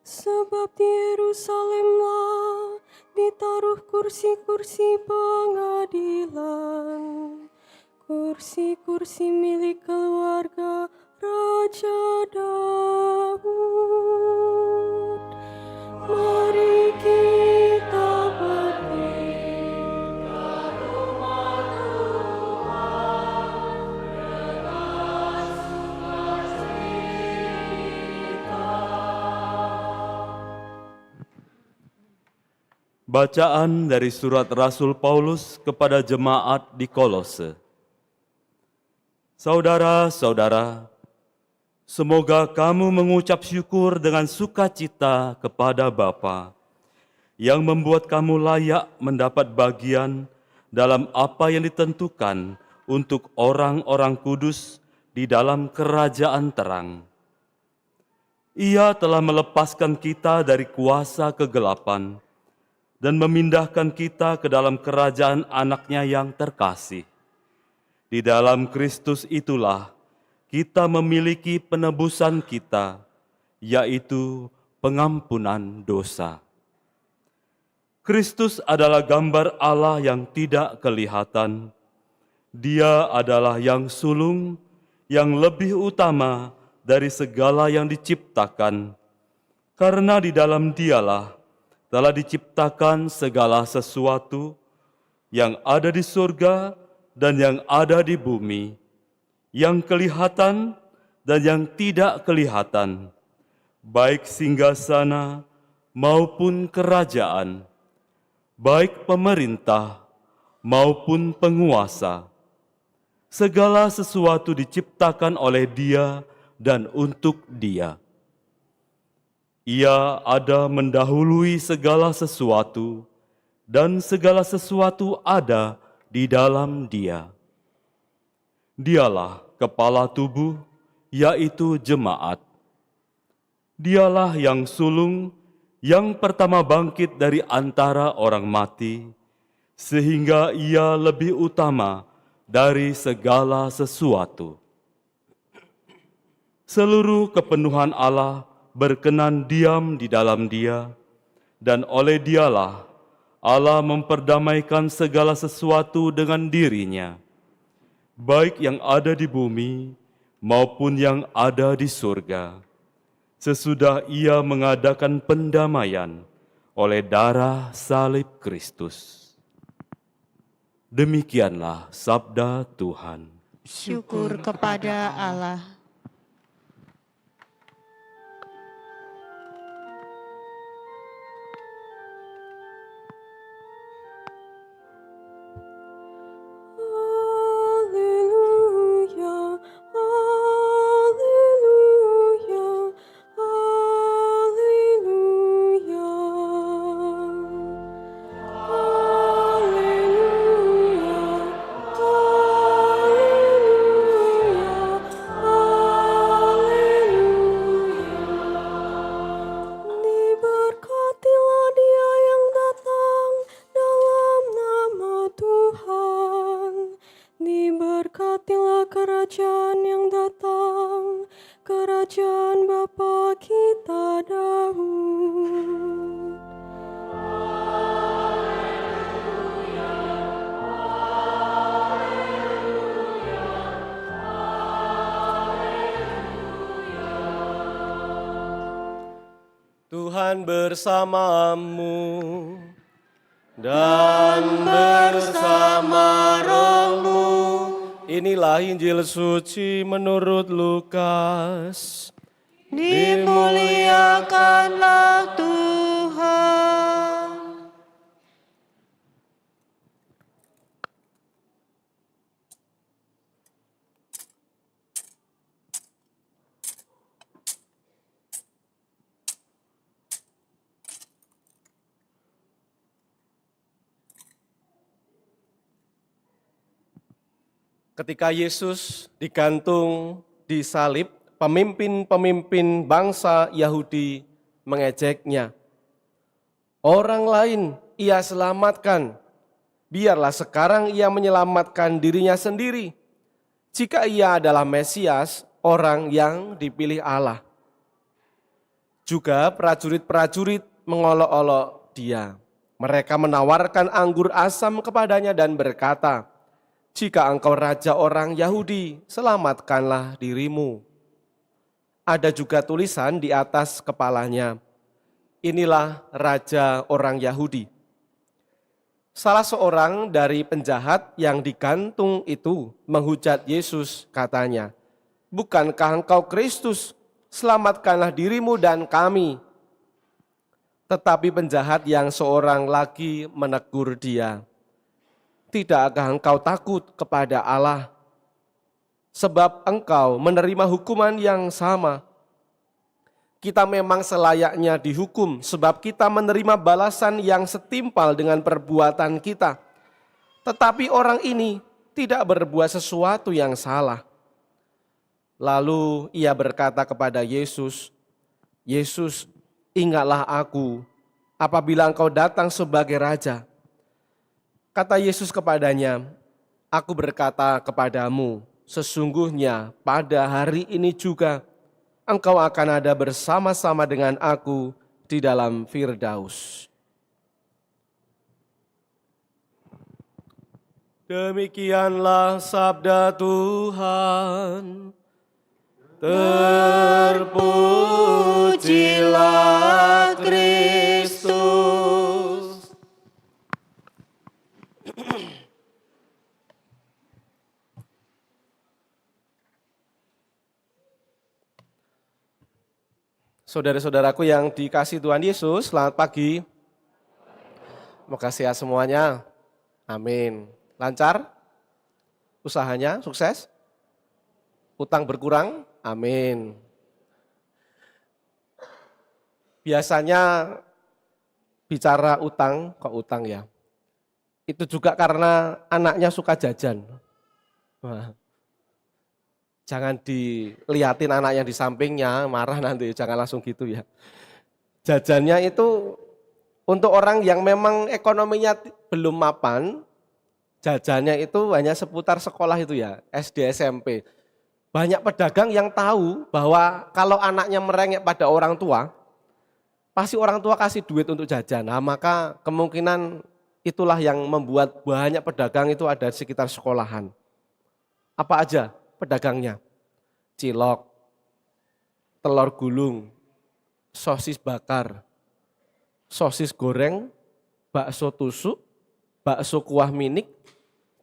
Sebab di Yerusalemlah ditaruh kursi-kursi pengadilan, kursi-kursi milik keluarga Raja Daud. Mari kita pergi ke rumah Tuhan dengan sukacita. Bacaan dari surat Rasul Paulus kepada jemaat di Kolose. Saudara-saudara, semoga kamu mengucap syukur dengan sukacita kepada Bapa, yang membuat kamu layak mendapat bagian dalam apa yang ditentukan untuk orang-orang kudus di dalam kerajaan terang. Ia telah melepaskan kita dari kuasa kegelapan dan memindahkan kita ke dalam kerajaan Anak-Nya yang terkasih. Di dalam Kristus itulah kita memiliki penebusan kita, yaitu pengampunan dosa. Kristus adalah gambar Allah yang tidak kelihatan. Dia adalah yang sulung, yang lebih utama dari segala yang diciptakan, karena di dalam Dialah telah diciptakan segala sesuatu yang ada di surga dan yang ada di bumi, yang kelihatan dan yang tidak kelihatan, baik singgasana maupun kerajaan, baik pemerintah maupun penguasa. Segala sesuatu diciptakan oleh Dia dan untuk Dia. Ia ada mendahului segala sesuatu, dan segala sesuatu ada di dalam Dia. Dialah kepala tubuh, yaitu jemaat. Dialah yang sulung, yang pertama bangkit dari antara orang mati, sehingga Ia lebih utama dari segala sesuatu. Seluruh kepenuhan Allah berkenan diam di dalam Dia, dan oleh Dialah Allah memperdamaikan segala sesuatu dengan dirinya, baik yang ada di bumi maupun yang ada di surga, sesudah Ia mengadakan pendamaian oleh darah salib Kristus. Demikianlah sabda Tuhan. Syukur kepada Allah. Haleluya, haleluya, haleluya. Haleluya, haleluya. Diberkatilah Dia yang datang dalam nama Tuhan. Diberkatilah kerajaan yang datang, kerajaan Bapa kita Daud. Tuhan bersamamu dan bersama rohmu. Inilah Injil suci menurut Lukas. Dimuliakanlah Tuhan. Ketika Yesus digantung di salib, pemimpin-pemimpin bangsa Yahudi mengejeknya. Orang lain Ia selamatkan, biarlah sekarang Ia menyelamatkan dirinya sendiri, jika Ia adalah Mesias, orang yang dipilih Allah. Juga prajurit-prajurit mengolok-olok Dia. Mereka menawarkan anggur asam kepadanya dan berkata, "Jika engkau raja orang Yahudi, selamatkanlah dirimu." Ada juga tulisan di atas kepalanya, "Inilah raja orang Yahudi." Salah seorang dari penjahat yang digantung itu menghujat Yesus, katanya, "Bukankah engkau Kristus? Selamatkanlah dirimu dan kami." Tetapi penjahat yang seorang lagi menegur Dia, "Tidakkah engkau takut kepada Allah? Sebab engkau menerima hukuman yang sama. Kita memang selayaknya dihukum, sebab kita menerima balasan yang setimpal dengan perbuatan kita. Tetapi orang ini tidak berbuat sesuatu yang salah." Lalu ia berkata kepada Yesus, "Yesus, ingatlah aku apabila engkau datang sebagai raja." Kata Yesus kepadanya, "Aku berkata kepadamu, sesungguhnya pada hari ini juga engkau akan ada bersama-sama dengan aku di dalam Firdaus." Demikianlah sabda Tuhan. Terpujilah Kristus. Saudara-saudaraku yang dikasihi Tuhan Yesus, selamat pagi. Semoga sehat semuanya. Amin. Lancar? Usahanya sukses? Utang berkurang? Amin. Biasanya bicara utang, kok utang ya? Itu juga karena anaknya suka jajan. Wah. Jangan dilihatin anaknya di sampingnya, marah nanti, jangan langsung gitu ya. Jajannya itu untuk orang yang memang ekonominya belum mapan, jajannya itu hanya seputar sekolah itu ya, SD, SMP. Banyak pedagang yang tahu bahwa kalau anaknya merengek pada orang tua, pasti orang tua kasih duit untuk jajan. Nah, maka kemungkinan itulah yang membuat banyak pedagang itu ada di sekitar sekolahan. Apa aja pedagangnya? Cilok, telur gulung, sosis bakar, sosis goreng, bakso tusuk, bakso kuah minik,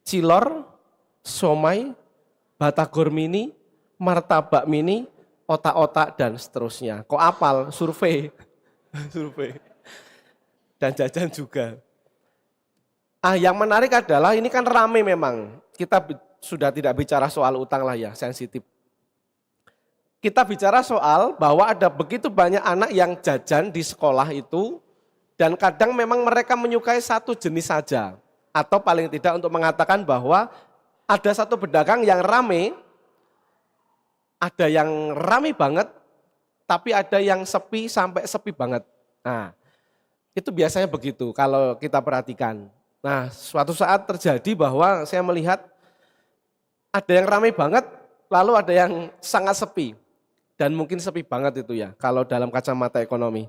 cilor, somai, batagor mini, martabak mini, otak-otak, dan seterusnya. Kok apal? Survei. Survei. Dan jajan juga. Yang menarik adalah ini kan rame memang. Kita sudah tidak bicara soal utang lah ya, sensitif. Kita bicara soal bahwa ada begitu banyak anak yang jajan di sekolah itu, dan kadang memang mereka menyukai satu jenis saja. Atau paling tidak untuk mengatakan bahwa ada satu pedagang yang rame, ada yang rame banget, tapi ada yang sepi sampai sepi banget. Nah, itu biasanya begitu kalau kita perhatikan. Nah, suatu saat terjadi bahwa saya melihat ada yang rame banget, lalu ada yang sangat sepi. Dan mungkin sepi banget itu ya, kalau dalam kacamata ekonomi.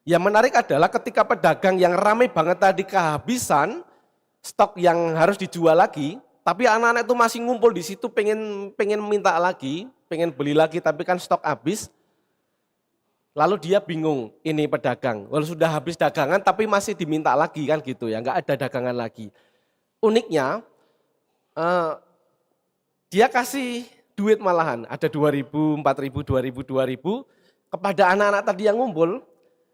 Yang menarik adalah ketika pedagang yang ramai banget tadi kehabisan stok yang harus dijual lagi, tapi anak-anak itu masih ngumpul di situ pengen minta lagi, pengen beli lagi, tapi kan stok habis. Lalu dia bingung, ini pedagang, walau sudah habis dagangan tapi masih diminta lagi kan gitu ya, nggak ada dagangan lagi. Uniknya, dia kasih duit malahan, ada 2.000, 4.000, 2.000 kepada anak-anak tadi yang ngumpul.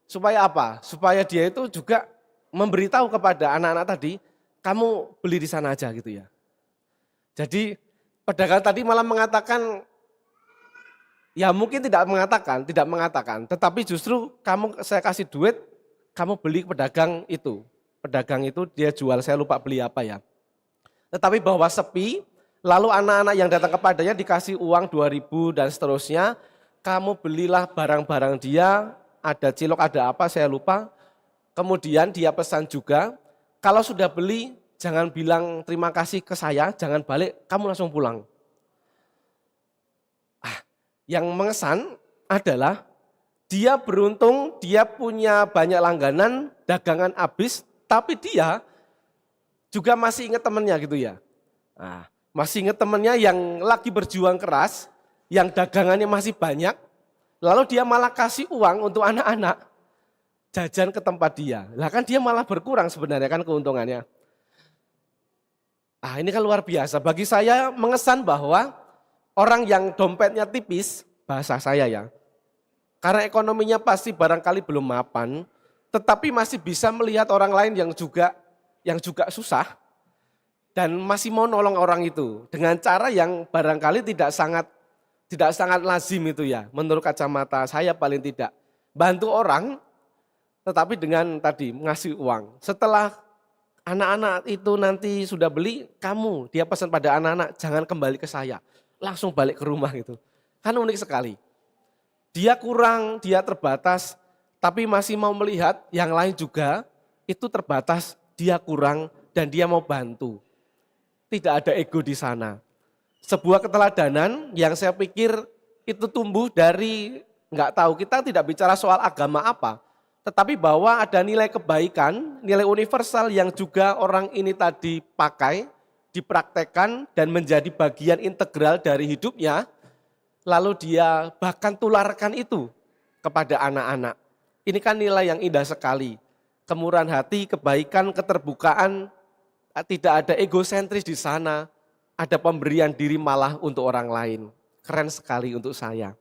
Supaya apa? Supaya dia itu juga memberitahu kepada anak-anak tadi, kamu beli di sana aja gitu ya. Jadi pedagang tadi malah mengatakan, ya mungkin tidak mengatakan, tetapi justru saya kasih duit, kamu beli pedagang itu. Pedagang itu dia jual, saya lupa beli apa ya. Tetapi bahwa sepi, lalu anak-anak yang datang kepadanya dikasih uang 2.000 dan seterusnya, kamu belilah barang-barang dia, ada cilok, ada apa, saya lupa. Kemudian dia pesan juga, kalau sudah beli jangan bilang terima kasih ke saya, jangan balik, kamu langsung pulang. Yang mengesan adalah dia beruntung, dia punya banyak langganan, dagangan habis, tapi dia juga masih ingat temannya gitu ya. Masih ingat temannya yang lagi berjuang keras, yang dagangannya masih banyak, lalu dia malah kasih uang untuk anak-anak jajan ke tempat dia. Lah kan dia malah berkurang sebenarnya kan keuntungannya. Ini kan luar biasa. Bagi saya mengesan bahwa orang yang dompetnya tipis, bahasa saya ya, karena ekonominya pasti barangkali belum mapan, tetapi masih bisa melihat orang lain yang juga susah, dan masih mau nolong orang itu dengan cara yang barangkali tidak sangat lazim itu ya, menurut kacamata saya paling tidak. Bantu orang, tetapi dengan tadi ngasih uang. Setelah anak-anak itu nanti sudah beli, dia pesan pada anak-anak, jangan kembali ke saya. langsung balik ke rumah gitu. Kan unik sekali. Dia kurang, dia terbatas, tapi masih mau melihat yang lain juga itu terbatas, dia kurang dan dia mau bantu. Tidak ada ego di sana. Sebuah keteladanan yang saya pikir itu tumbuh dari, nggak tahu, kita tidak bicara soal agama apa, tetapi bahwa ada nilai kebaikan, nilai universal yang juga orang ini tadi pakai, dipraktekkan dan menjadi bagian integral dari hidupnya, lalu dia bahkan tularkan itu kepada anak-anak. Ini kan nilai yang indah sekali. Kemurahan hati, kebaikan, keterbukaan, tidak ada egosentris di sana, ada pemberian diri malah untuk orang lain. Keren sekali untuk saya.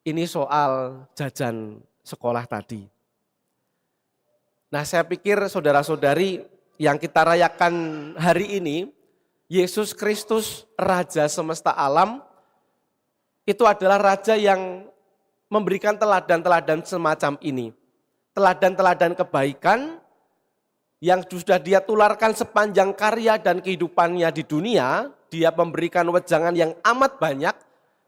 Ini soal jajan sekolah tadi. Nah, saya pikir saudara-saudari yang kita rayakan hari ini, Yesus Kristus Raja semesta alam, itu adalah Raja yang memberikan teladan-teladan semacam ini. Teladan-teladan kebaikan yang sudah dia tularkan sepanjang karya dan kehidupannya di dunia. Dia memberikan wejangan yang amat banyak,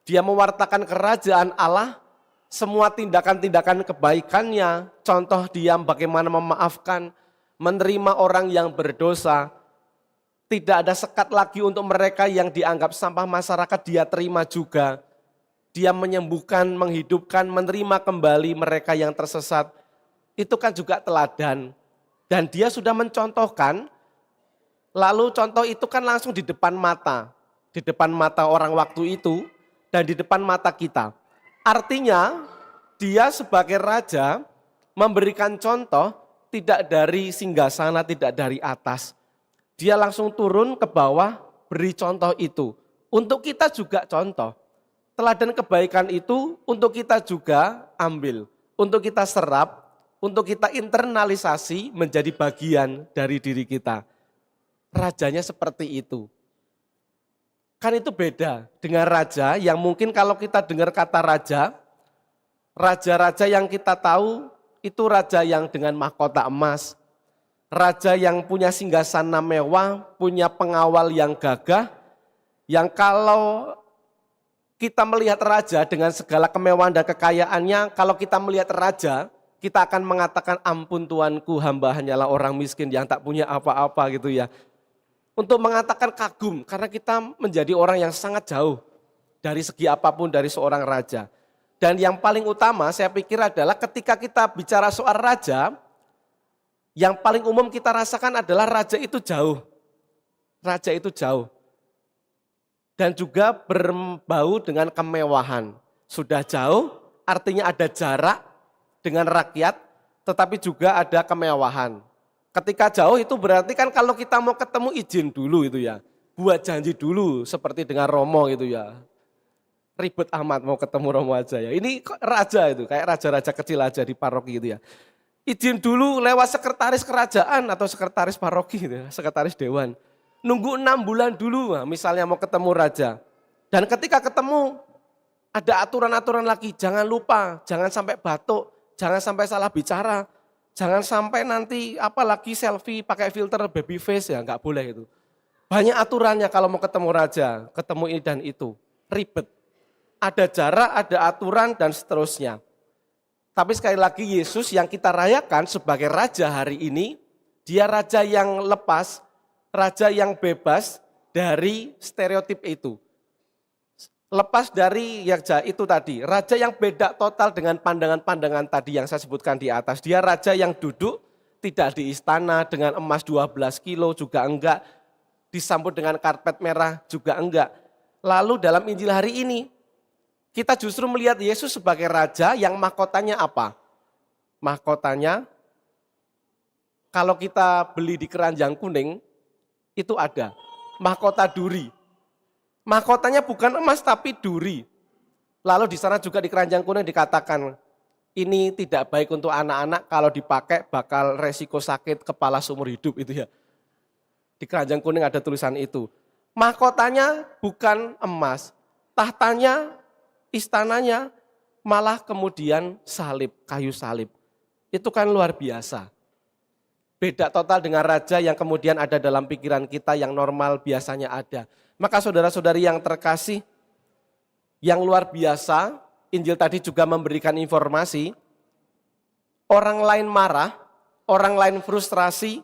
dia mewartakan kerajaan Allah, semua tindakan-tindakan kebaikannya, contoh dia bagaimana memaafkan, menerima orang yang berdosa, tidak ada sekat lagi untuk mereka yang dianggap sampah masyarakat, dia terima juga. Dia menyembuhkan, menghidupkan, menerima kembali mereka yang tersesat. Itu kan juga teladan. Dan dia sudah mencontohkan, lalu contoh itu kan langsung di depan mata orang waktu itu, dan di depan mata kita. Artinya dia sebagai raja memberikan contoh tidak dari singgasana, tidak dari atas. Dia langsung turun ke bawah, beri contoh itu. Untuk kita juga contoh. Teladan kebaikan itu untuk kita juga ambil, untuk kita serap, untuk kita internalisasi menjadi bagian dari diri kita. Rajanya seperti itu. Kan itu beda dengan raja yang mungkin kalau kita dengar kata raja, raja-raja yang kita tahu itu raja yang dengan mahkota emas, raja yang punya singgasana mewah, punya pengawal yang gagah, yang kalau kita melihat raja dengan segala kemewahan dan kekayaannya, kalau kita melihat raja, kita akan mengatakan ampun Tuanku, hamba hanyalah orang miskin yang tak punya apa-apa gitu ya. Untuk mengatakan kagum, karena kita menjadi orang yang sangat jauh dari segi apapun dari seorang raja. Dan yang paling utama saya pikir adalah ketika kita bicara soal raja, yang paling umum kita rasakan adalah raja itu jauh. Raja itu jauh. Dan juga berbau dengan kemewahan. Sudah jauh, artinya ada jarak dengan rakyat, tetapi juga ada kemewahan. Ketika jauh itu berarti kan kalau kita mau ketemu izin dulu itu ya. Buat janji dulu seperti dengan Romo gitu ya. Ribet amat mau ketemu Romo aja ya. Ini raja itu, kayak raja-raja kecil aja di paroki gitu ya. Izin dulu lewat sekretaris kerajaan atau sekretaris paroki gitu ya, sekretaris dewan. Nunggu 6 bulan dulu misalnya mau ketemu raja. Dan ketika ketemu ada aturan-aturan lagi, jangan lupa, jangan sampai batuk, jangan sampai salah bicara. Jangan sampai nanti apalagi selfie pakai filter baby face ya, nggak boleh itu. Banyak aturannya kalau mau ketemu raja, ketemu ini dan itu. Ribet. Ada jarak, ada aturan dan seterusnya. Tapi sekali lagi Yesus yang kita rayakan sebagai raja hari ini, dia raja yang lepas, raja yang bebas dari stereotip itu. Lepas dari itu tadi, raja yang beda total dengan pandangan-pandangan tadi yang saya sebutkan di atas. Dia raja yang duduk tidak di istana dengan emas 12 kilo juga enggak, disambut dengan karpet merah juga enggak. Lalu dalam Injil hari ini, kita justru melihat Yesus sebagai raja yang mahkotanya apa? Mahkotanya, kalau kita beli di keranjang kuning, itu ada mahkota duri. Mahkotanya bukan emas tapi duri. Lalu di sana juga di keranjang kuning dikatakan, ini tidak baik untuk anak-anak, kalau dipakai bakal resiko sakit kepala seumur hidup itu ya. Di keranjang kuning ada tulisan itu. Mahkotanya bukan emas, tahtanya, istananya malah kemudian salib, kayu salib. Itu kan luar biasa. Beda total dengan raja yang kemudian ada dalam pikiran kita yang normal biasanya ada. Maka saudara-saudari yang terkasih, yang luar biasa, Injil tadi juga memberikan informasi, orang lain marah, orang lain frustrasi,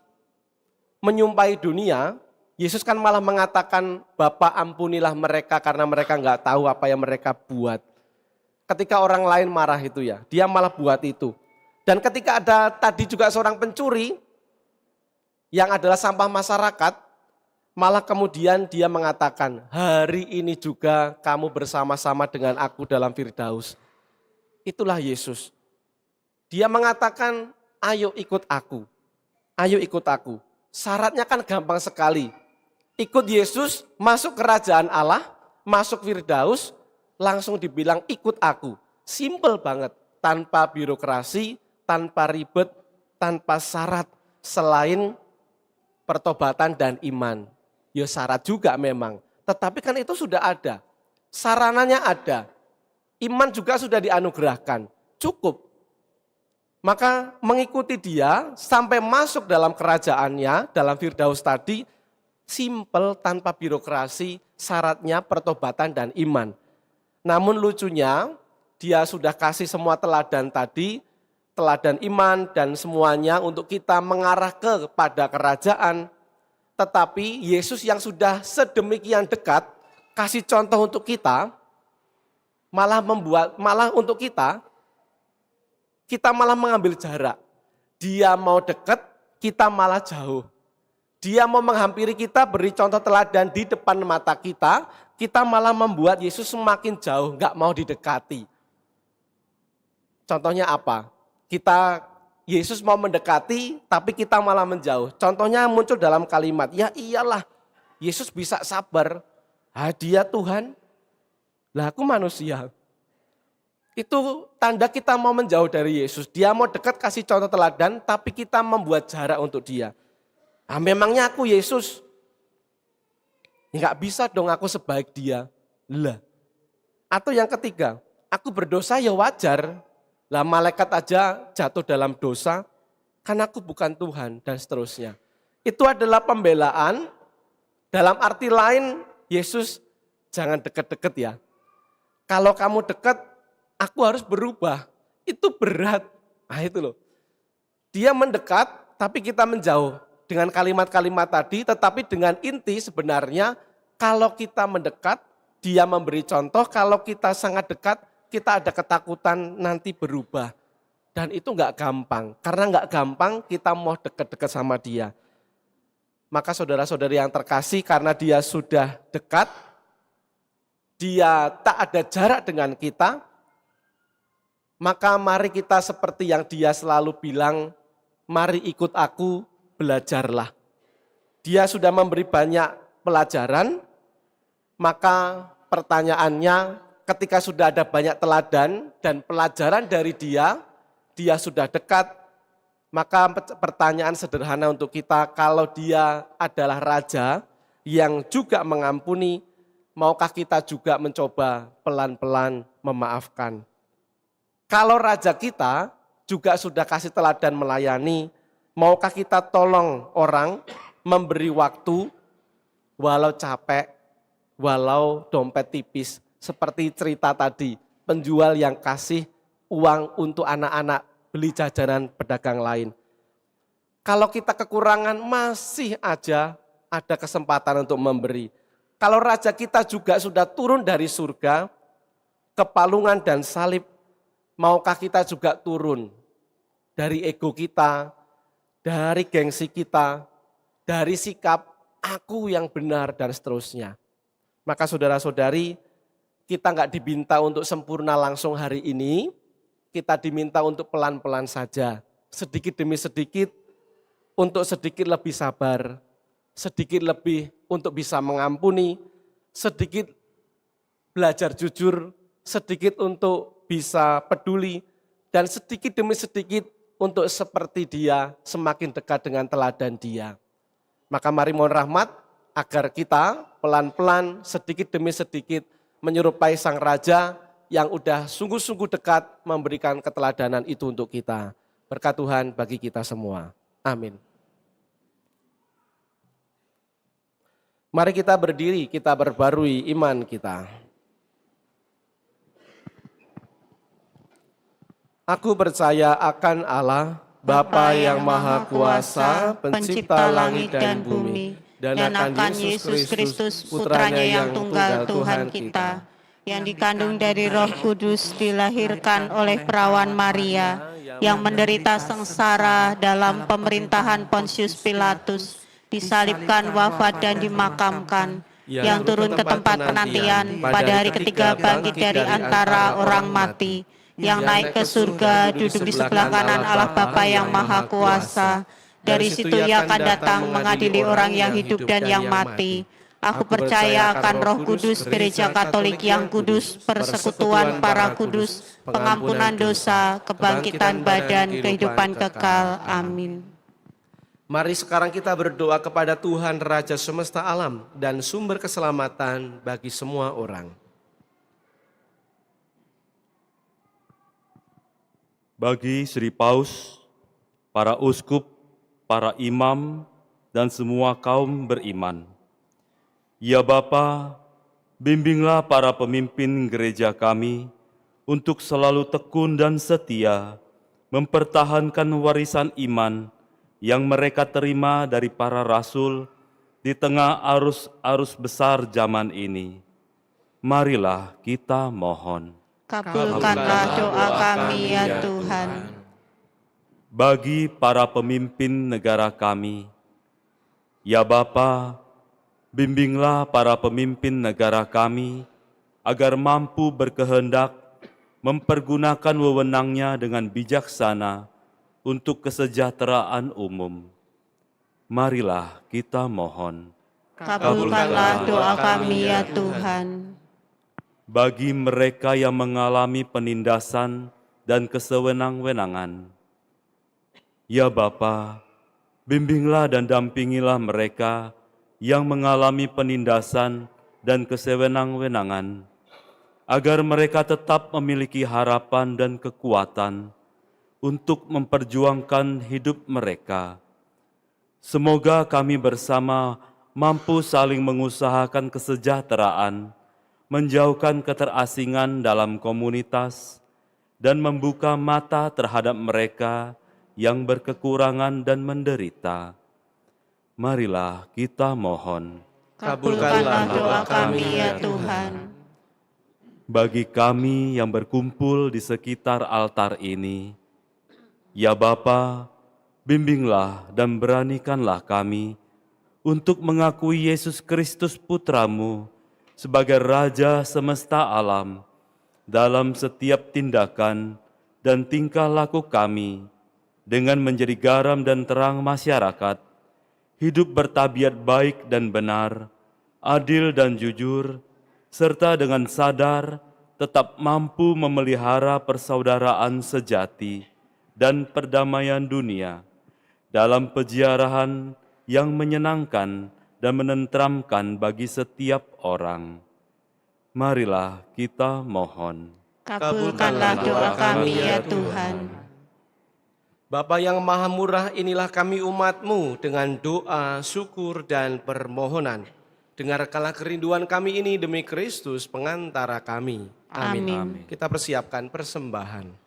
menyumpahi dunia, Yesus kan malah mengatakan, Bapa ampunilah mereka karena mereka nggak tahu apa yang mereka buat. Ketika orang lain marah itu ya, dia malah buat itu. Dan ketika ada tadi juga seorang pencuri, yang adalah sampah masyarakat, malah kemudian dia mengatakan, hari ini juga kamu bersama-sama dengan aku dalam Firdaus. Itulah Yesus. Dia mengatakan, ayo ikut aku, ayo ikut aku. Syaratnya kan gampang sekali. Ikut Yesus, masuk kerajaan Allah, masuk Firdaus, langsung dibilang ikut aku. Simple banget, tanpa birokrasi, tanpa ribet, tanpa syarat, selain pertobatan dan iman. Ya syarat juga memang, tetapi kan itu sudah ada. Sarananya ada, iman juga sudah dianugerahkan, cukup. Maka mengikuti dia sampai masuk dalam kerajaannya, dalam Firdaus tadi, simple tanpa birokrasi, syaratnya pertobatan dan iman. Namun lucunya, dia sudah kasih semua teladan tadi, teladan iman dan semuanya untuk kita mengarah kepada kerajaan. Tetapi Yesus yang sudah sedemikian dekat, kasih contoh untuk kita, malah untuk kita malah mengambil jarak. Dia mau dekat, kita malah jauh. Dia mau menghampiri kita, beri contoh teladan di depan mata kita malah membuat Yesus semakin jauh, nggak mau didekati. Contohnya apa? Yesus mau mendekati, tapi kita malah menjauh. Contohnya muncul dalam kalimat, ya iyalah, Yesus bisa sabar. Dia Tuhan, lah aku manusia. Itu tanda kita mau menjauh dari Yesus. Dia mau dekat kasih contoh teladan, tapi kita membuat jarak untuk dia. Memangnya aku Yesus? Nggak bisa dong aku sebaik dia. Lah. Atau yang ketiga, aku berdosa ya wajar. Lah malaikat aja jatuh dalam dosa, kan aku bukan Tuhan dan seterusnya. Itu adalah pembelaan, dalam arti lain Yesus jangan deket-deket ya. Kalau kamu dekat, aku harus berubah. Itu berat. Nah itu loh. Dia mendekat tapi kita menjauh. Dengan kalimat-kalimat tadi, tetapi dengan inti sebenarnya kalau kita mendekat, dia memberi contoh, kalau kita sangat dekat, kita ada ketakutan nanti berubah. Dan itu enggak gampang, karena enggak gampang kita mau dekat-dekat sama dia. Maka saudara-saudari yang terkasih, karena dia sudah dekat, dia tak ada jarak dengan kita, maka mari kita seperti yang dia selalu bilang, mari ikut aku, belajarlah. Dia sudah memberi banyak pelajaran, maka pertanyaannya ketika sudah ada banyak teladan dan pelajaran dari dia sudah dekat, maka pertanyaan sederhana untuk kita, kalau dia adalah raja yang juga mengampuni, maukah kita juga mencoba pelan-pelan memaafkan? Kalau raja kita juga sudah kasih teladan melayani, maukah kita tolong orang, memberi waktu, walau capek, walau dompet tipis. Seperti cerita tadi, penjual yang kasih uang untuk anak-anak beli jajanan pedagang lain. Kalau kita kekurangan, masih aja ada kesempatan untuk memberi. Kalau raja kita juga sudah turun dari surga, kepalungan dan salib, maukah kita juga turun dari ego kita, dari gengsi kita, dari sikap aku yang benar dan seterusnya. Maka saudara-saudari, kita nggak diminta untuk sempurna langsung hari ini, kita diminta untuk pelan-pelan saja, sedikit demi sedikit, untuk sedikit lebih sabar, sedikit lebih untuk bisa mengampuni, sedikit belajar jujur, sedikit untuk bisa peduli, dan sedikit demi sedikit untuk seperti dia semakin dekat dengan teladan dia. Maka mari mohon rahmat agar kita pelan-pelan sedikit demi sedikit menyerupai sang raja yang udah sungguh-sungguh dekat memberikan keteladanan itu untuk kita. Berkat Tuhan bagi kita semua. Amin. Mari kita berdiri, kita berbarui iman kita. Aku percaya akan Allah, Bapa yang Maha Kuasa, Pencipta langit dan bumi, dan akan Yesus Kristus, Putranya yang tunggal Tuhan kita, yang dikandung dari Roh Kudus, dilahirkan oleh perawan Maria, yang menderita sengsara dalam pemerintahan Pontius Pilatus, disalibkan, wafat dan dimakamkan, yang turun ke tempat penantian, pada hari ketiga bangkit dari antara orang mati, yang naik ke surga, duduk di sebelah kanan Allah Bapa yang Maha Kuasa. Dari situ Ia akan datang mengadili orang yang hidup dan yang mati. Aku percaya akan Roh Kudus, Gereja Katolik yang kudus, persekutuan para kudus, pengampunan dosa, kebangkitan badan, kehidupan kekal. Amin. Mari sekarang kita berdoa kepada Tuhan Raja semesta alam dan sumber keselamatan bagi semua orang. Bagi Sri Paus, para uskup, para imam, dan semua kaum beriman. Ya Bapa, bimbinglah para pemimpin gereja kami untuk selalu tekun dan setia mempertahankan warisan iman yang mereka terima dari para rasul di tengah arus-arus besar zaman ini. Marilah kita mohon. Kabulkanlah doa kami ya Tuhan. Bagi para pemimpin negara kami, ya Bapa, bimbinglah para pemimpin negara kami agar mampu berkehendak mempergunakan wewenangnya dengan bijaksana untuk kesejahteraan umum. Marilah kita mohon. Kabulkanlah doa kami ya Tuhan. Bagi mereka yang mengalami penindasan dan kesewenang-wenangan, ya Bapa, bimbinglah dan dampingilah mereka yang mengalami penindasan dan kesewenang-wenangan, agar mereka tetap memiliki harapan dan kekuatan untuk memperjuangkan hidup mereka. Semoga kami bersama mampu saling mengusahakan kesejahteraan, menjauhkan keterasingan dalam komunitas, dan membuka mata terhadap mereka yang berkekurangan dan menderita. Marilah kita mohon. Kabulkanlah doa kami ya Tuhan. Bagi kami yang berkumpul di sekitar altar ini, ya Bapa, bimbinglah dan beranikanlah kami untuk mengakui Yesus Kristus Putramu sebagai Raja semesta alam dalam setiap tindakan dan tingkah laku kami, dengan menjadi garam dan terang masyarakat, hidup bertabiat baik dan benar, adil dan jujur, serta dengan sadar tetap mampu memelihara persaudaraan sejati dan perdamaian dunia dalam peziarahan yang menyenangkan dan menenteramkan bagi setiap orang. Marilah kita mohon. Kabulkanlah doa kami ya Tuhan. Bapa yang Maha Murah, inilah kami umat-Mu dengan doa, syukur, dan permohonan. Dengarkanlah kerinduan kami ini demi Kristus pengantara kami. Amin. Amin. Kita persiapkan persembahan.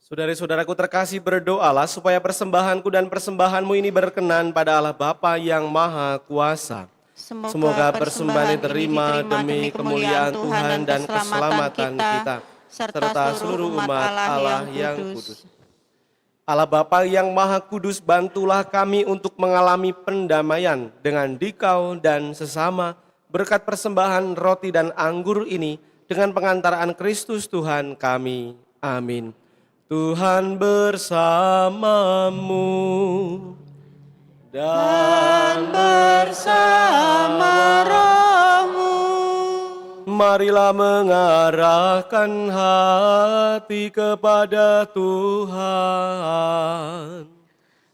Saudara-saudaraku terkasih, berdoalah supaya persembahanku dan persembahanmu ini berkenan pada Allah Bapa yang Maha Kuasa. Semoga persembahan diterima demi kemuliaan Tuhan dan keselamatan kita, serta seluruh umat Allah yang kudus. Allah Bapa yang Maha Kudus, bantulah kami untuk mengalami pendamaian dengan Dikau dan sesama berkat persembahan roti dan anggur ini dengan pengantaraan Kristus Tuhan kami. Amin. Tuhan bersamamu dan bersama rohmu. Marilah mengarahkan hati kepada Tuhan.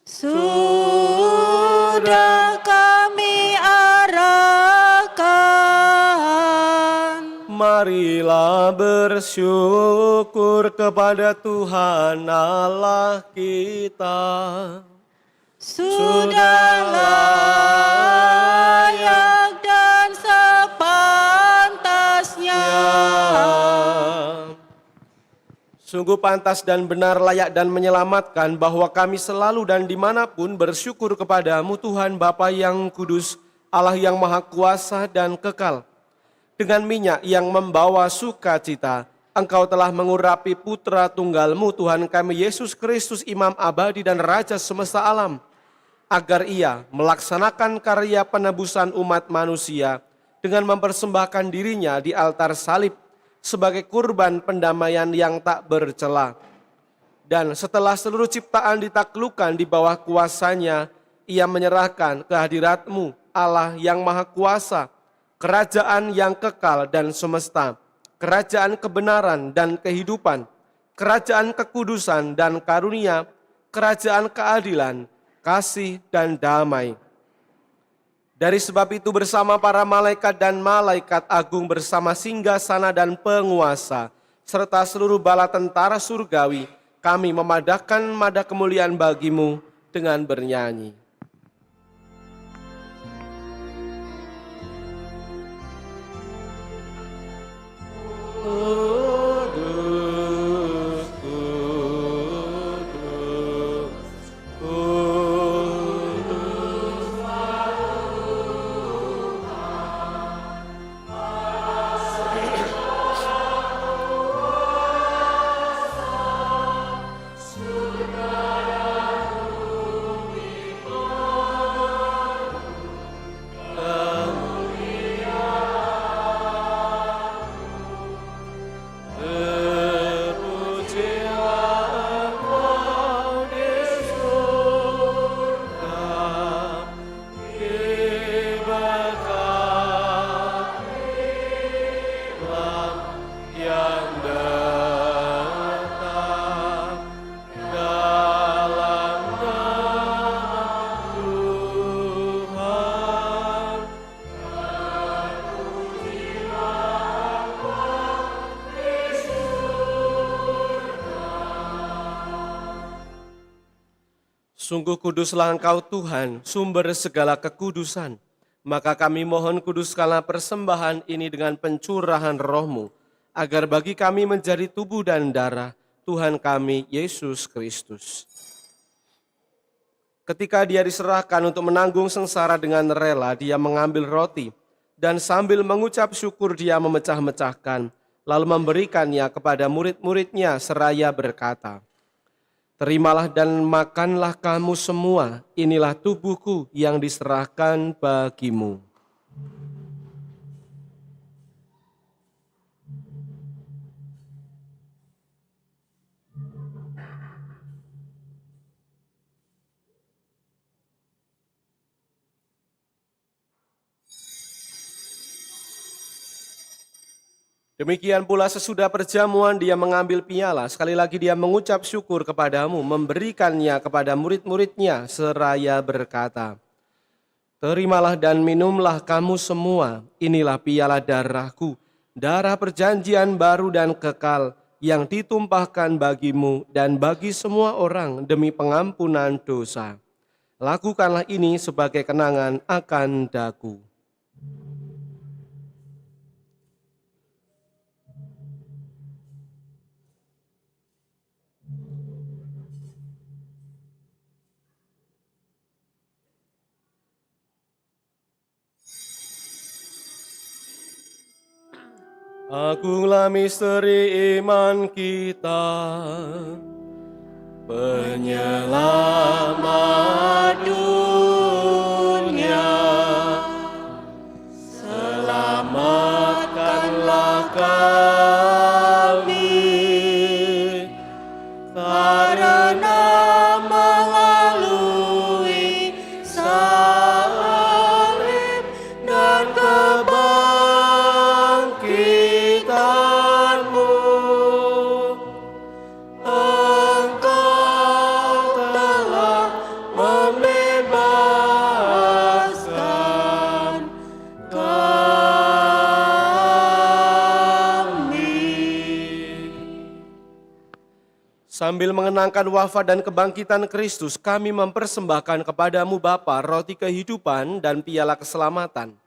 Sudah kami arahkan. Marilah bersyukur kepada Tuhan Allah kita. Sudah layak dan sepantasnya. Sungguh pantas dan benar, layak dan menyelamatkan bahwa kami selalu dan dimanapun bersyukur kepadamu Tuhan Bapa yang kudus, Allah yang maha kuasa dan kekal. Dengan minyak yang membawa sukacita, Engkau telah mengurapi putra tunggalmu Tuhan kami Yesus Kristus, Imam abadi dan Raja semesta alam, agar ia melaksanakan karya penebusan umat manusia dengan mempersembahkan dirinya di altar salib sebagai kurban pendamaian yang tak bercela. Dan setelah seluruh ciptaan ditaklukkan di bawah kuasanya, ia menyerahkan kehadiratmu Allah yang maha kuasa, kerajaan yang kekal dan semesta, kerajaan kebenaran dan kehidupan, kerajaan kekudusan dan karunia, kerajaan keadilan, kasih dan damai. Dari sebab itu bersama para malaikat dan malaikat agung, bersama singgasana dan penguasa, serta seluruh bala tentara surgawi, kami memadahkan mada kemuliaan bagimu dengan bernyanyi. Sungguh kuduslah Engkau Tuhan, sumber segala kekudusan. Maka kami mohon kuduskanlah persembahan ini dengan pencurahan roh-Mu, agar bagi kami menjadi tubuh dan darah Tuhan kami Yesus Kristus. Ketika dia diserahkan untuk menanggung sengsara dengan rela, dia mengambil roti, dan sambil mengucap syukur dia memecah-mecahkan, lalu memberikannya kepada murid-muridnya seraya berkata, "Terimalah dan makanlah kamu semua, inilah tubuhku yang diserahkan bagimu." Demikian pula sesudah perjamuan dia mengambil piala, sekali lagi dia mengucap syukur kepadamu, memberikannya kepada murid-muridnya seraya berkata, "Terimalah dan minumlah kamu semua, inilah piala darahku, darah perjanjian baru dan kekal yang ditumpahkan bagimu dan bagi semua orang demi pengampunan dosa. Lakukanlah ini sebagai kenangan akan daku." Agunglah misteri iman kita, penyelamat dunia. Selamatkanlah kami, karena melalui salib dan kebangkitan-Mu, Engkau telah membebaskan Sambil mengenangkan wafat dan kebangkitan Kristus, kami mempersembahkan kepadamu Bapa roti kehidupan dan piala keselamatan.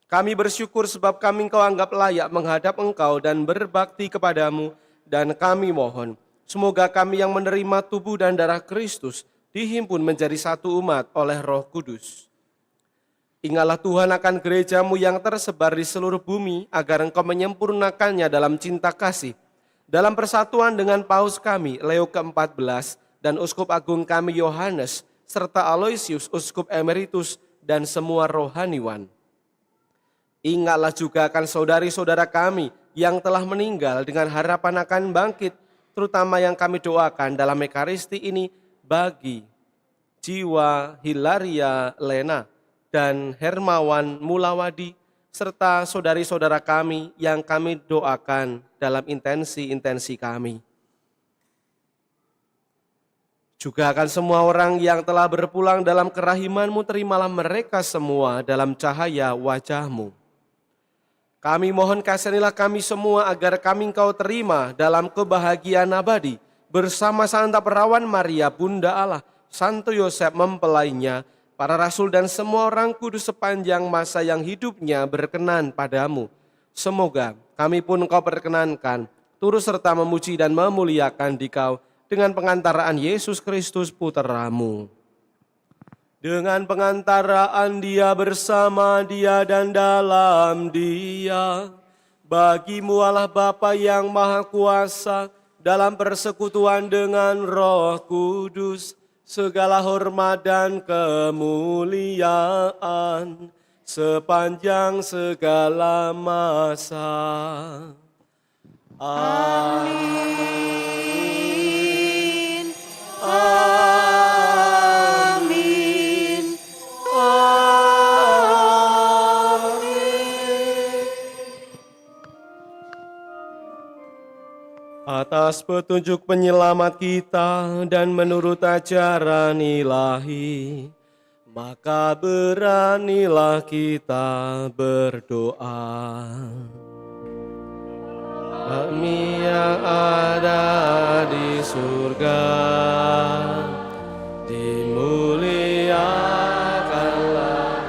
Kami bersyukur sebab kami Engkau anggap layak menghadap Engkau dan berbakti kepadamu, dan kami mohon, semoga kami yang menerima tubuh dan darah Kristus dihimpun menjadi satu umat oleh Roh Kudus. Ingatlah Tuhan akan gerejamu yang tersebar di seluruh bumi, agar Engkau menyempurnakannya dalam cinta kasih, dalam persatuan dengan Paus kami, Leo ke-14, dan Uskup Agung kami, Yohanes, serta Aloysius, Uskup Emeritus, dan semua rohaniwan. Ingatlah juga akan saudari-saudara kami yang telah meninggal dengan harapan akan bangkit, terutama yang kami doakan dalam Ekaristi ini bagi jiwa Hilaria Lena dan Hermawan Mulawadi, serta saudari-saudara kami yang kami doakan dalam intensi-intensi kami. Juga akan semua orang yang telah berpulang dalam kerahiman-Mu, terimalah mereka semua dalam cahaya wajah-Mu. Kami mohon kasihanilah kami semua agar kami Engkau terima dalam kebahagiaan abadi bersama Santa Perawan Maria Bunda Allah, Santo Yosef mempelainya, para rasul dan semua orang kudus sepanjang masa yang hidupnya berkenan padamu. Semoga kami pun Engkau perkenankan, turut serta memuji dan memuliakan Dikau dengan pengantaraan Yesus Kristus Putra-Mu. Dengan pengantaraan Dia, bersama Dia dan dalam Dia, bagi-Mu Allah Bapa yang Maha Kuasa, dalam persekutuan dengan Roh Kudus, segala hormat dan kemuliaan sepanjang segala masa. Amin. Amin. Amin. Atas petunjuk penyelamat kita dan menurut ajaran ilahi, maka beranilah kita berdoa. Kami yang ada di surga, dimuliakanlah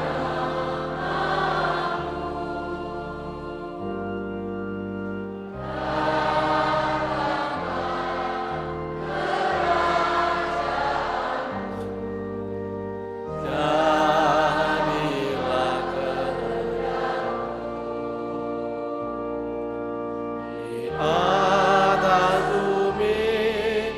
atas bumi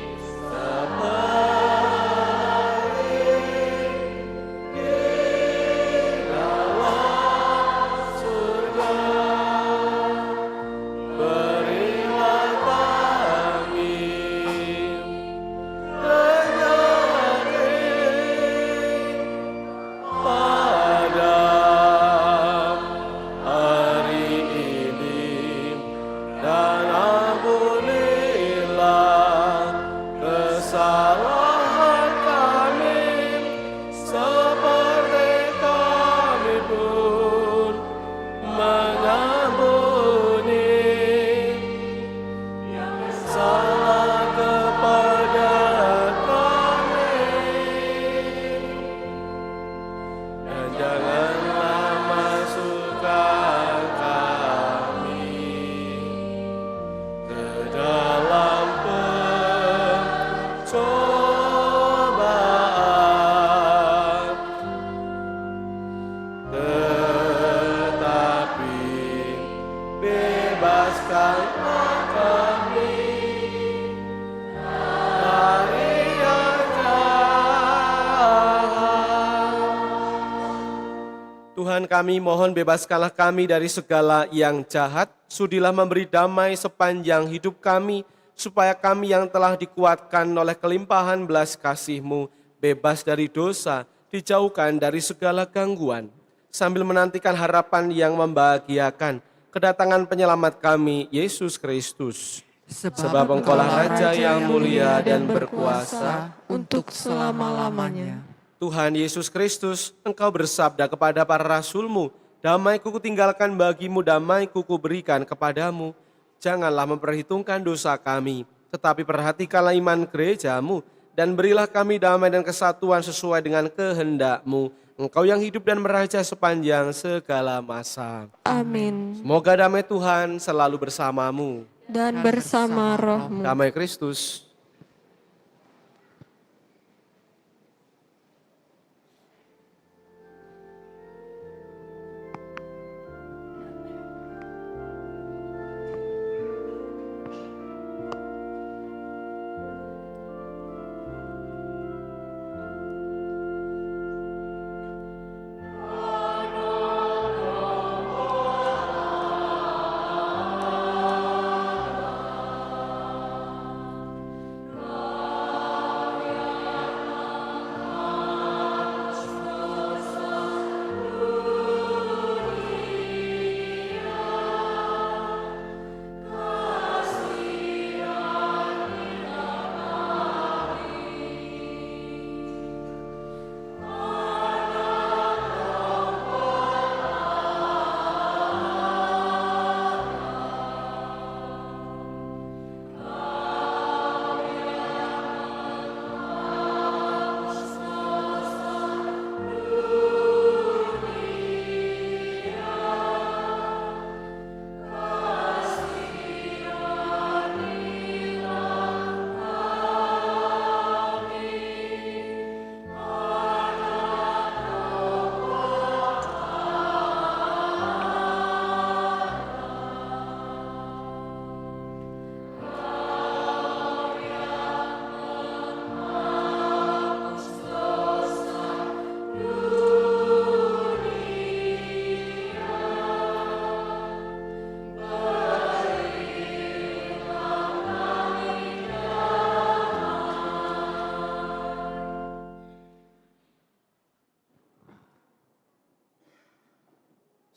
bebaskanlah kami dari yang jahat. Tuhan kami, mohon bebaskanlah kami dari segala yang jahat. Sudilah memberi damai sepanjang hidup kami, supaya kami yang telah dikuatkan oleh kelimpahan belas kasih-Mu, bebas dari dosa, dijauhkan dari segala gangguan, sambil menantikan harapan yang membahagiakan, kedatangan penyelamat kami, Yesus Kristus. Sebab Engkaulah Raja yang mulia dan berkuasa untuk selama-lamanya. Tuhan Yesus Kristus, Engkau bersabda kepada para rasul-Mu, damai-Ku kutinggalkan bagimu, damai-Ku kuberikan kepadamu. Janganlah memperhitungkan dosa kami, tetapi perhatikanlah iman gereja-Mu, dan berilah kami damai dan kesatuan sesuai dengan kehendak-Mu. Engkau yang hidup dan meraja sepanjang segala masa. Amin. Semoga damai Tuhan selalu bersamamu. Dan bersama rohmu. Damai Kristus.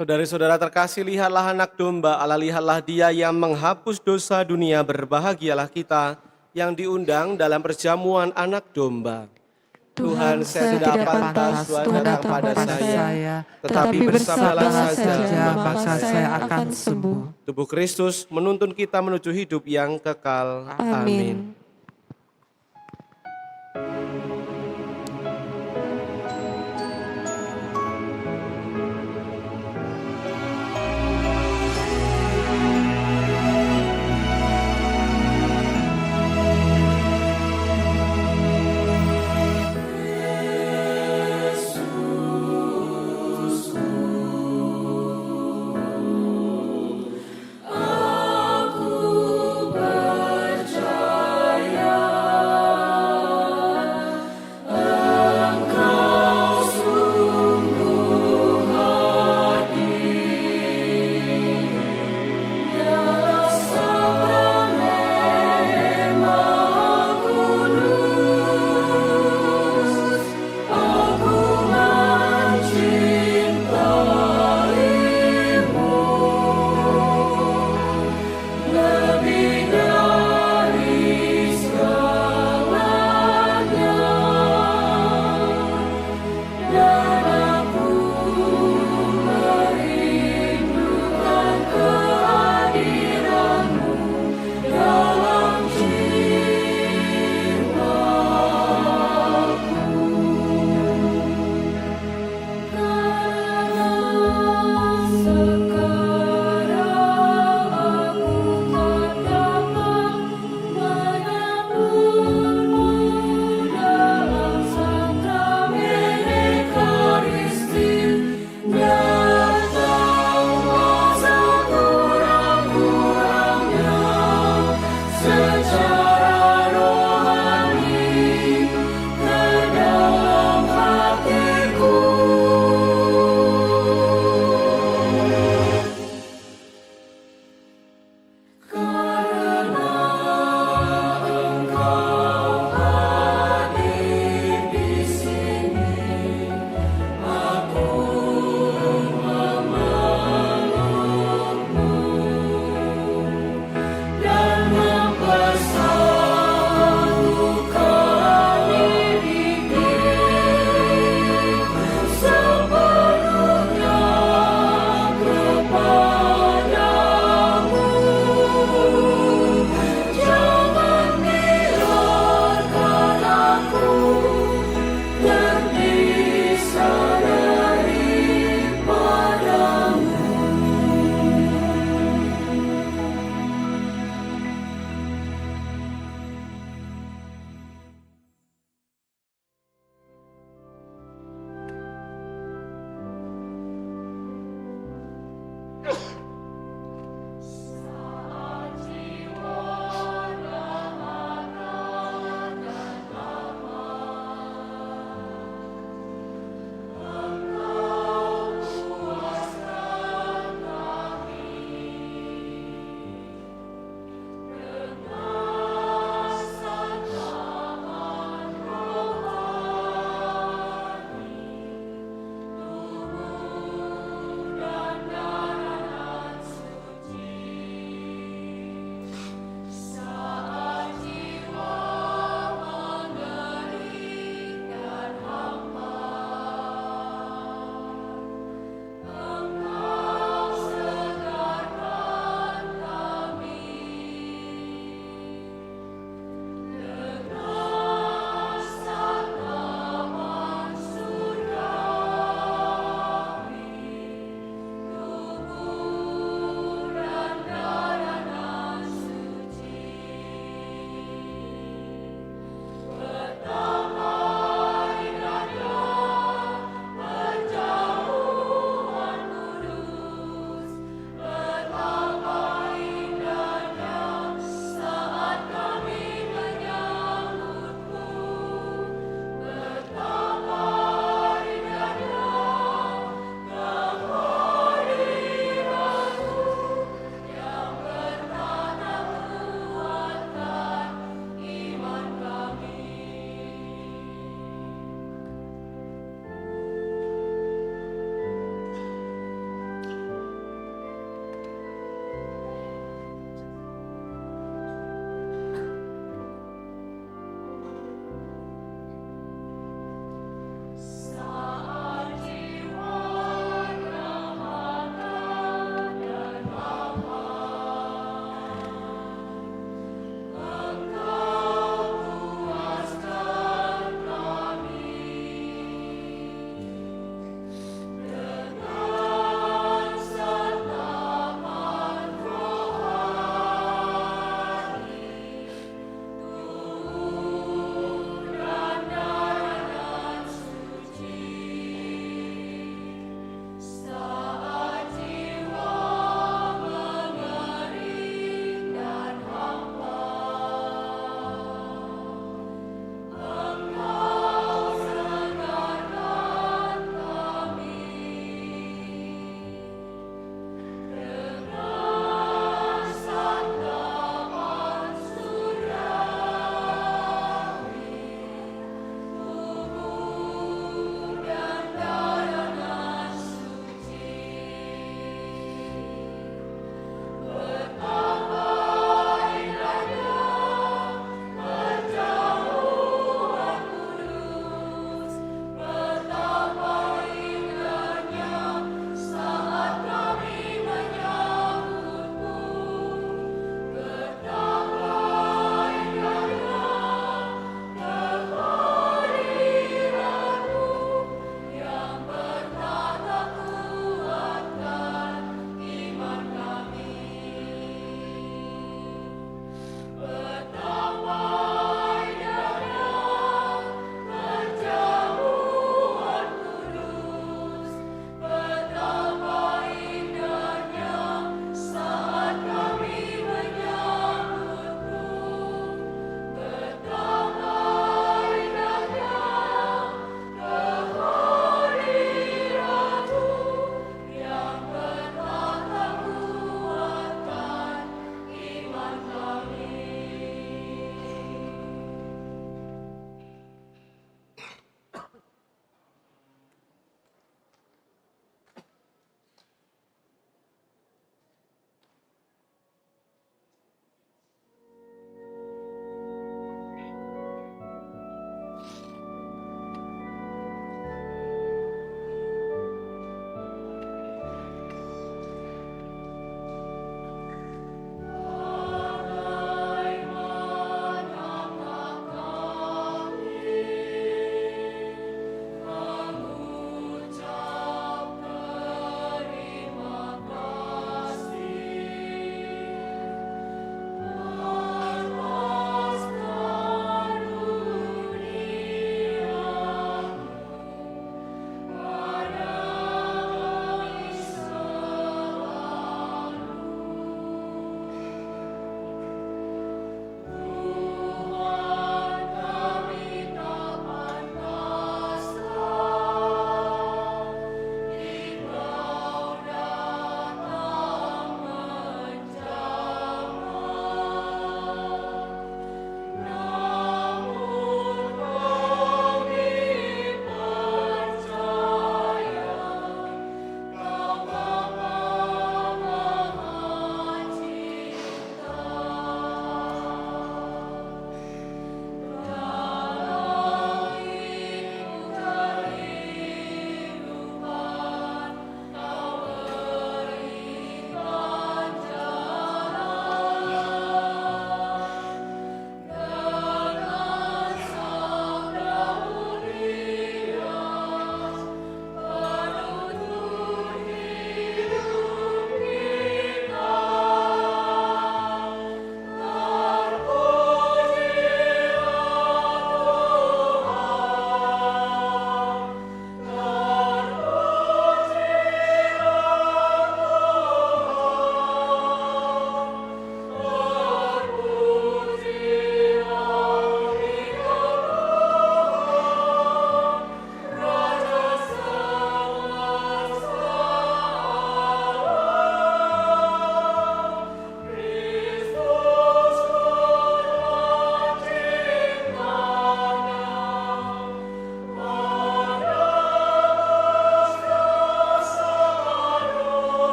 Saudara-saudara terkasih, lihatlah anak domba Allah, lihatlah Dia yang menghapus dosa dunia. Berbahagialah kita yang diundang dalam perjamuan anak domba. Tuhan, saya tidak pantas Tuhan datang pada saya, tetapi bersabdalah saja, maka saya akan sembuh. Tubuh Kristus menuntun kita menuju hidup yang kekal. Amin. Aku percaya.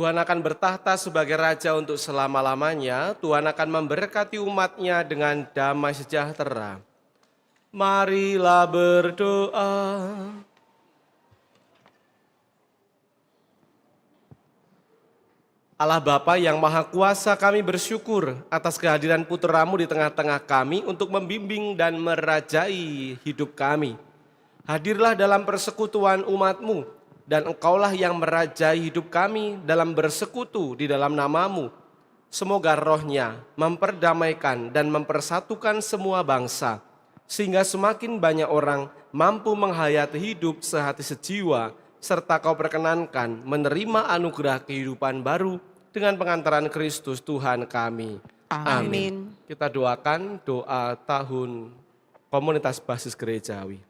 Tuhan akan bertahta sebagai Raja untuk selama-lamanya. Tuhan akan memberkati umat-Nya dengan damai sejahtera. Marilah berdoa. Allah Bapa yang Maha Kuasa, kami bersyukur atas kehadiran Putra-Mu di tengah-tengah kami untuk membimbing dan merajai hidup kami. Hadirlah dalam persekutuan umat-Mu, dan Engkaulah yang merajai hidup kami dalam bersekutu di dalam nama-Mu. Semoga Roh-Nya memperdamaikan dan mempersatukan semua bangsa, sehingga semakin banyak orang mampu menghayati hidup sehati sejiwa, serta Kau perkenankan menerima anugerah kehidupan baru dengan pengantaran Kristus Tuhan kami. Amin. Kita doakan doa tahun komunitas basis gerejawi.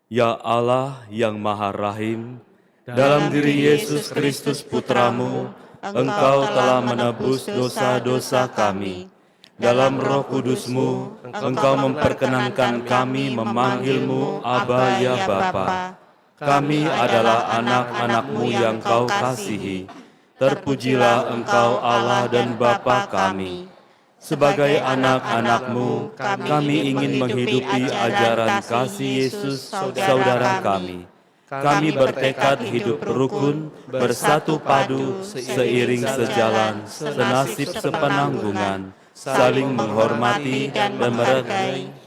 Ya Allah yang Maha Rahim, dalam diri Yesus Kristus Putra-Mu, Engkau telah menebus dosa-dosa kami. Dalam Roh Kudus-Mu, Engkau memperkenankan kami memanggil-Mu Aba ya Bapa. Kami adalah anak-anak-Mu yang Kau kasihi. Terpujilah Engkau Allah dan Bapa kami. Sebagai anak-anak-Mu, kami ingin menghidupi ajaran kasih Yesus, saudara kami. Kami bertekad hidup rukun, bersatu padu, seiring sejalan, senasib sepenanggungan, saling menghormati dan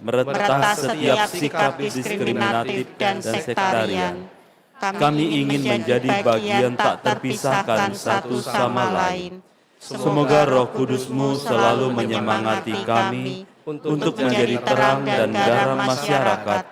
meretas setiap sikap diskriminatif dan sektarian. Kami ingin menjadi bagian tak terpisahkan satu sama lain. Semoga Roh Kudus-Mu selalu menyemangati kami untuk menjadi terang dan garam masyarakat,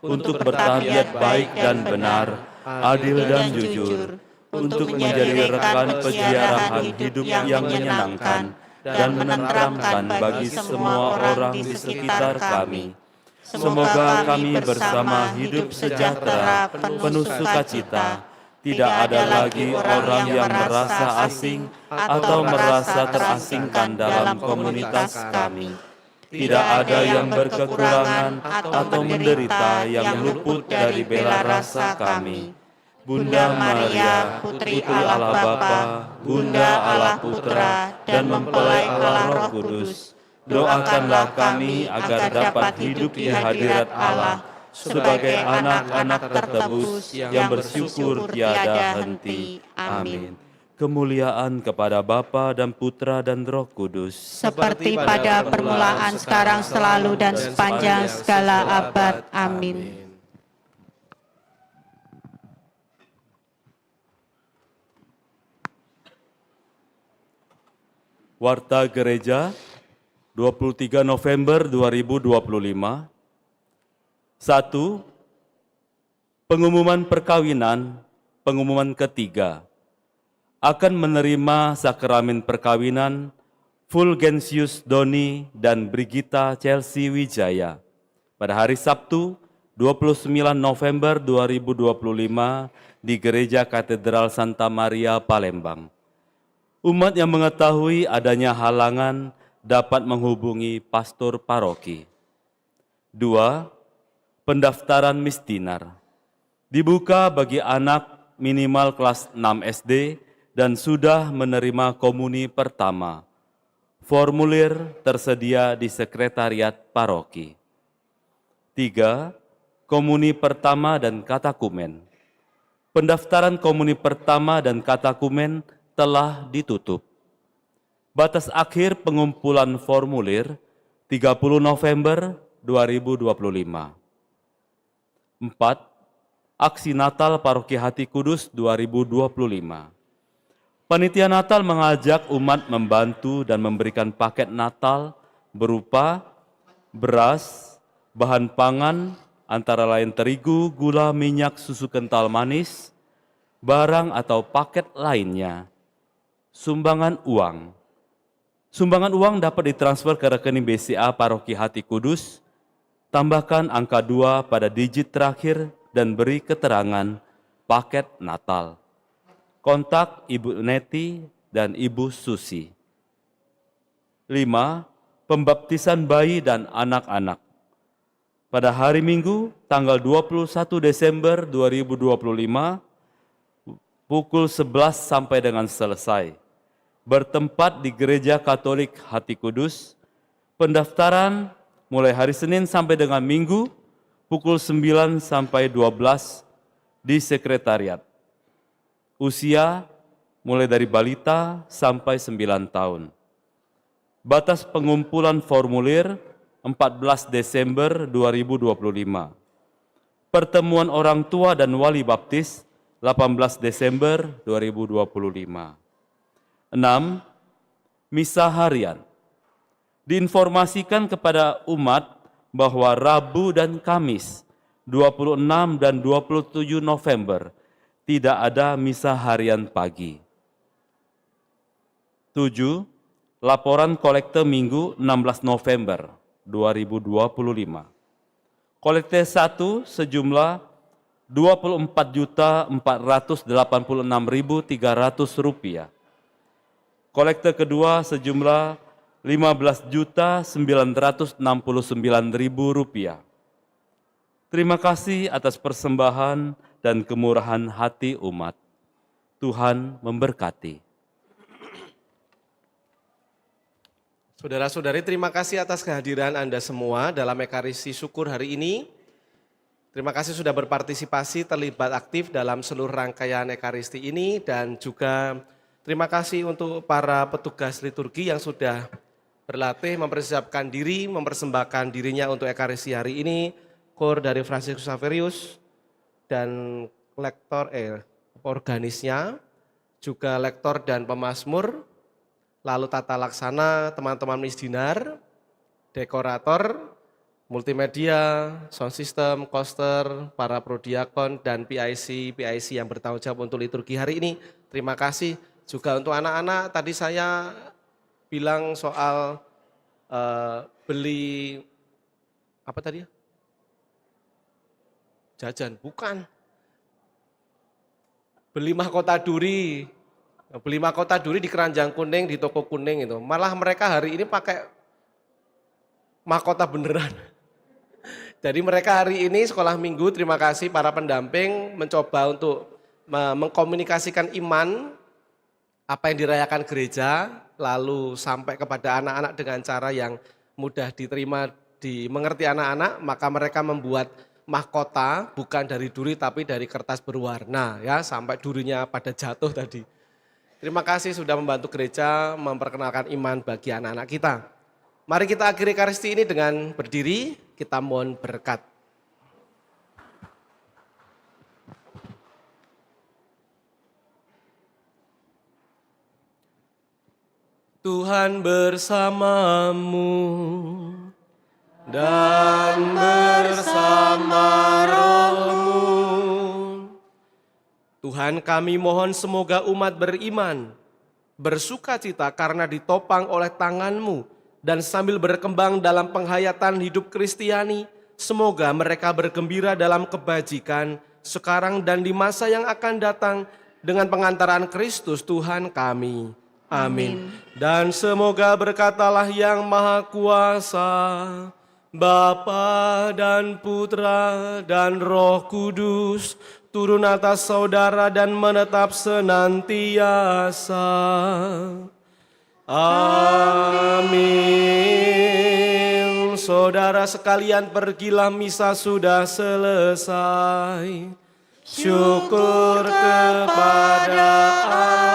untuk bertabiat baik dan benar, adil dan jujur, untuk menjadi rekan peziarahan hidup yang menyenangkan dan menenteramkan bagi semua orang di sekitar kami. Semoga kami bersama hidup sejahtera, penuh sukacita. Tidak ada lagi orang yang merasa asing atau merasa terasingkan dalam komunitas kami. Tidak ada yang berkekurangan atau menderita yang luput dari bela rasa kami. Bunda Maria, Putri Allah Bapa, Bunda Allah Putra, dan mempelai Allah Roh Kudus, doakanlah kami agar dapat hidup di hadirat Allah sebagai anak-anak tertebus yang bersyukur tiada henti. Amin. Kemuliaan kepada Bapa dan Putra dan Roh Kudus, seperti pada permulaan, sekarang, selalu, dan sepanjang segala abad. Amin. Warta Gereja 23 November 2025. 1. Pengumuman perkawinan, pengumuman ketiga. Akan menerima sakramen perkawinan Fulgensius Doni dan Brigita Chelsea Wijaya pada hari Sabtu 29 November 2025 di Gereja Katedral Santa Maria Palembang. Umat yang mengetahui adanya halangan dapat menghubungi pastor paroki. 2. Pendaftaran misdinar. Dibuka bagi anak minimal kelas 6 SD dan sudah menerima komuni pertama. Formulir tersedia di sekretariat paroki. 3. Komuni pertama dan katakumen. Pendaftaran komuni pertama dan katakumen telah ditutup. Batas akhir pengumpulan formulir 30 November 2025. 4. Aksi Natal Paroki Hati Kudus 2025. Panitia Natal mengajak umat membantu dan memberikan paket Natal berupa beras, bahan pangan, antara lain terigu, gula, minyak, susu kental manis, barang atau paket lainnya. Sumbangan uang. Sumbangan uang dapat ditransfer ke rekening BCA Paroki Hati Kudus, tambahkan angka 2 pada digit terakhir dan beri keterangan paket Natal. Kontak Ibu Neti dan Ibu Susi. 5. Pembaptisan bayi dan anak-anak. pada hari Minggu tanggal 21 Desember 2025 pukul 11 sampai dengan selesai. Bertempat di Gereja Katolik Hati Kudus. Pendaftaran mulai hari Senin sampai dengan Minggu pukul 9 sampai 12 di sekretariat. Usia mulai dari balita sampai 9 tahun. Batas pengumpulan formulir 14 Desember 2025. Pertemuan orang tua dan wali baptis 18 Desember 2025. 6. Misa harian. Diinformasikan kepada umat bahwa Rabu dan Kamis 26 dan 27 November tidak ada misa harian pagi. 7. Laporan kolekte Minggu 16 November 2025. Kolekte 1 sejumlah Rp24.486.300. Kolekte kedua sejumlah Rp15.969.000. Terima kasih atas persembahan dan kemurahan hati umat. Tuhan memberkati. Saudara-saudari, terima kasih atas kehadiran Anda semua dalam Ekaristi Syukur hari ini. Terima kasih sudah berpartisipasi, terlibat aktif dalam seluruh rangkaian Ekaristi ini, dan juga terima kasih untuk para petugas liturgi yang sudah berlatih, mempersiapkan diri, mempersembahkan dirinya untuk Ekaristi hari ini. Kor dari Fransiskus Saverius dan lektor organisnya, juga lektor dan pemazmur, lalu tata laksana, teman-teman misdinar, dekorator, multimedia, sound system, koster, para prodiakon, dan PIC yang bertanggung jawab untuk liturgi hari ini. Terima kasih juga untuk anak-anak. Tadi saya bilang soal beli apa tadi ya? Jajan, bukan. Beli mahkota duri. Beli mahkota duri di keranjang kuning, di toko kuning itu. Malah mereka hari ini pakai mahkota beneran. Jadi mereka hari ini sekolah minggu, terima kasih para pendamping mencoba untuk mengkomunikasikan iman, apa yang dirayakan gereja, lalu sampai kepada anak-anak dengan cara yang mudah diterima, dimengerti anak-anak, maka mereka membuat mahkota bukan dari duri tapi dari kertas berwarna ya, sampai durinya pada jatuh tadi. Terima kasih sudah membantu gereja memperkenalkan iman bagi anak-anak kita. Mari kita akhiri Ekaristi ini dengan berdiri, kita mohon berkat. Tuhan bersamamu dan bersama rohmu. Tuhan, kami mohon semoga umat beriman bersuka cita karena ditopang oleh tangan-Mu, dan sambil berkembang dalam penghayatan hidup Kristiani, semoga mereka bergembira dalam kebajikan sekarang dan di masa yang akan datang dengan pengantaran Kristus Tuhan kami. Amin. Dan semoga berkatalah yang Maha Kuasa, Bapa dan Putra dan Roh Kudus, turun atas saudara dan menetap senantiasa. Amin. Saudara sekalian, pergilah, misa sudah selesai. Syukur kepada Allah.